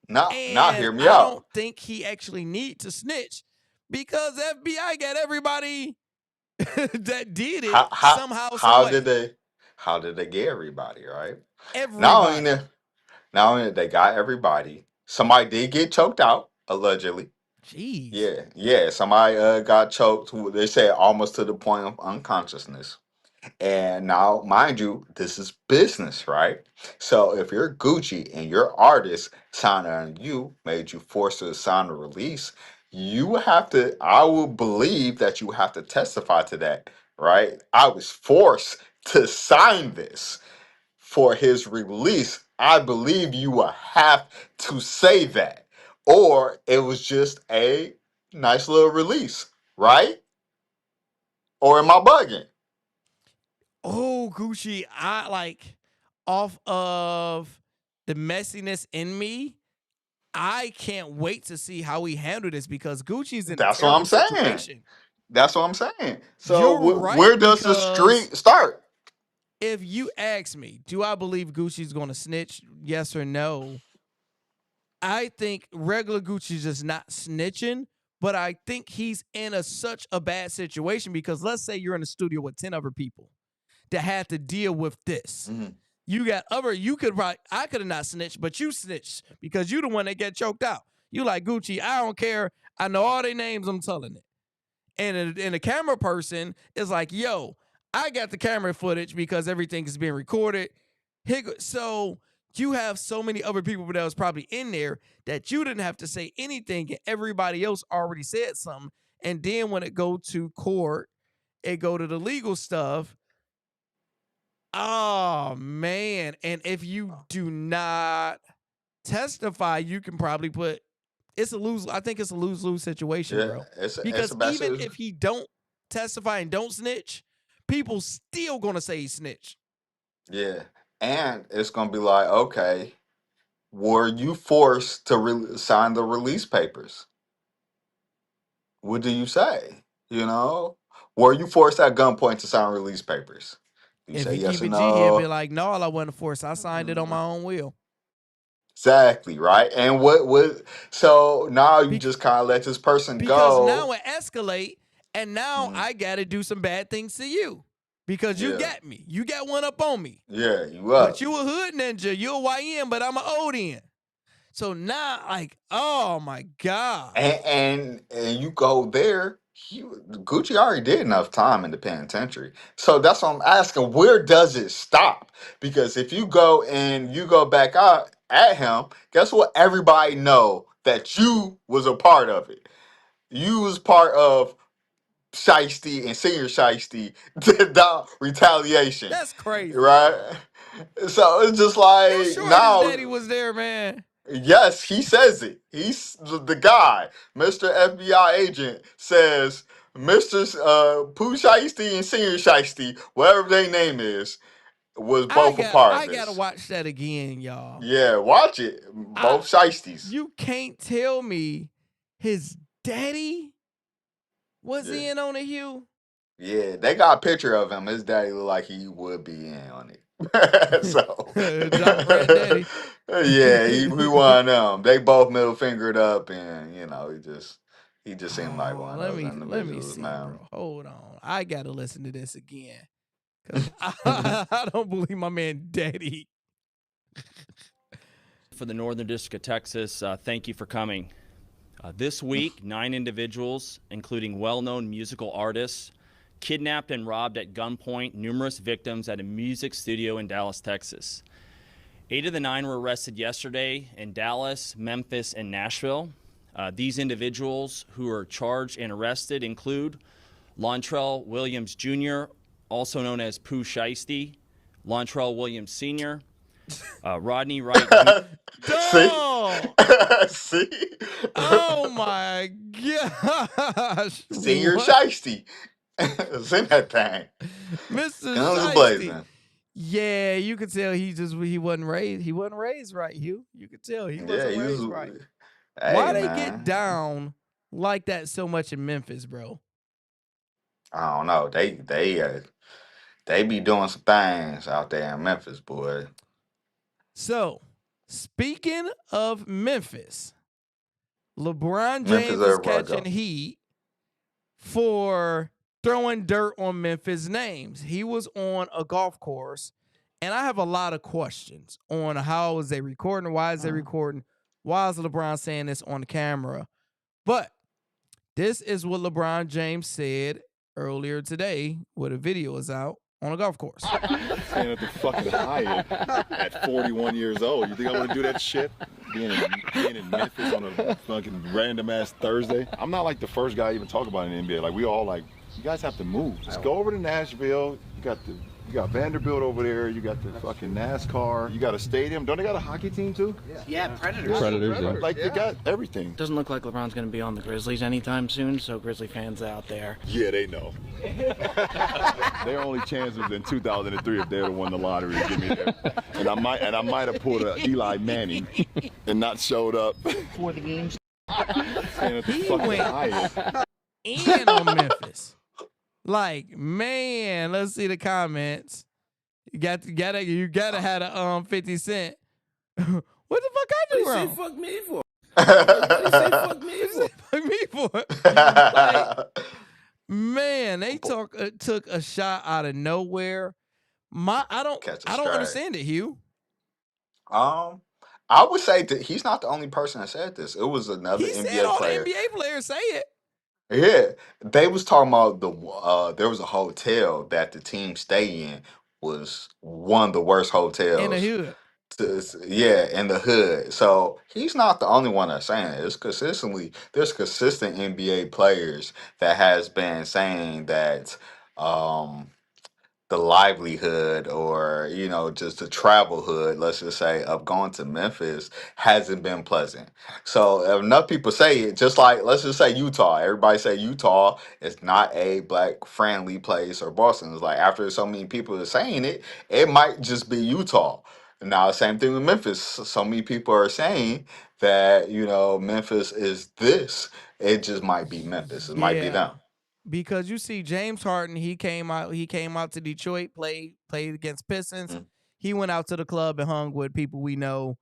Not hear me I out. don't think he actually need to snitch because FBI got everybody that did it somehow. How did they get everybody, right? Everybody. Not only they got everybody, somebody did get choked out, allegedly. Jeez. Yeah. Somebody got choked. They said almost to the point of unconsciousness. And now, mind you, this is business, right? So if you're Gucci and your artist signed on you, made you forced to sign a release, I will believe that you have to testify to that, right? I was forced to sign this for his release. I believe you will have to say that. Or it was just a nice little release, right? Or am I bugging? Oh, Gucci, I like off of the messiness in me. I can't wait to see how he handled this because Gucci's in a terrible situation. That's what I'm saying. So You're right, where does the street start? If you ask me, do I believe Gucci's going to snitch? Yes or no? I think regular Gucci's just not snitching, but I think he's in such a bad situation because let's say you're in a studio with 10 other people that had to deal with this. You got I could have not snitched, but you snitched because you the one that get choked out. You like, Gucci, I don't care. I know all their names, I'm telling it. And the camera person is like, yo, I got the camera footage because everything is being recorded. So you have so many other people that was probably in there that you didn't have to say anything and everybody else already said something. And then when it go to court, it go to the legal stuff. Oh, man. And if you do not testify, you can probably I think it's a lose-lose situation, bro. Because even if he don't testify and don't snitch, people still gonna say he snitched. Yeah. And it's going to be like, okay, were you forced to sign the release papers? What do you say? Were you forced at gunpoint to sign release papers? If he keep it G, he'll be like, no, I wasn't forced. I signed it on my own will. Exactly, right? And so now you just kind of let this person because go. Because now it escalate, And now I got to do some bad things to you because you got me. You got one up on me. Yeah, you up. But you a hood ninja. You a YN, but I'm an old end. So now, like, oh my God. And you go there. Gucci already did enough time in the penitentiary. So that's what I'm asking. Where does it stop? Because if you go and you go back out at him, guess what? Everybody know that you was a part of it. You was part of Shiesty and Senior Shiesty retaliation. That's crazy. Right? So it's just like You sure now. his daddy was there, man? Yes, he says it. He's the guy. Mr. FBI agent says Mr. Pooh Shiesty and Senior Shiesty, whatever their name is, was both a part of I this. gotta watch that again, y'all. Yeah, watch it. Both Shiesties. You can't tell me his daddy was in on it, Hugh. Yeah, they got a picture of him. His daddy looked like he would be in on it. So John Granddaddy. Yeah, he one of them. They both middle fingered up, and he just seemed like one of those individuals, let me see, man. bro. Hold on, I gotta listen to this again because I don't believe my man daddy. For the Northern District of Texas, thank you for coming. This week, 9 individuals, including well-known musical artists, kidnapped and robbed at gunpoint numerous victims at a music studio in Dallas, Texas. 8 of the 9 were arrested yesterday in Dallas, Memphis, and Nashville. These individuals who are charged and arrested include Lontrell Williams Jr., also known as Pooh Shiesty, Lontrell Williams Sr., Rodney Wright. See? Oh my gosh! Senior Shiesty. It's in that thing. Mr. Guns blazing. Yeah, you could tell he wasn't raised right, Hugh. You could tell he wasn't raised right. Hey, Why they man. get down like that so much in Memphis, bro? I don't know. They be doing some things out there in Memphis, boy. So, speaking of Memphis, LeBron James is catching heat for throwing dirt on Memphis names. He was on a golf course, and I have a lot of questions on how is they recording, why is they recording, why is LeBron saying this on camera? But this is what LeBron James said earlier today when a video is out on a golf course. Staying at the fucking Hyatt at 41 years old. You think I want to do that shit? Being in Memphis on a fucking random ass Thursday. I'm not like the first guy to even talk about it in the NBA. Like we all like, you guys have to move. Just go over to Nashville. You got Vanderbilt over there. You got the fucking NASCAR. You got a stadium. Don't they got a hockey team too? Yeah, Predators. Predators. Like they got everything. Doesn't look like LeBron's going to be on the Grizzlies anytime soon. So Grizzly fans out there. Yeah, they know. Their only chance was in 2003 if they'd have won the lottery to get me there. And I might have pulled a Eli Manning and not showed up for the games. He went in on Memphis. Like, man, let's see the comments. You gotta have a 50 Cent. What the fuck I do wrong? Fuck me for. What you say fuck me for? Fuck me for. Like, man, they took a shot out of nowhere. I don't understand it, Hugh. I would say that he's not the only person that said this. It was another NBA said all player. the NBA players say it. Yeah, they was talking about there was a hotel that the team stay in was one of the worst hotels in the hood. In the hood. So he's not the only one that's saying it. There's consistent NBA players that has been saying that the livelihood or just the travel hood, let's just say, of going to Memphis hasn't been pleasant. So enough people say it, just like let's just say Utah. Everybody say Utah is not a black friendly place, or Boston. It's like after so many people are saying it, it might just be Utah. Now same thing with Memphis. So many people are saying that Memphis is this. It just might be Memphis. It might be them. Because you see James Harden, he came out to Detroit, played against Pistons. Mm-hmm. He went out to the club and hung with people we know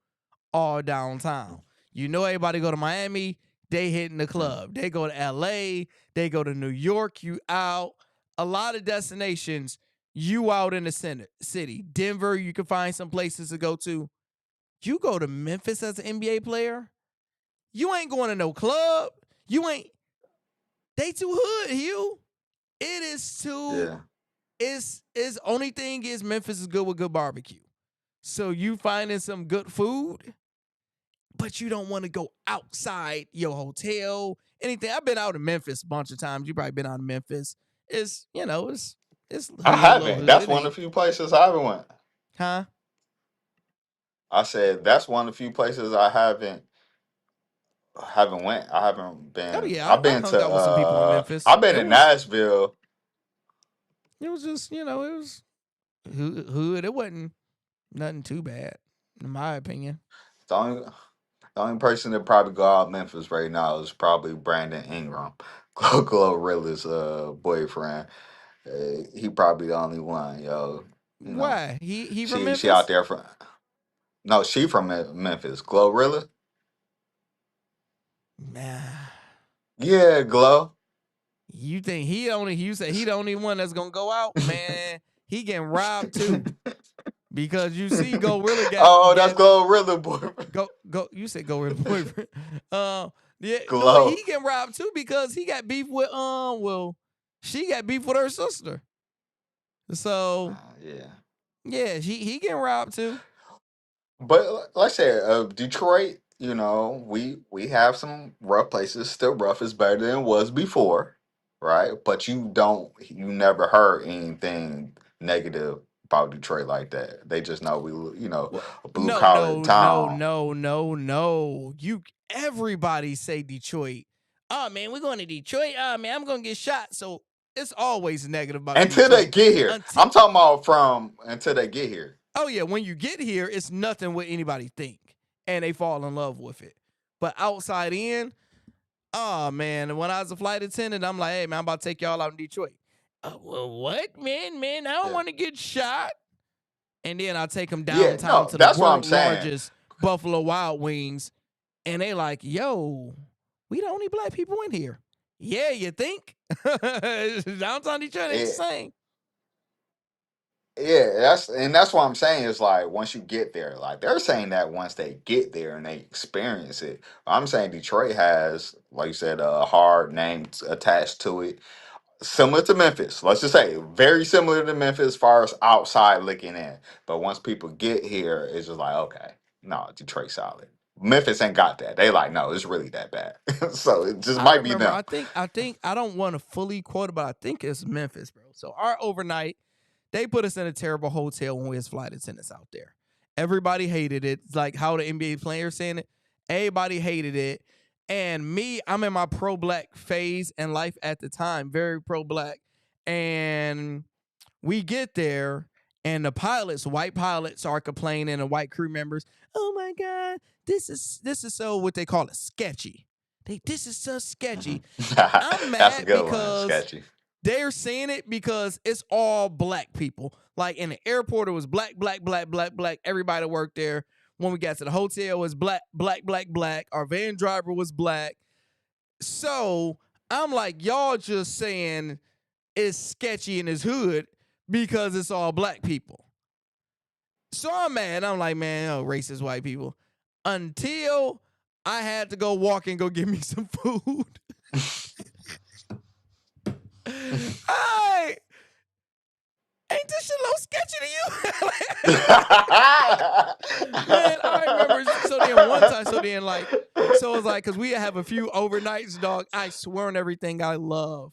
all downtown. Everybody go to Miami, they hitting the club. They go to LA, they go to New York, you out. A lot of destinations, you out in the city. Denver, you can find some places to go to. You go to Memphis as an NBA player, you ain't going to no club. They too hood, Hugh. It is too, it's only thing is Memphis is good with good barbecue. So you finding some good food, but you don't want to go outside your hotel, anything. I've been out in Memphis a bunch of times. You probably been out in Memphis. It's hood, I haven't. hood. That's It one of ain't, the few places I haven't went. huh? I said that's one of the few places I haven't went. I haven't Oh been. yeah, I've I been hung out with some people in Memphis. I've been in Nashville. It was just, it was hood. It wasn't nothing too bad, in my opinion. The only person that probably go out Memphis right now is probably Brandon Ingram, Glorilla's boyfriend. He probably the only one, yo. Why? He from She out Memphis? there from no, she from Memphis. Glorilla, Nah. yeah, Glow. You think you say he the only one that's gonna go out? Man, he getting robbed too. Because you see Gorilla That's Glorilla boyfriend. You said Gorilla boyfriend. Yeah, Glow. no, he getting robbed too because he got beef with she got beef with her sister. So yeah, he getting robbed too. But like I said, Detroit, we have some rough places. Still rough is better than it was before, right? But you never heard anything negative about Detroit like that. They just know a blue collar town. No. Everybody say Detroit. Oh man, we're going to Detroit. Oh man, I'm gonna get shot. So it's always negative about Until Detroit. they get here. I'm talking about until they get here. Oh yeah, when you get here, it's nothing what anybody think, and they fall in love with it. But outside in, oh man, when I was a flight attendant, I'm like, hey man, I'm about to take y'all out in Detroit. Well, what, man? I don't want to get shot. And then I take them downtown to the world's largest Buffalo Wild Wings, and they like, yo, we the only black people in here. Yeah, you think? Downtown Detroit ain't the same. Yeah, that's what I'm saying is like once you get there, like they're saying that once they get there and they experience it. I'm saying Detroit has, like you said, a hard name attached to it, similar to Memphis. Let's just say very similar to Memphis as far as outside looking in. But once people get here, it's just like, okay, no, Detroit solid. Memphis ain't got that. They like, no, it's really that bad. So it just might be them. I think I don't want to fully quote it, but I think it's Memphis, bro. So our overnight, they put us in a terrible hotel when we was flight attendants out there. Everybody hated it. It's like how the NBA players saying it. Everybody hated it. And me, I'm in my pro-black phase in life at the time, very pro-black. And we get there, and the pilots, white pilots, are complaining, and white crew members, oh my God, this is so what they call it, sketchy. This is so sketchy. I'm mad That's a good because one, sketchy. They're saying it because it's all black people. Like in the airport, it was black. Everybody that worked there. When we got to the hotel, it was black. Our van driver was black. So I'm like, y'all just saying it's sketchy in his hood because it's all black people. So I'm mad. I'm like, man, racist white people. Until I had to go walk and go get me some food. Hey, ain't this shit a little sketchy to you? Man, I remember. So it was like, because we have a few overnights, dog. I swear on everything I love.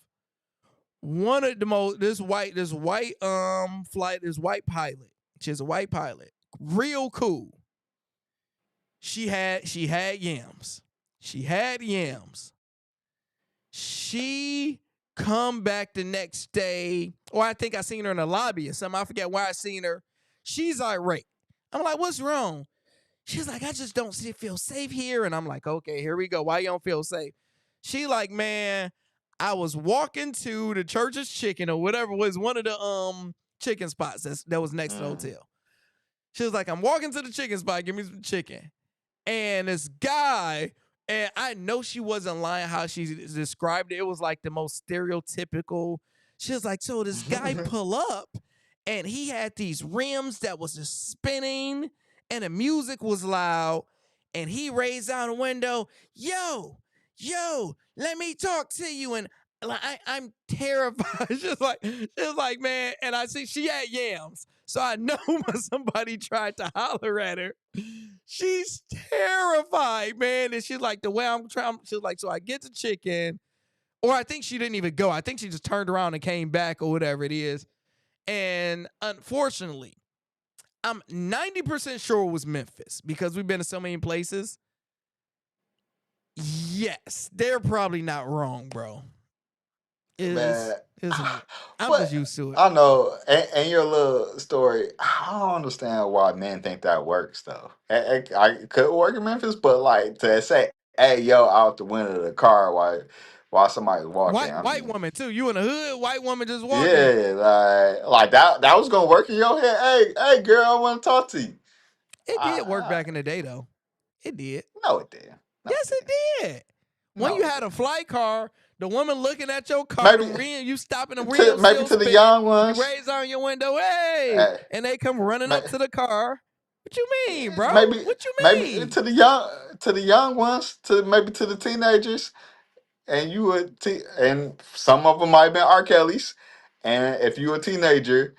One of the most, this white pilot. She's a white pilot. Real cool. She had yams. She come back the next day, or I think I seen her in the lobby or something. I forget where I seen her. She's irate. I'm like, what's wrong? She's like, I just don't feel safe here. And I'm like, okay, here we go. Why you don't feel safe? She like, man, I was walking to the Church's Chicken or whatever was one of the chicken spots that was next to the hotel. She was like, I'm walking to the chicken spot, give me some chicken. And this guy And I know she wasn't lying how she described it. It was like the most stereotypical. She was like, so this guy pull up and he had these rims that was just spinning and the music was loud. And he raised down the window, yo, let me talk to you. And I'm terrified. She's like, man. And I see she had yams. So I know when somebody tried to holler at her, she's terrified, man. And she's like, the way I'm trying, she's like, so I get the chicken. Or I think she didn't even go. I think she just turned around and came back or whatever it is. And unfortunately, I'm 90% sure it was Memphis because we've been to so many places. Yes, they're probably not wrong, bro. I'm just used to it. I know, and your little story, I don't understand why men think that works, though. I could work in Memphis, but like to say, hey, yo, out the window of the car while somebody's walking. White woman, too. You in the hood, white woman just walking. Yeah, like that was going to work in your head. Hey, girl, I want to talk to you. It did work back in the day, though. It did. No, it did. Yes, it did. When you had a flight car, the woman looking at your car, you stopping the rims, maybe to the young ones. You raise on your window, hey, and they come running up to the car. What you mean, bro? What you mean? Maybe to the young ones, maybe to the teenagers, and you would, and some of them might have been R. Kelly's, and if you a teenager,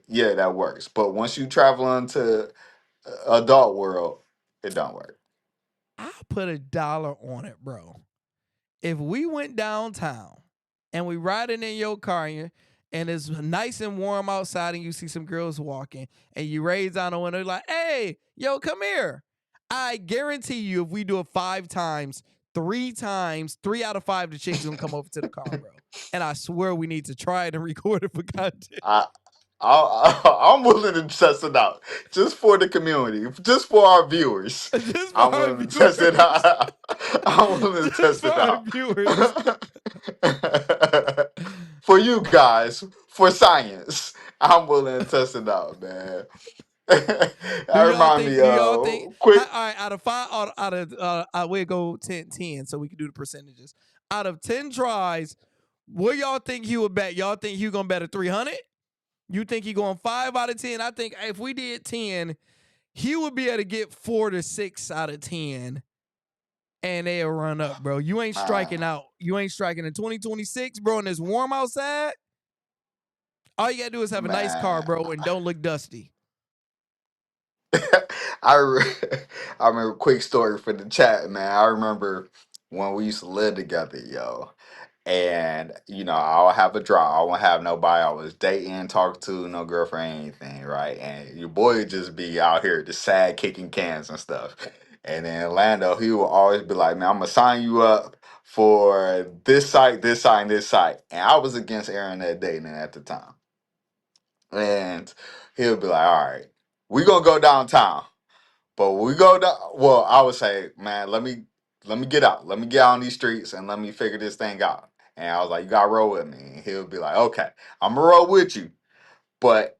yeah, that works. But once you travel into adult world, it don't work. I put $1 on it, bro. If we went downtown and we riding in your car and it's nice and warm outside and you see some girls walking and you raise down the window like, hey, yo, come here. I guarantee you if we do it 5 times, 3 out of 5 the chicks gonna come over to the car, bro. And I swear we need to try it and record it for content. I'm willing to test it out just for the community, just for our viewers. I'm willing to test it out. I'm willing to test it out. For you guys, for science, I'm willing to test it out, man. Quick. All right, out of 5, we'll go 10, so we can do the percentages. Out of 10 tries, what y'all think he would bet? Y'all think he gonna bet a 300? You think he going 5 out of 10? I think if we did 10, he would be able to get 4 to 6 out of 10, and they'll run up, bro. You ain't striking out. You ain't striking in 2026, bro, and it's warm outside. All you got to do is have a nice car, bro, and don't look dusty. I remember a quick story for the chat, man. I remember when we used to live together, yo. And, I would have a draw. I won't have nobody I was dating, talking to, no girlfriend, anything, right? And your boy would just be out here just sad kicking cans and stuff. And then Lando, he would always be like, man, I'm going to sign you up for this site, this site, and this site. And I was against Aaron that dating at the time. And he would be like, all right, we going to go downtown. But when we go down, well, I would say, man, let me get out. Let me get out on these streets and let me figure this thing out. And I was like, you got to roll with me. And he'll be like, okay, I'm going to roll with you. But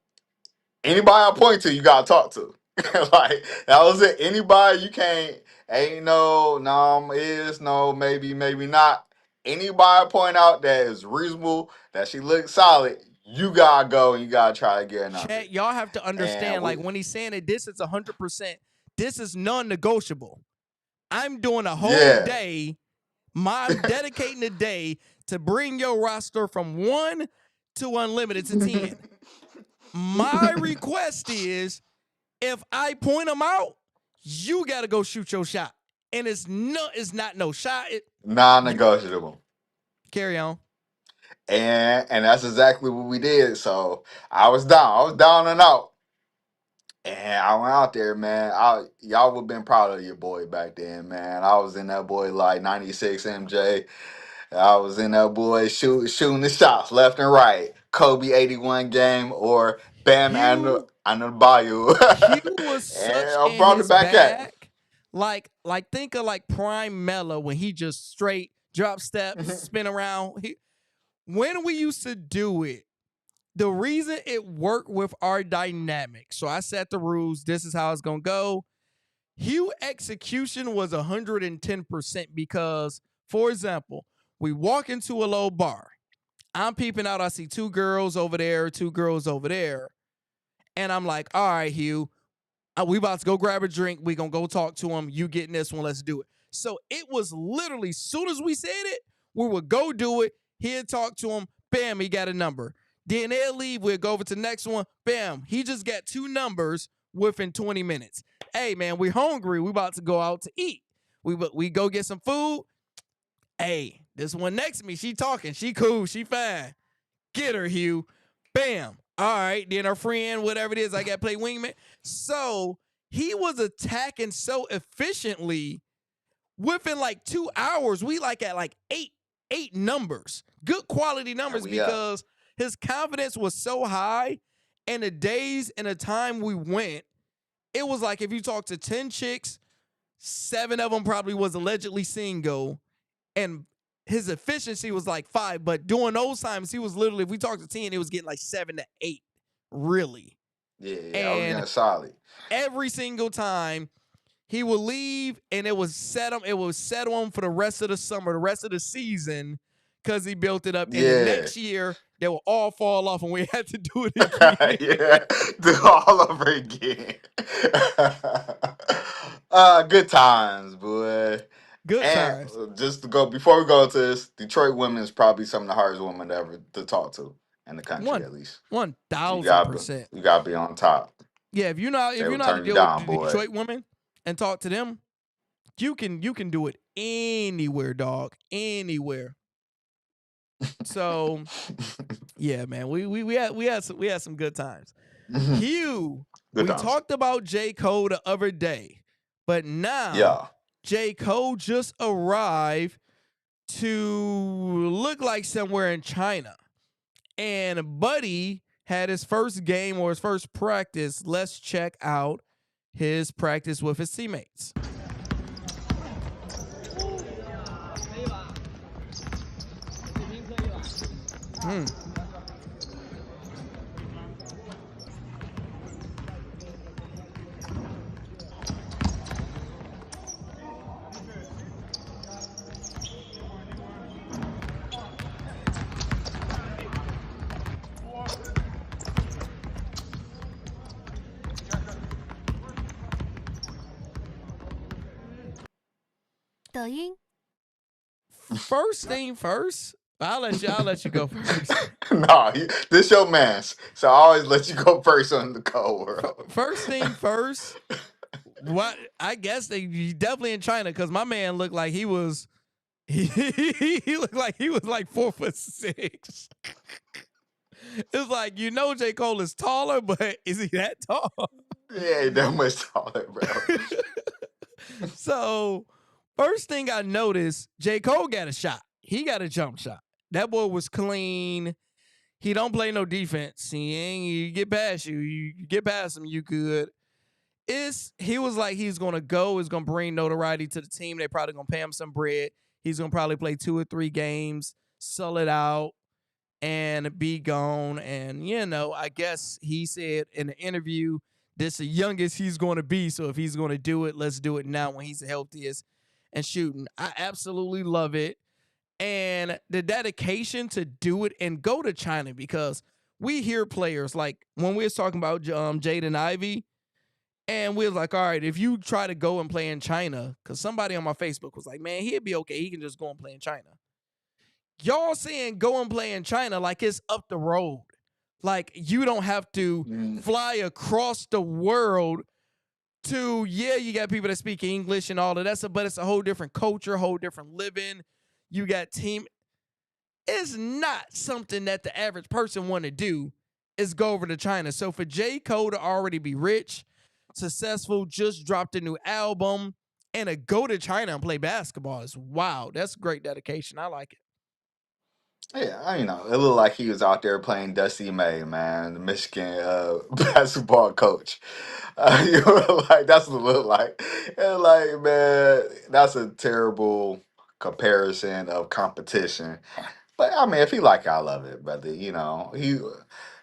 anybody I point to, you got to talk to. Like, that was it. Anybody you can't, ain't no, maybe not. Anybody I point out that is reasonable, that she looks solid, you got to go and you got to try to get her number. Chat, y'all have to understand, when he's saying that this is 100%, this is non-negotiable. I'm doing a whole day. I'm dedicating a day to bring your roster from 1 to unlimited to 10. My request is, if I point them out, you got to go shoot your shot. And it's not no shot. Non-negotiable. Carry on. And that's exactly what we did. So I was down and out. And I went out there, man. Y'all would have been proud of your boy back then, man. I was in that boy like 96 MJ. I was in that boy shooting the shots left and right. Kobe 81 game or Bam Adebayo. He was such I brought it back at. Like think of like Prime Melo when he just straight drop steps, spin around. When we used to do it, the reason it worked with our dynamic, so I set the rules. This is how it's going to go. Hugh execution was 110% because, for example, we walk into a low bar. I'm peeping out. I see 2 girls over there, 2 girls over there. And I'm like, all right, Hugh, we about to go grab a drink. We going to go talk to him. You getting this one. Let's do it. So it was literally, soon as we said it, we would go do it. He'd talk to him. Bam, he got a number. Then they'll leave. We'll go over to the next one. Bam, he just got 2 numbers within 20 minutes. Hey, man, we're hungry. We about to go out to eat. We go get some food. Hey, this one next to me, she talking. She cool. She fine. Get her, Hugh. Bam. All right. Then her friend, whatever it is, I got to play wingman. So he was attacking so efficiently within like 2 hours. We like at like eight numbers, good quality numbers, because his confidence was so high. And the days and the time we went, it was like if you talk to 10 chicks, 7 of them probably was allegedly single. And his efficiency was like 5, but during those times, he was literally, if we talked to 10, it was getting like 7 to 8, really. Yeah, I was getting solid. Every single time he would leave, and it was set on for the rest of the summer, the rest of the season, because he built it up. And the next year, they will all fall off, and we had to do it again. Do all over again. Good times, boy. Good times. Just to go before we go to this, Detroit women is probably some of the hardest women ever to talk to in the country, at least. 1,000%. You gotta be on top. Yeah, if you're not to deal with the Detroit women and talk to them, you can do it anywhere, dog, anywhere. So, yeah, man, we had some good times. Hugh, we talked about J. Cole the other day, but now J. Cole just arrived to look like somewhere in China, and Buddy had his first game or his first practice. Let's check out his practice with his teammates. First thing first, I'll let you go first. No, this your man's, so I always let you go first on the Cole world. First thing first, what I guess they definitely in China, because my man looked like he was he looked like he was like 4'6". It's like, J. Cole is taller, but is he that tall? Yeah, he that much taller, bro. So, first thing I noticed, J. Cole got a shot. He got a jump shot. That boy was clean. He don't play no defense. You get past you. You get past him, you good. He was like he's going to go. He's going to bring notoriety to the team. They probably going to pay him some bread. He's going to probably play 2 or 3 games, sell it out, and be gone. And, I guess he said in the interview, this is the youngest he's going to be. So if he's going to do it, let's do it now when he's the healthiest and shooting. I absolutely love it. And the dedication to do it and go to China, because we hear players like when we was talking about Jaden Ivey, and we was like, all right, if you try to go and play in China, because somebody on my Facebook was like, man, he'd be okay. He can just go and play in China. Y'all saying go and play in China like it's up the road. Like you don't have to fly across the world to, you got people that speak English and all of that stuff, but it's a whole different culture, whole different living. You got team. It's not something that the average person want to do is go over to China. So for J. Cole to already be rich, successful, just dropped a new album, and to go to China and play basketball is wow. That's great dedication. I like it. Yeah, it looked like he was out there playing Dusty May, man, the Michigan basketball coach. That's what it looked like. And like, man, that's a terrible comparison of competition. But I mean, if he like it, I love it, brother.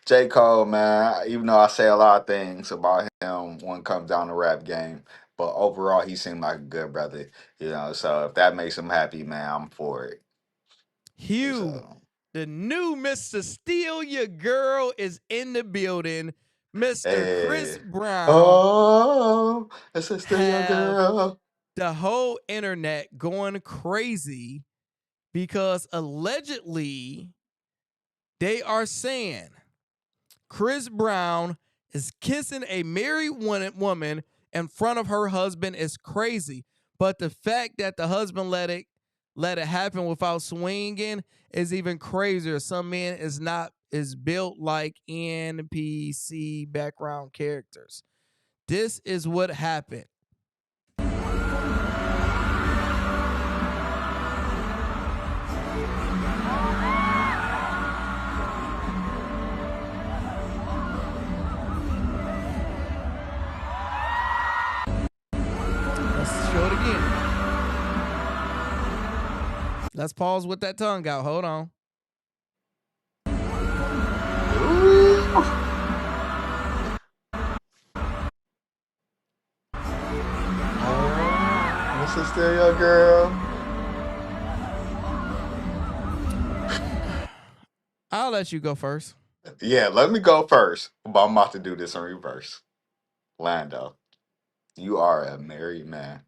J. Cole, man, even though I say a lot of things about him when it comes down to rap game, but overall, he seemed like a good brother. So if that makes him happy, man, I'm for it. Hugh, So, the new Mr. Steal Your Girl is in the building. Mr. Chris hey, Brown oh, it's a still your have girl. the whole internet going crazy because allegedly they are saying Chris Brown is kissing a married woman in front of her husband is crazy. But the fact that the husband let it happen without swinging is even crazier. Some men is built like NPC background characters. This is what happened. Let's show it again. Let's pause with that tongue out. Hold on. This is still your girl. I'll let you go first. Yeah, let me go first, but I'm about to do this in reverse. Lando, you are a married man.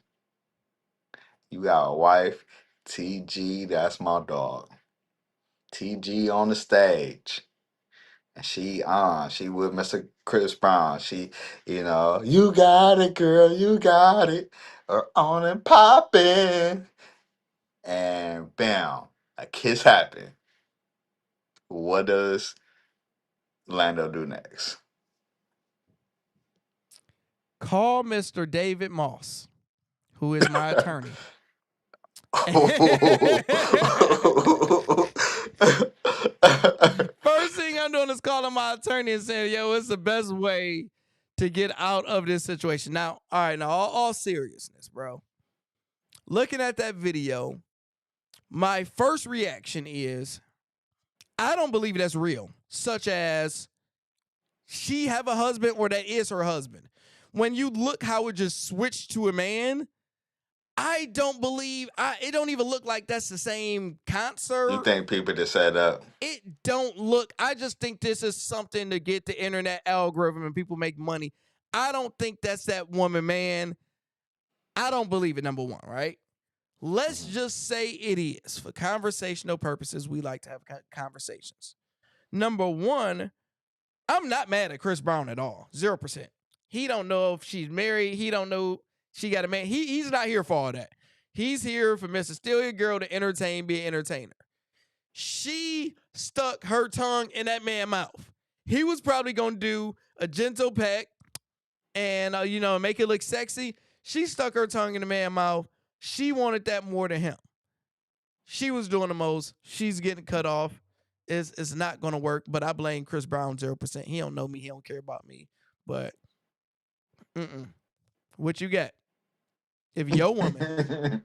You got a wife, TG, that's my dog. TG on the stage. And she with Mr. Chris Brown. You got it, girl, you got it. Or on and popping. And bam, a kiss happened. What does Lando do next? Call Mr. David Moss, who is my attorney. First thing I'm doing is calling my attorney and saying, yo, what's the best way to get out of this situation? Now, all right, now all seriousness, bro. Looking at that video, my first reaction is, I don't believe that's real, such as she have a husband or that is her husband. When you look how it just switched to a man, I don't believe, it don't even look like that's the same concert. You think people just set up? It don't look, I just think this is something to get the internet algorithm and people make money. I don't think that's that woman, man. I don't believe it, number one, right? Let's just say it is. For conversational purposes, we like to have conversations. Number one, I'm not mad at Chris Brown at all. 0%. He don't know if she's married. He don't know she got a man. He's not here for all that. He's here for Mr. Steal Your Girl to entertain, be an entertainer. She stuck her tongue in that man's mouth. He was probably going to do a gentle peck and, make it look sexy. She stuck her tongue in the man's mouth. She wanted that more than him. She was doing the most. She's getting cut off. It's not going to work, but I blame Chris Brown 0%. He don't know me. He don't care about me. But, what you got? If your woman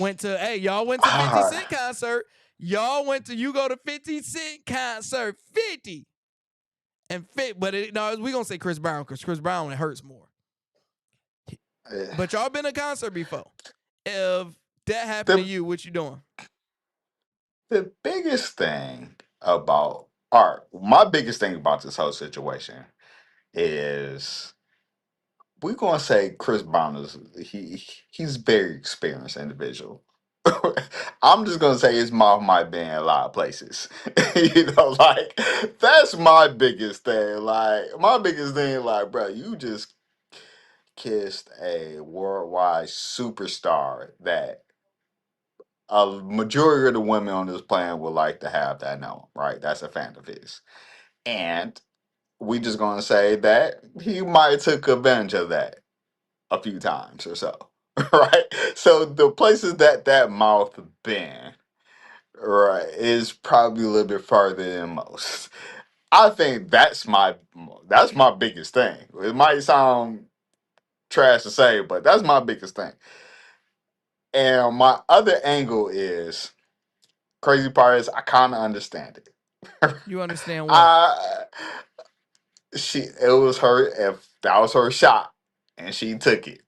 went to 50 Cent concert, you go to 50 Cent concert, 50. And but we're going to say Chris Brown because Chris Brown, it hurts more. But y'all been to a concert before. If that happened to you, what you doing? The biggest thing about art, my biggest thing about this whole situation is we're gonna say Chris Brown he's a very experienced individual. I'm just gonna say his mouth might be in a lot of places. That's my biggest thing. Bro, you just kissed a worldwide superstar that a majority of the women on this planet would like to have that known, right? That's a fan of his. And we just gonna say that he might have took advantage of that a few times or so. Right? So the places that mouth been, right, is probably a little bit further than most. I think that's my biggest thing. It might sound trash to say, but that's my biggest thing. And my other angle is crazy part is I kind of understand it. You understand what? It was her. If that was her shot, and she took it.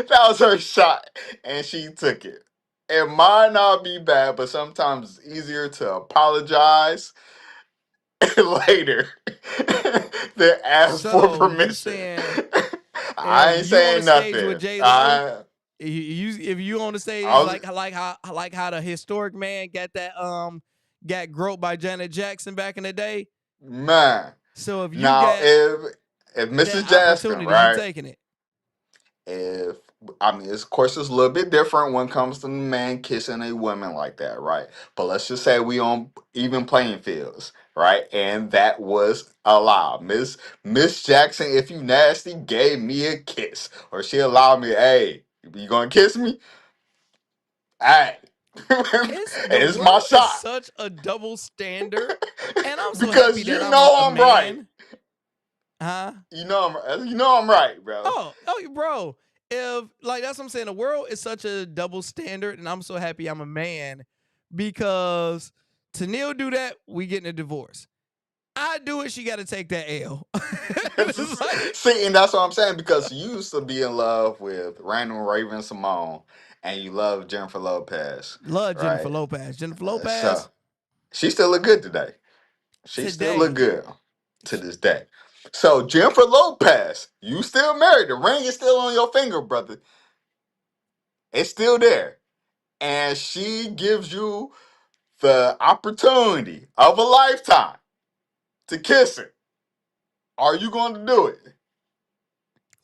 That was her shot, and she took it. It might not be bad, but sometimes it's easier to apologize later than ask for So you permission. saying I if ain't you on the saying stage with nothing. J Lo, if you on the I stage was, like how the historic man got groped by Janet Jackson back in the day. man. So if you Now, got if that Mrs. Jackson, opportunity, you right? taking it. If I mean, of course, it's a little bit different when it comes to the man kissing a woman like that, right? But let's just say we on even playing fields, right? And that was allowed. Miss Jackson, if you nasty, gave me a kiss, or she allowed me. Hey, you gonna kiss me? Hey, The it's my world is shot such a double standard, and I'm so happy because that you I'm know a I'm right. man. Huh? You know I'm right, bro. Oh, bro. If like that's what I'm saying, the world is such a double standard, and I'm so happy I'm a man because to Neil do that, we getting a divorce. I do it, she got to take that L. See, and that's what I'm saying because you used to be in love with Randall Raven Simone, and you love Jennifer Lopez, Love Jennifer right? Lopez. Jennifer So Lopez she still look good today. She still look today. good to this day. So Jennifer Lopez, you still married. The ring is still on your finger, brother. It's still there, and she gives you the opportunity of a lifetime to kiss it. Are you going to do it?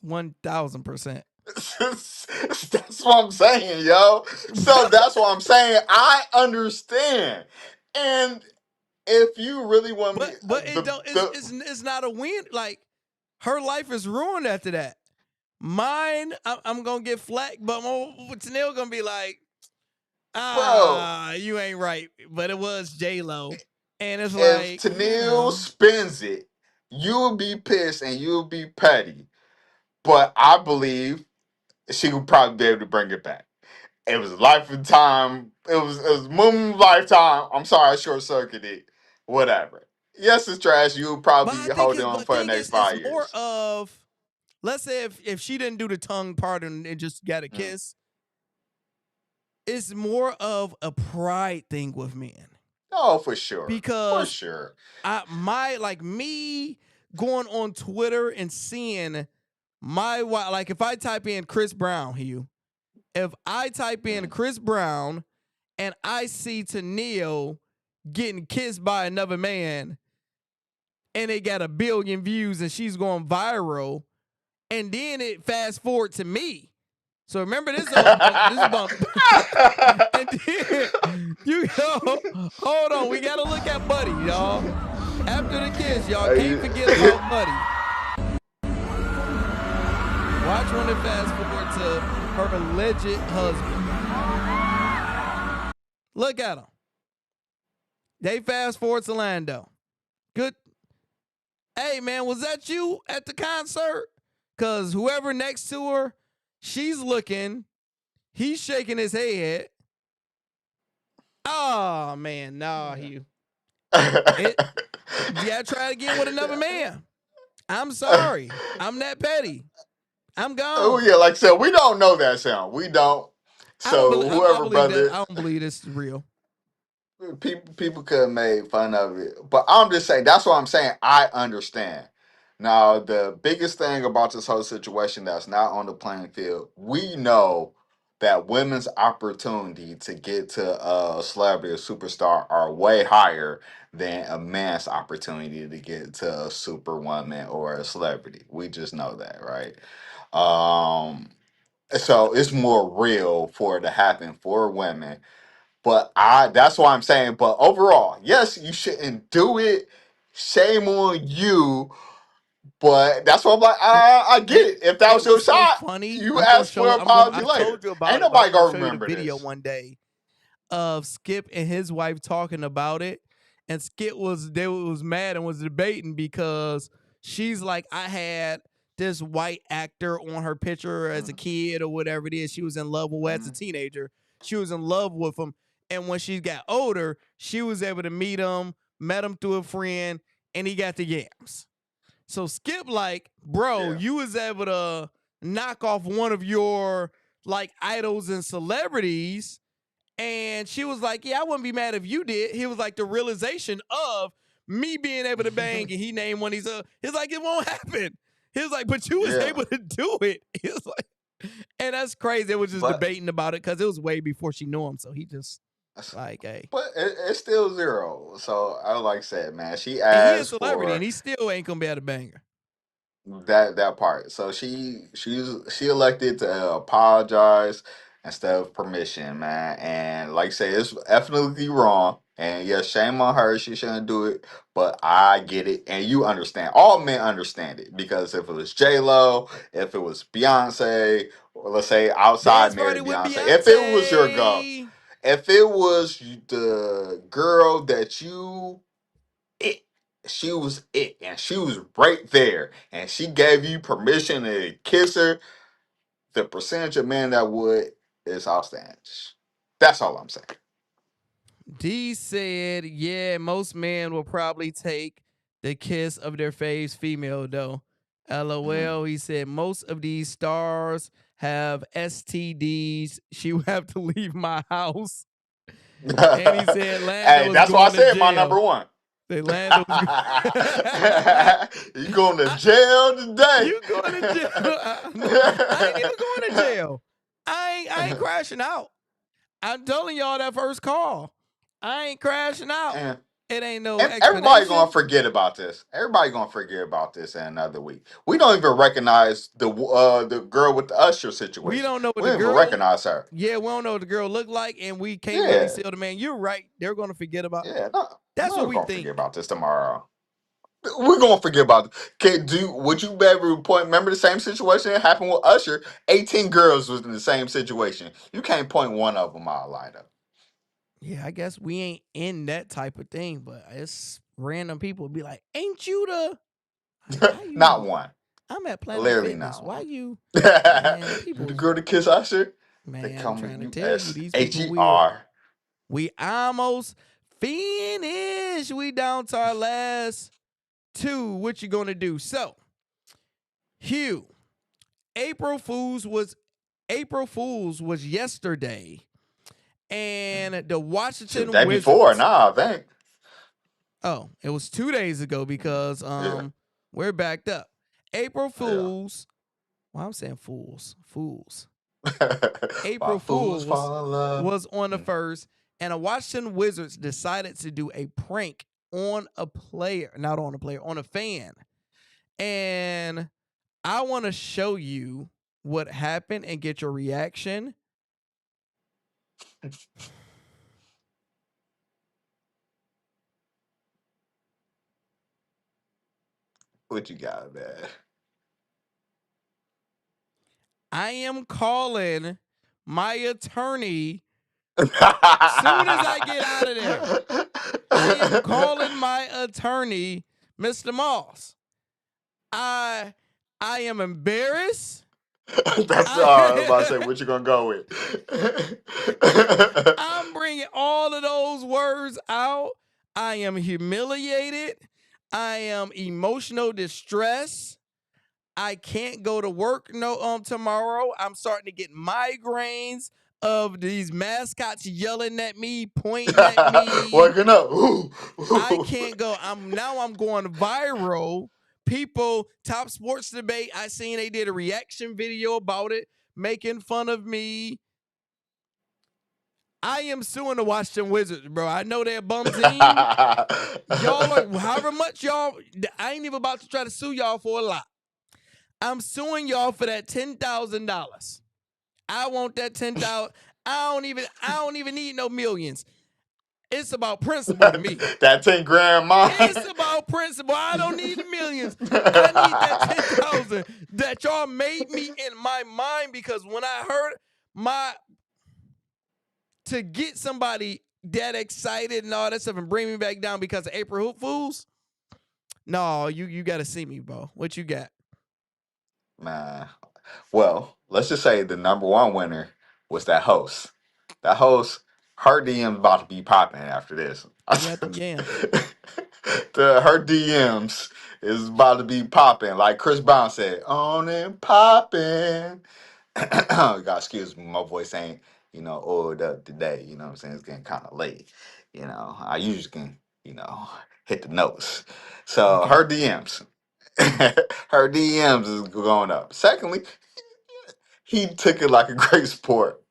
1000%. That's what I'm saying, yo. So that's what I'm saying. I understand. And if you really want me, But it don't. It's not a win. Like her life is ruined after that. Mine, I'm gonna get flack, but Tanil gonna be like, bro, you ain't right. But it was J Lo, and it's if like Tennille spins it, you'll be pissed and you'll be petty. But I believe she would probably be able to bring it back. It was lifetime. It was Moon lifetime. I'm sorry, I short circuited. Whatever. Yes, it's trash. You'll But probably I be think holding on but for the thing next is, it's 5 more years. of, let's say if she didn't do the tongue part and just got a kiss, it's more of a pride thing with men. Oh, for sure. Because For sure. me going on Twitter and seeing my wife, like if I type in Chris Brown, Hugh, if I type in Chris Brown and I see Taneo getting kissed by another man and it got 1 billion views and she's going viral, and then it fast forward to me. So remember this bump. And then you go, hold on, we gotta look at Buddy, y'all. After the kiss, y'all can't forget about Buddy. Watch when it fast forward to her alleged husband. Look at him. They fast forward to Lando. Good. Hey man, was that you at the concert? Cause whoever next to her, she's looking. He's shaking his head. Oh man, nah, Hugh. Yeah, try it again with another man. I'm sorry. I'm that petty. I'm gone. Oh yeah, like I said, we don't know that sound. We don't. So whoever, I brother, don't believe this is real. people could have made fun of it, but I'm just saying. That's what I'm saying. I understand. Now, the biggest thing about this whole situation that's not on the playing field, we know that women's opportunity to get to a celebrity or superstar are way higher than a man's opportunity to get to a superwoman or a celebrity. We just know that, right? So it's more real for it to happen for women. But that's why I'm saying, but overall, yes, you shouldn't do it. Shame on you. But that's why I'm like, I get it. If that It was your was so shot, funny. you ask for an apology I later. told you about Ain't it, but nobody I'm gonna gonna show you the remember video this. one day of Skip and his wife talking about it. And Skip was mad and was debating because she's like, I had this white actor on her picture as a kid or whatever it is. She was in love with as a teenager. She was in love with him. And when she got older, she was able to meet him, met him through a friend, and he got the yams. So Skip, like, bro, you was able to knock off one of your like idols and celebrities. And she was like, yeah, I wouldn't be mad if you did. He was like, the realization of me being able to bang, and he named one. He's like, it won't happen. He was like, but you was able to do it. He was like, and that's crazy. It was just debating about it because it was way before she knew him. So he just like, hey. But it's still 0. So I like I said, man, she And he a asked celebrity, for and he still ain't gonna be able to bang her. that part. So she elected to apologize instead of permission, man. And like I say, it's definitely wrong. And yeah, shame on her. She shouldn't do it. But I get it, and you understand. All men understand it because if it was J Lo, if it was Beyonce, or let's say outside married Beyonce, if it was your girl, if it was the girl that you it. She was it, and she was right there, and she gave you permission to kiss her. The percentage of men that would is outstanding. That's all I'm saying. D said, yeah, most men will probably take the kiss of their faves female, though. LOL. He said, most of these stars have STDs. She would have to leave my house. And he said, Lando hey, that's why I said my number one. They Lando was you going to jail today? You going to jail? I ain't even going to jail. I ain't crashing out. I'm telling y'all that first call. I ain't crashing out. It ain't no everybody gonna forget about this. Everybody gonna forget about this in another week. We don't even recognize the girl with the Usher situation. We don't know what we the don't girl even recognize her. Yeah, we don't know what the girl looked like, and we can't really seal the man. You're right. They're gonna forget about. Yeah, no, that's what we gonna think. Forget about this tomorrow. We're gonna forget about it. Would you be able to point? Remember the same situation that happened with Usher? 18 girls was in the same situation. You can't point one of them out like that. Yeah, I guess we ain't in that type of thing, but it's random people be like, "Ain't you the?" You not one. I'm at Planet Literally Fitness. not. Why you? Man, people, the girl to kiss Usher. Man, they I'm trying to tell you, these people weird. HER. We almost finished. We down to our last 2. What you gonna do? So, Hugh, April Fools was yesterday, and the Washington Day Wizards. Before, I think. Oh, it was 2 days ago because we're backed up. April Fools. Well, I'm saying fools. April Fools was on the first, and the Washington Wizards decided to do a prank on a player, not on a player, on a fan. And I want to show you what happened and get your reaction. What you got, man? I am calling my attorney as soon as I get out of there. I am calling my attorney, Mr. Moss. I am embarrassed. That's I was about to say, what you gonna go with? I'm bringing all of those words out. I am humiliated. I am emotional distress. I can't go to work tomorrow. I'm starting to get migraines of these mascots yelling at me, pointing at me. Waking up. I can't go. I'm going viral. People, Top Sports Debate, I seen they did a reaction video about it, making fun of me. I am suing the Washington Wizards, bro. I know they're a bum team. Y'all are, however much y'all, I ain't even about to try to sue y'all for a lot. I'm suing y'all for that $10,000. I want that $10,000. I don't even need no millions. It's about principle to me. That 10 grand mine. It's about principle. I don't need the millions. I need that 10,000 that y'all made me in my mind, because when I heard to get somebody that excited and all that stuff and bring me back down because of April Fools. No, you got to see me, bro. What you got? Man, well, let's just say the number one winner was that host. That host, her DM about to be popping after this. You got them yams. Her DMs is about to be popping. Like Chris Brown said, on and popping. God, excuse me, my voice ain't, oiled up today. You know what I'm saying? It's getting kind of late. I usually can, hit the notes. So Okay. her DMs. Her DMs is going up. Secondly, he took it like a great sport.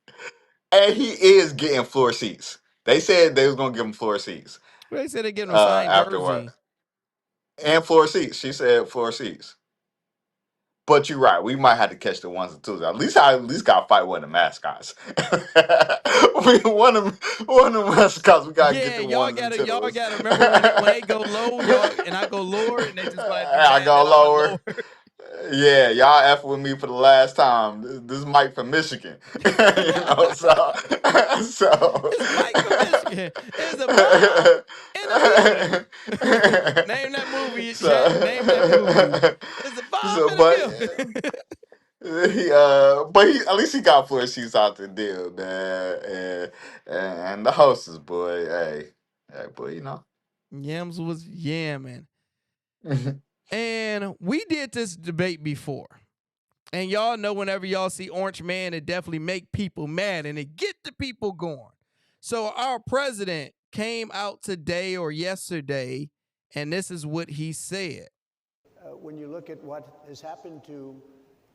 And he is getting floor seats. They said they was gonna give him floor seats. They said they getting him signed Afterward. jersey. And floor seats. She said floor seats. But you're right. We might have to catch the ones and twos. I at least gotta fight one of the mascots. one of the mascots. We gotta get the ones and twos. Y'all gotta remember when they go low, y'all and I go lower, and they just like I go lower. Yeah, y'all F with me for the last time. This is Mike from Michigan. So it's Mike from Michigan. It's a bomb in the building. Name that movie, Chet. Name that movie. It's a bomb in the building. But at least he got floor seats out the deal, man. And the hostess, boy, hey, boy, Yams was yamming. And we did this debate before. And y'all know whenever y'all see Orange Man, it definitely make people mad and it get the people going. So our president came out today or yesterday, and this is what he said. When you look at what has happened to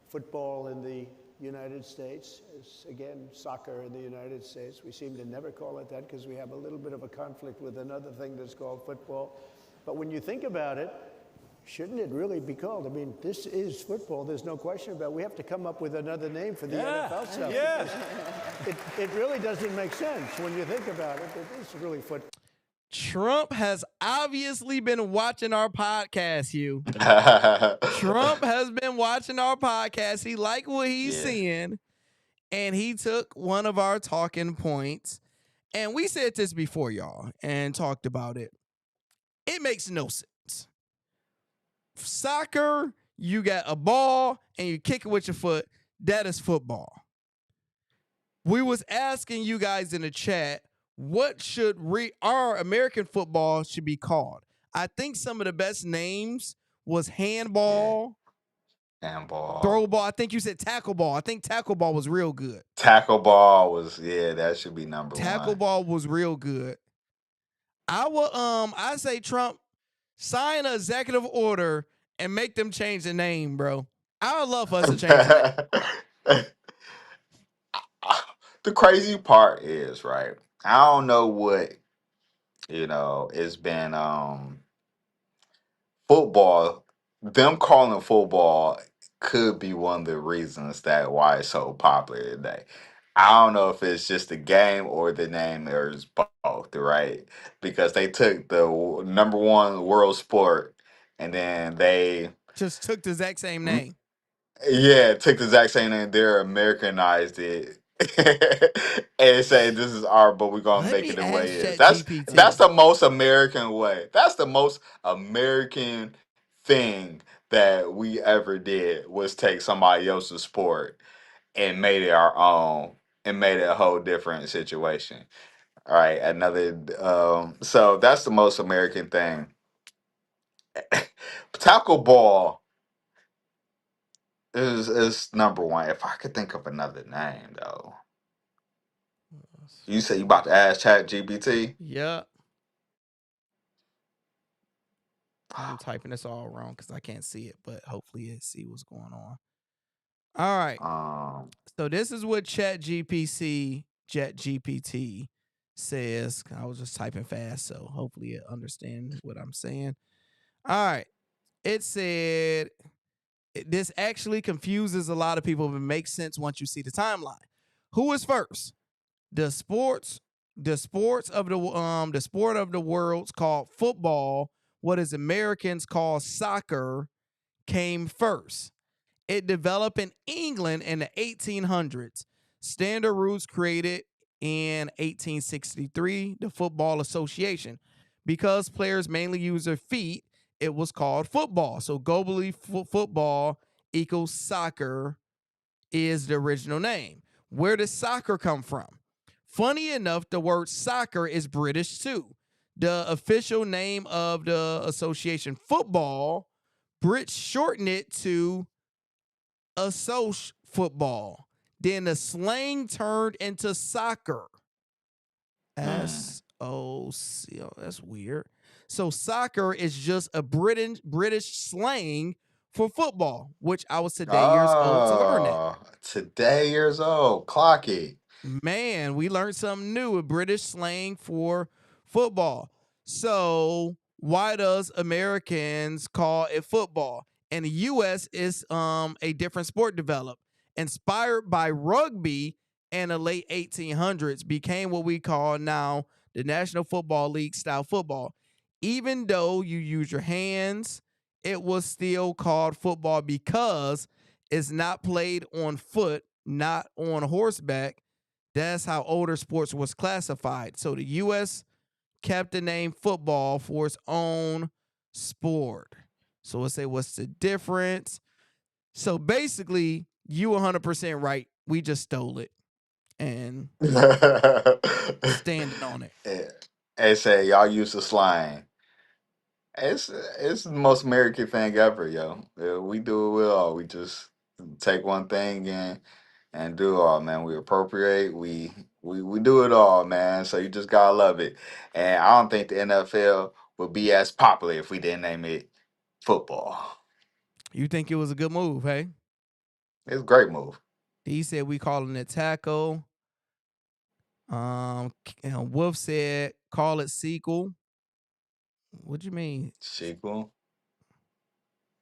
football in the United States, again, soccer in the United States, we seem to never call it that because we have a little bit of a conflict with another thing that's called football. But when you think about it, shouldn't it really be called? I mean, this is football. There's no question about it. We have to come up with another name for the NFL stuff. Yeah. It really doesn't make sense when you think about it. It's really football. Trump has obviously been watching our podcast, Hugh. Trump has been watching our podcast. He liked what he's seeing, and he took one of our talking points. And we said this before, y'all, and talked about it. It makes no sense. Soccer, you got a ball and you kick it with your foot. That is football. We was asking you guys in the chat, what should our American football should be called? I think some of the best names was handball, throw ball. I think you said tackle ball. I think tackle ball was real good. Tackle ball was, that should be number one. Tackle ball was real good. I say Trump, sign an executive order and make them change the name, bro. I would love for us to change the name. The crazy part is, right, I don't know what, it's been football. Them calling football could be one of the reasons that why it's so popular today. I don't know if it's just the game or the name or it's both, right? Because they took the number one world sport and then they just took the exact same name. Yeah, took the exact same name. They're Americanized it. And say this is our, but we're gonna make it the way it is. That's the most American way. That's the most American thing that we ever did was take somebody else's sport and made it our own and made it a whole different situation. All right, so that's the most American thing. Tackle ball is number one. If I could think of another name though. You say you about to ask Chat GPT? Yeah. I'm typing this all wrong because I can't see it, but hopefully it see what's going on. All right. So this is what Chat GPT says. I was just typing fast, so hopefully it understands what I'm saying. All right. It said this actually confuses a lot of people, but makes sense once you see the timeline. Who is first? The sport of the world's called football, what is Americans call soccer, came first. It developed in England in the 1800s. Standard rules created in 1863, the Football Association. Because players mainly use their feet, it was called football. So globally, football equals soccer is the original name. Where does soccer come from? Funny enough, the word soccer is British too. The official name of the association, football, Brits shortened it to assoc football. Then the slang turned into soccer. S-O-C. Oh, that's weird. So soccer is just a British slang for football, which I was today years old to learn that. Today years old. Clocky. Man, we learned something new, a British slang for football. So why does Americans call it football? In the US, it's a different sport developed. Inspired by rugby in the late 1800s, became what we call now the National Football League style football. Even though you use your hands, it was still called football because it's not played on foot, not on horseback. That's how older sports was classified. So the U.S. kept the name football for its own sport. So let's say, what's the difference? So basically, you 100% right. We just stole it and standing on it. They say y'all use the slang. It's the most American thing ever, yo. We do it with all. We just take one thing and do it all, man. We appropriate. We do it all, man. So you just gotta love it. And I don't think the NFL would be as popular if we didn't name it football. You think it was a good move, hey? It's a great move. He said we calling it tackle. Wolf said call it sequel. What do you mean? Sequel?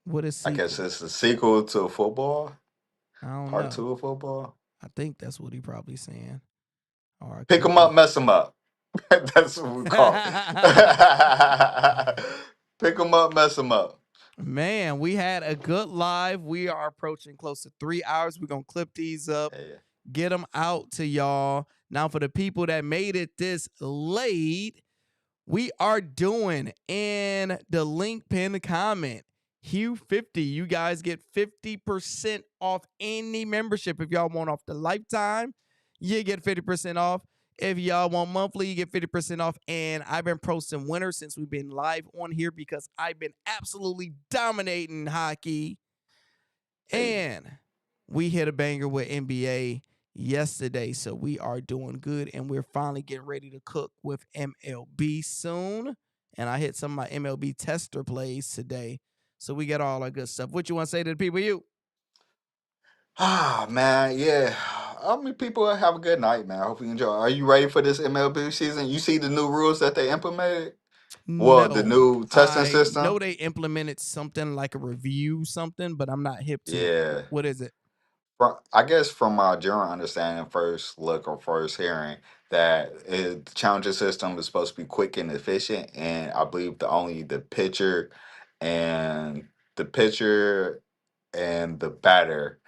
What is sequel? I guess it's the sequel to football. I don't Part know. 2 of football. I think that's what he probably saying. Or Pick them up, mess them up. That's what we call it. Pick them up, mess them up. Man, we had a good live. We are approaching close to 3 hours. We're going to clip these up, get them out to y'all. Now, for the people that made it this late, we are doing in the link pin comment, Hugh50. You guys get 50% off any membership. If y'all want off the lifetime, you get 50% off. If y'all want monthly, you get 50% off. And I've been posting winners since we've been live on here because I've been absolutely dominating hockey. And we hit a banger with NBA yesterday. So we are doing good. And we're finally getting ready to cook with MLB soon. And I hit some of my MLB tester plays today. So we got all our good stuff. What you want to say to the people, you? Man, yeah. I mean, people have a good night, man. I hope you enjoy. Are you ready for this MLB season? You see the new rules that they implemented? Well, the new testing I system? know they implemented something like a review something, but I'm not hip to it. What is it? I guess from my general understanding, first look or first hearing, that the challenging system is supposed to be quick and efficient, and I believe only and the pitcher and the batter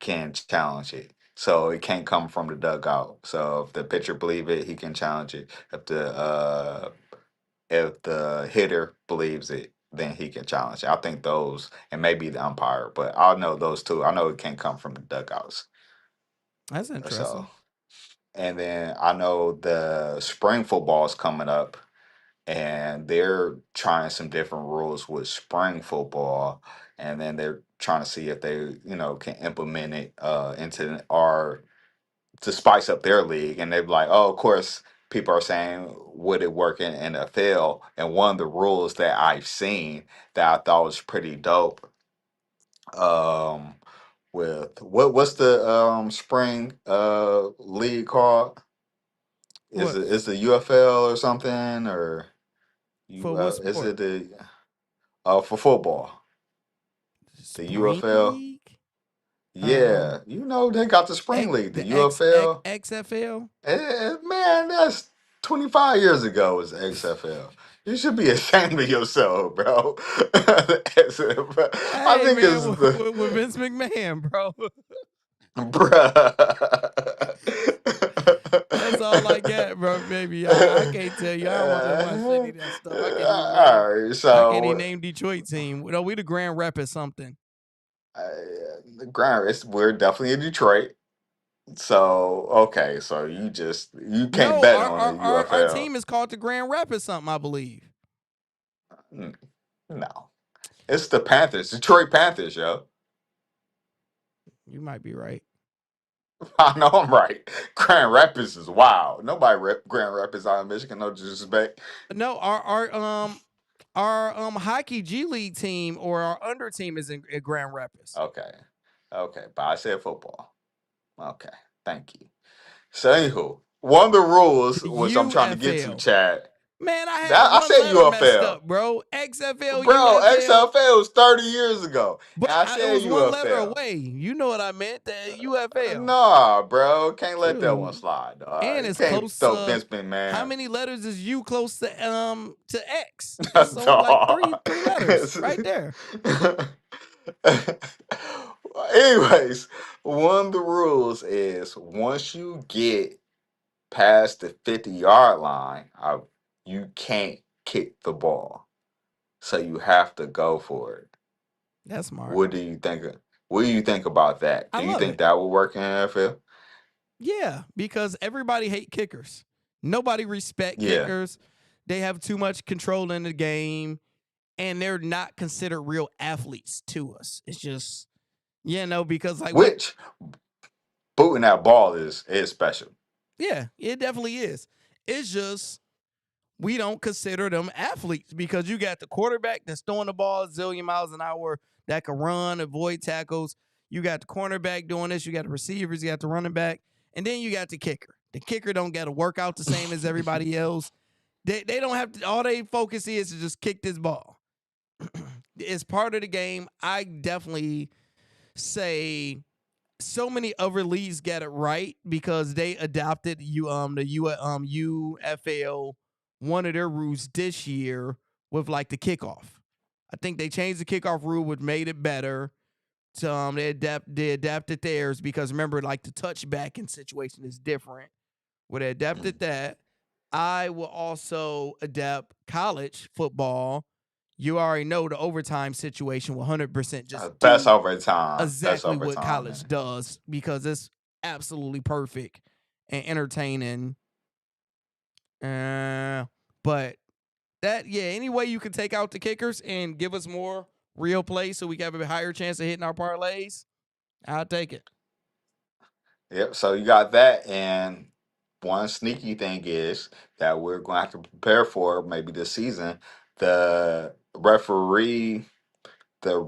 can challenge it. So it can't come from the dugout. So if the pitcher believe it, he can challenge it. If the hitter believes it, then he can challenge it. I think those, and maybe the umpire, but I know those two. I know it can't come from the dugouts. That's interesting. So, and then I know the spring football is coming up, and they're trying some different rules with spring football, and then they're trying to see if they, can implement it into our to spice up their league. And they're like, oh, of course, people are saying, would it work in NFL? And one of the rules that I've seen that I thought was pretty dope, with what's the spring league called? Is the UFL or something, or For what is sport? it the for football? The UFL. League? Yeah, they got the spring league, the UFL. XFL? Man, that's 25 years ago was XFL. You should be ashamed of yourself, bro. I think man, it's the with Vince McMahon, bro. bruh. That's all I get, bro, baby. I can't tell you. I don't want to watch any of that stuff. I can't even name Detroit team. We the Grand Rapids something. We're definitely in Detroit. So okay, so you can't No, bet on the our UFL. team is called the Grand Rapids something, I believe. No, It's the Panthers, Detroit Panthers, yo. You might be right. I know I'm right. Grand Rapids is wild. Nobody rep Grand Rapids out of Michigan. No disrespect. No, our hockey G League team or our under team is in Grand Rapids. Okay, but I said football. Okay, thank you. So anywho, one of the rules which I'm trying to get to, UFL. Chad. Man, I had I one said letter messed UFL. up, bro. XFL, Bro, UFL. XFL was 30 years ago. But And I said it was one letter UFL. away. You know what I meant? The UFL. Nah, bro. Can't let that one Dude. slide. And You it's can't close throw to Vince McMahon. how many letters is U close to X? It's only like three letters right there. Anyways, one of the rules is once you get past the 50-yard line, you can't kick the ball. So you have to go for it. That's smart. What do you think? What do you think about that? Do you think that would work in the NFL? Yeah, because everybody hate kickers. Nobody respect kickers. They have too much control in the game, and they're not considered real athletes to us. It's just, because like which booting that ball is special. Yeah, it definitely is. It's just we don't consider them athletes because you got the quarterback that's throwing the ball a zillion miles an hour that can run, avoid tackles. You got the cornerback doing this. You got the receivers. You got the running back. And then you got the kicker. The kicker don't got to work out the same as everybody else. They don't have to. All they focus is to just kick this ball. It's part of the game. I definitely say so many other leagues get it right because they adopted the UFL, one of their rules this year with like the kickoff. I think they changed the kickoff rule, which made it better. They adapted theirs because remember, like the touchback in situation is different. Well, they adapted that. I will also adapt college football. You already know the overtime situation will 100% just best overtime. Exactly what college does because it's absolutely perfect and entertaining. But that, any way you can take out the kickers and give us more real play so we can have a higher chance of hitting our parlays, I'll take it. Yep. So you got that, and one sneaky thing is that we're going to have to prepare for maybe this season. The referee, their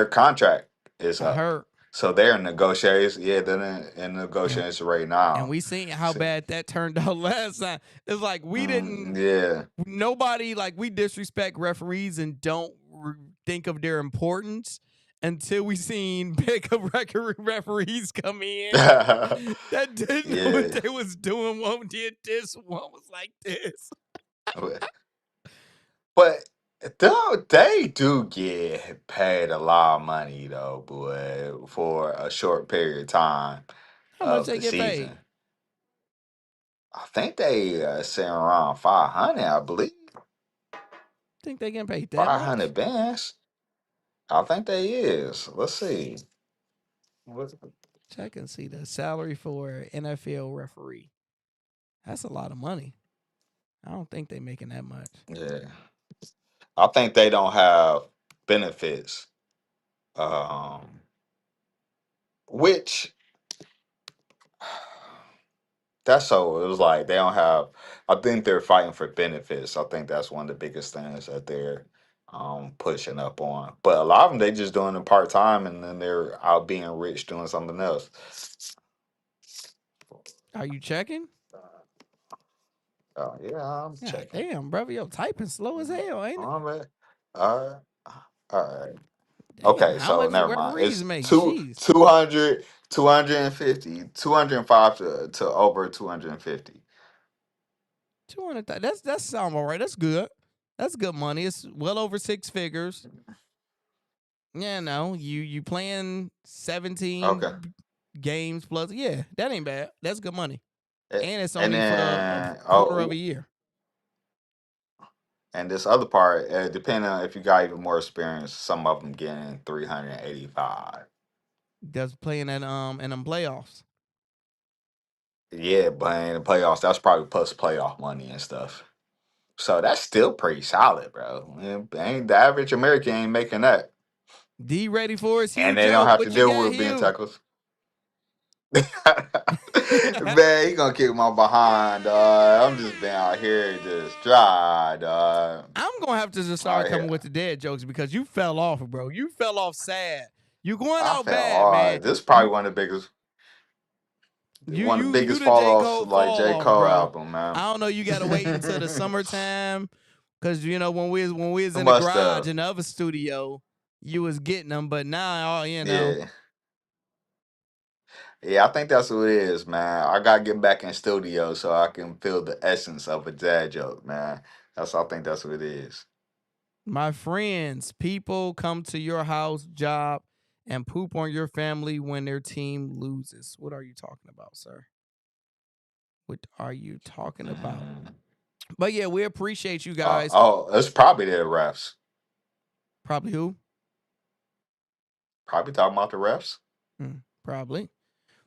contract is up. So they're in negotiations. Yeah, they're in negotiations right now. And we seen how bad that turned out last time. It's like we didn't. Yeah. Nobody we disrespect referees and don't think of their importance until we seen bigger referees come in that didn't know what they was doing. One did this, one was like this. But they do get paid a lot of money though, boy, for a short period of time. How much they get paid? I think they sitting around 500, I believe. Think they getting paid that 500 bands. I think they is. Let's see. Check and see the salary for NFL referee. That's a lot of money. I don't think they making that much. Yeah. I think they don't have benefits. Which that's so it was like they don't have. I think they're fighting for benefits. I think that's one of the biggest things that they're pushing up on. But a lot of them they just doing it part time and then they're out being rich doing something else. Are you checking? Oh yeah, I'm checking. Damn, brother, yo, typing slow as hell, ain't it? All right. Damn, Okay, how so much never mind. referees It's make? 200, 250, 205 to over 250. 200. That's sound all right. That's good. That's good money. It's well over six figures. Yeah, no, you playing 17 games plus. Yeah, that ain't bad. That's good money. And it's only for a quarter of a year. And this other part, depending on if you got even more experience, some of them getting 385. That's playing in them playoffs. Yeah, but in the playoffs, that's probably plus playoff money and stuff. So that's still pretty solid, bro. Ain't the average American ain't making that. D ready for his And huge they don't joke. have to What you deal got, with being Hugh? tacos. Man, he gonna kick my behind, dog. I'm just being out here just dry, dog. I'm gonna have to just start coming with the dead jokes because you fell off, bro. You fell off sad. You going I out felt bad, man. this is probably one of the biggest You the fall J. offs, Cole like fall J. off, Cole bro. album, man. I don't know. You gotta wait until the summertime, cause you know when we was in the Must garage in the other studio, you was getting them, but now you know. Yeah, I think that's what it is, man. I gotta get back in studio so I can feel the essence of a dad joke, man. I think that's what it is. My friends, people come to your house, job, and poop on your family when their team loses. What are you talking about, sir? What are you talking about? But yeah, we appreciate you guys. It's probably the refs. Probably who? Probably talking about the refs. Probably.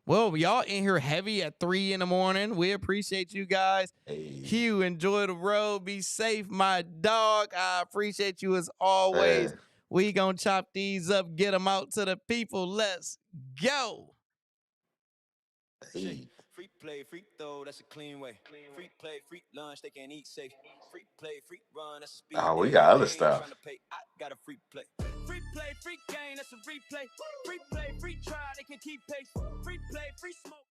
Well, y'all in here heavy at 3 a.m. We appreciate you guys. Hugh, enjoy the road. Be safe, my dog. I appreciate you as always. We gonna chop these up, get them out to the people. Let's go. Free play, free throw, that's a clean way. Free play, free lunch, they can't eat safe. Free play, free run, that's a speed. Oh, we got other stuff. Trying to pay, I got a free play. Free play, free game, that's a replay. Free play, free try, they can keep pace. Free play, free smoke.